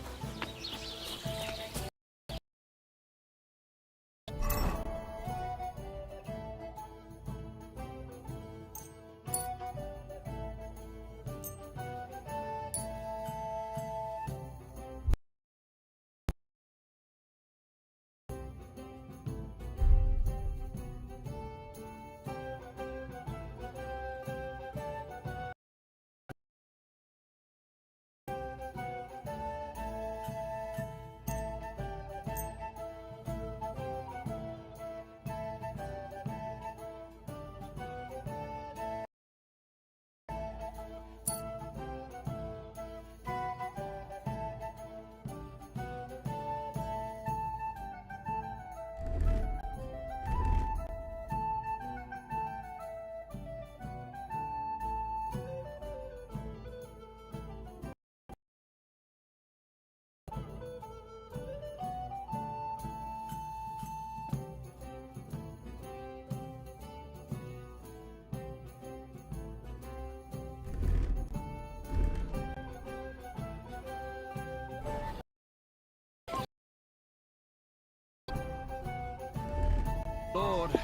[SPEAKER 20] lord.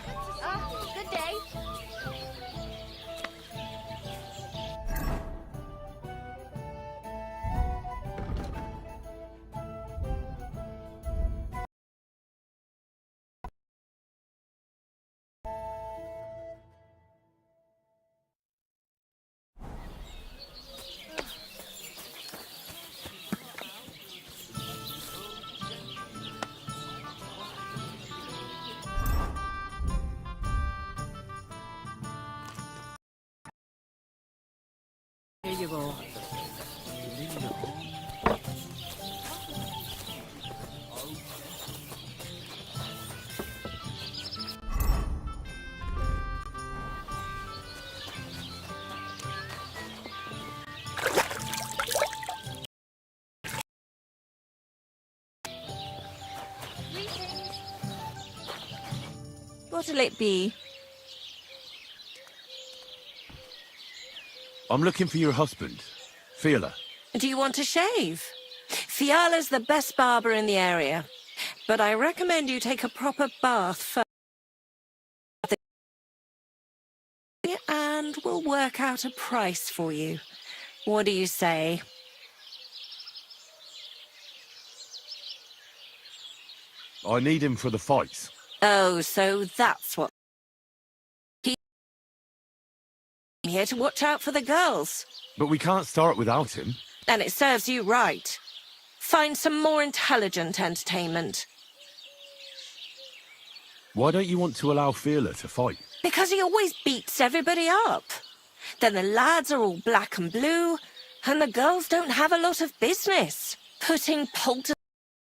[SPEAKER 17] Good day.
[SPEAKER 1] Here you go.
[SPEAKER 7] What'll it be?
[SPEAKER 3] I'm looking for your husband, Fiala.
[SPEAKER 7] Do you want to shave? Fiala's the best barber in the area, but I recommend you take a proper bath first. And we'll work out a price for you. What do you say?
[SPEAKER 3] I need him for the fights.
[SPEAKER 7] Oh, so that's what... He's here to watch out for the girls.
[SPEAKER 3] But we can't start without him.
[SPEAKER 7] And it serves you right. Find some more intelligent entertainment.
[SPEAKER 3] Why don't you want to allow Fiala to fight?
[SPEAKER 7] Because he always beats everybody up. Then the lads are all black and blue, and the girls don't have a lot of business. Putting poultices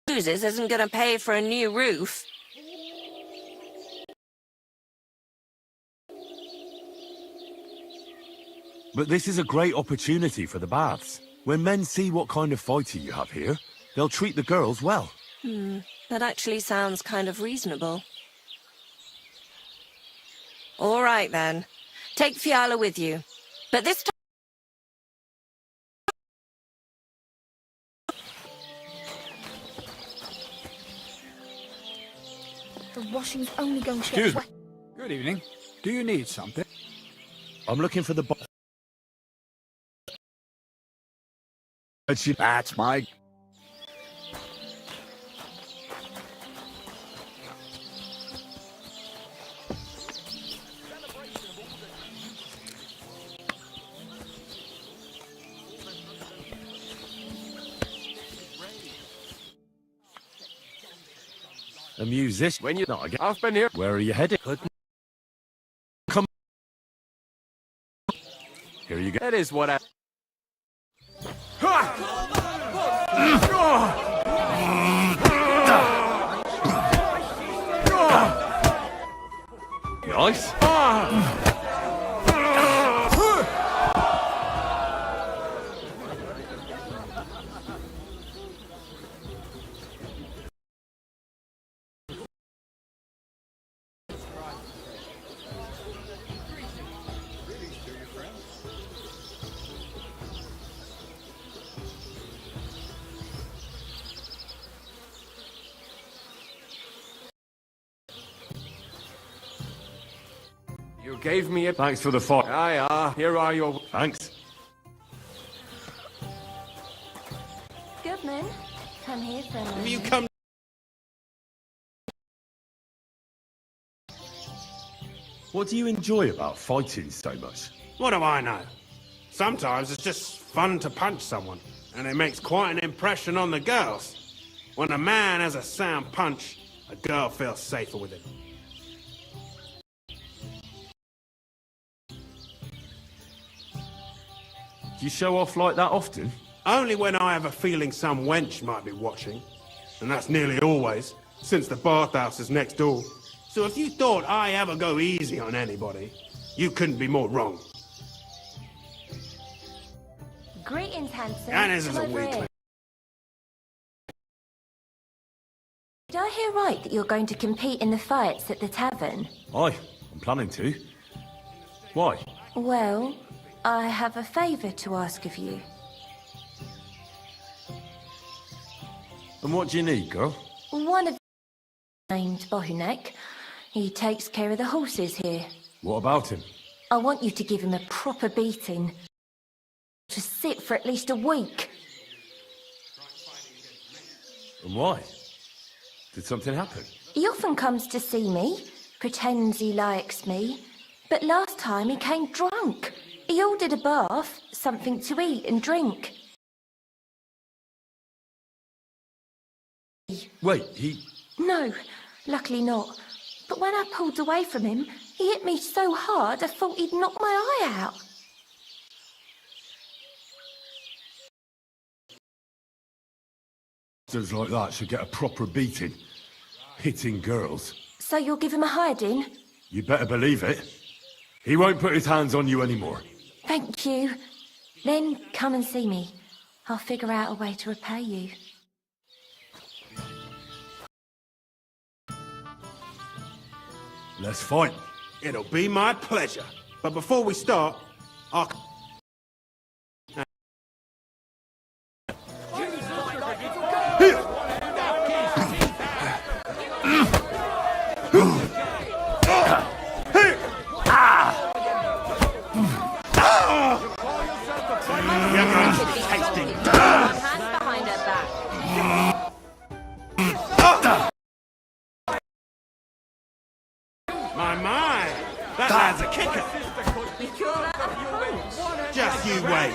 [SPEAKER 7] isn't going to pay for a new roof.
[SPEAKER 3] But this is a great opportunity for the baths. When men see what kind of fighter you have here, they'll treat the girls well.
[SPEAKER 7] That actually sounds kind of reasonable. All right, then. Take Fiala with you. But this time...
[SPEAKER 2] The washing's only going to
[SPEAKER 14] Excuse
[SPEAKER 2] get
[SPEAKER 14] me. Good evening. Do you need something?
[SPEAKER 3] I'm looking for the...
[SPEAKER 14] That's my...
[SPEAKER 3] A musician?
[SPEAKER 9] When you're
[SPEAKER 3] not again.
[SPEAKER 9] I've been here.
[SPEAKER 3] Where are you headed? Come. Here you go.
[SPEAKER 9] That is what I...
[SPEAKER 3] Nice.
[SPEAKER 9] You gave me a...
[SPEAKER 3] Thanks for the fight.
[SPEAKER 9] Here are your...
[SPEAKER 3] Thanks.
[SPEAKER 17] Goodman, come here for a moment.
[SPEAKER 3] Have you come... What do you enjoy about fighting so much?
[SPEAKER 12] What do I know? Sometimes it's just fun to punch someone, and it makes quite an impression on the girls. When a man has a sound punch, a girl feels safer with him.
[SPEAKER 3] Do you show off like that often?
[SPEAKER 12] Only when I have a feeling some wench might be watching. And that's nearly always, since the bathhouse is next door. So if you thought I ever go easy on anybody, you couldn't be more wrong.
[SPEAKER 17] Greetings, handsome.
[SPEAKER 12] And this is
[SPEAKER 17] Come
[SPEAKER 12] a
[SPEAKER 17] over
[SPEAKER 12] weakling.
[SPEAKER 17] here. Did I hear right that you're going to compete in the fights at the tavern?
[SPEAKER 3] Aye, I'm planning to. Why?
[SPEAKER 17] Well, I have a favour to ask of you.
[SPEAKER 3] And what do you need, girl?
[SPEAKER 17] One of named Bohunek.
[SPEAKER 4] He takes care of the horses here.
[SPEAKER 13] What about him?
[SPEAKER 4] I want you to give him a proper beating. To sit for at least a week.
[SPEAKER 13] And why? Did something happen?
[SPEAKER 4] He often comes to see me, pretends he likes me. But last time he came drunk. He ordered a bath, something to eat and drink.
[SPEAKER 13] Wait, he...
[SPEAKER 4] No, luckily not. But when I pulled away from him, he hit me so hard I thought he'd knock my eye out.
[SPEAKER 13] Bastards like that should get a proper beating. Hitting girls.
[SPEAKER 4] So you'll give him a hiding?
[SPEAKER 13] You better believe it. He won't put his hands on you anymore.
[SPEAKER 4] Thank you. Then come and see me. I'll figure out a way to repay you.
[SPEAKER 13] Let's fight.
[SPEAKER 12] It'll be my pleasure. But before we start, I'll... My, that lad's a kicker. Just you wait.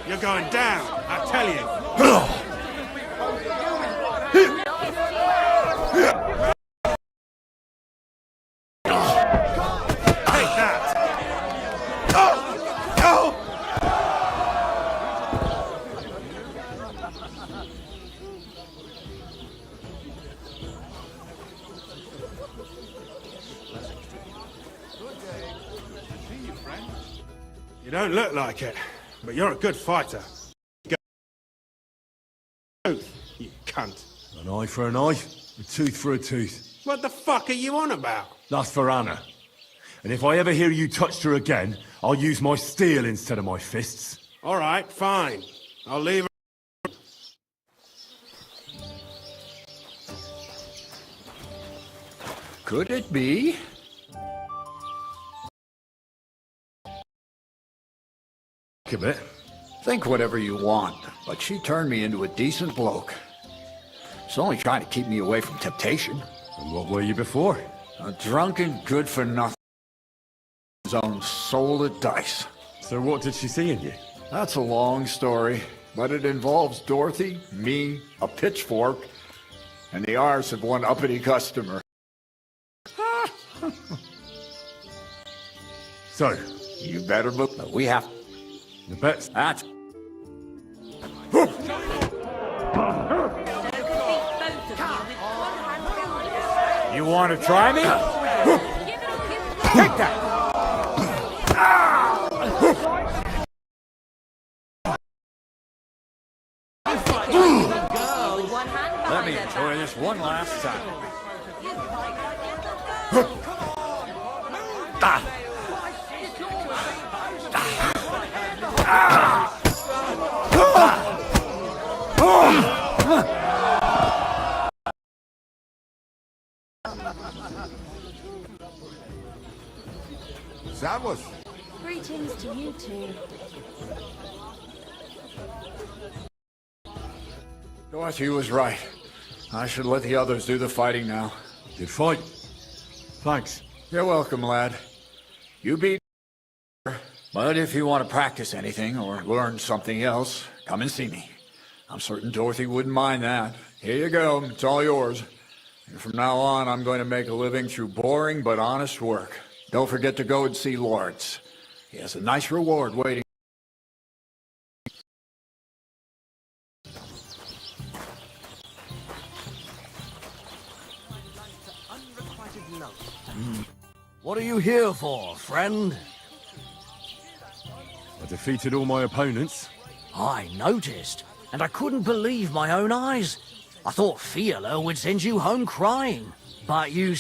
[SPEAKER 12] You're going down, I tell you. Take that. You don't look like it, but you're a good fighter. You cunt.
[SPEAKER 13] An eye for an eye, a tooth for a tooth.
[SPEAKER 12] What the fuck are you on about?
[SPEAKER 13] That's for Anna. And if I ever hear you touched her again, I'll use my steel instead of my fists.
[SPEAKER 12] All right, fine. I'll leave her.
[SPEAKER 14] Could it be?
[SPEAKER 13] A bit.
[SPEAKER 14] Think whatever you want, but she turned me into a decent bloke. She's only trying to keep me away from temptation.
[SPEAKER 13] And what were you before?
[SPEAKER 14] A drunken, good-for-nothing his own soul of dice.
[SPEAKER 13] So what did she see in you?
[SPEAKER 14] That's a long story, but it involves Dorothy, me, a pitchfork, and the arse of one uppity customer.
[SPEAKER 13] So?
[SPEAKER 14] You better believe we have...
[SPEAKER 13] The bet's...
[SPEAKER 14] That's... You want to try me? Take that! Let me enjoy this one last time.
[SPEAKER 20] Servus.
[SPEAKER 4] Greetings to you two.
[SPEAKER 14] Dorothy was right. I should let the others do the fighting now.
[SPEAKER 13] Good fight. Thanks.
[SPEAKER 14] You're welcome, lad. You beat her. But if you want to practice anything or learn something else, come and see me. I'm certain Dorothy wouldn't mind that. Here you go. It's all yours. And from now on, I'm going to make a living through boring but honest work. Don't forget to go and see Lawrence. He has a nice reward waiting.
[SPEAKER 1] What are you here for, friend?
[SPEAKER 13] I defeated all my opponents.
[SPEAKER 1] I noticed, and I couldn't believe my own eyes. I thought Fiala would send you home crying, but you...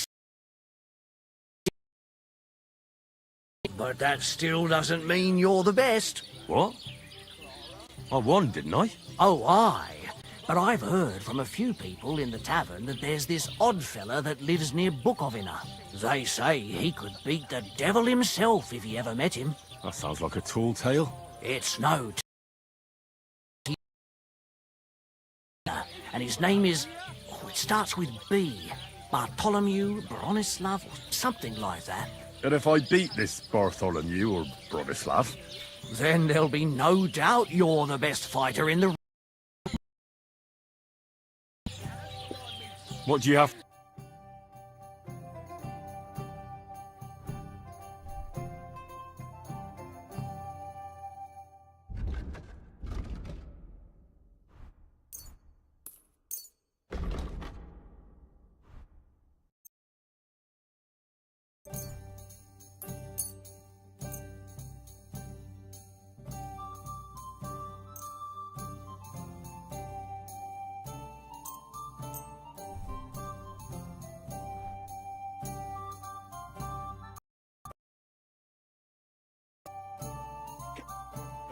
[SPEAKER 1] But that still doesn't mean you're the best.
[SPEAKER 13] What?
[SPEAKER 3] I won, didn't I?
[SPEAKER 1] Oh, aye. But I've heard from a few people in the tavern that there's this odd fella that lives near Bukovina. They say he could beat the devil himself if he ever met him.
[SPEAKER 3] That sounds like a tall tale.
[SPEAKER 1] It's no and his name is... Oh, it starts with B. Bartholomew, Bronislav, or something like that.
[SPEAKER 3] And if I beat this Bartholomew or Bronislav?
[SPEAKER 1] Then there'll be no doubt you're the best fighter in the...
[SPEAKER 3] What do you have?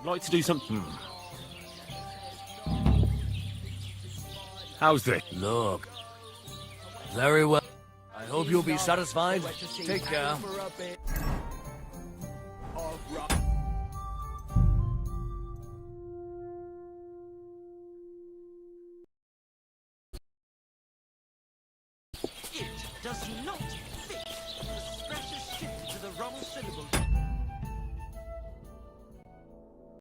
[SPEAKER 3] I'd like to do something. How's this?
[SPEAKER 1] Look. Very well. I hope you'll be satisfied. Take care.
[SPEAKER 5] It does not fit. The stress is shifted to the wrong syllable.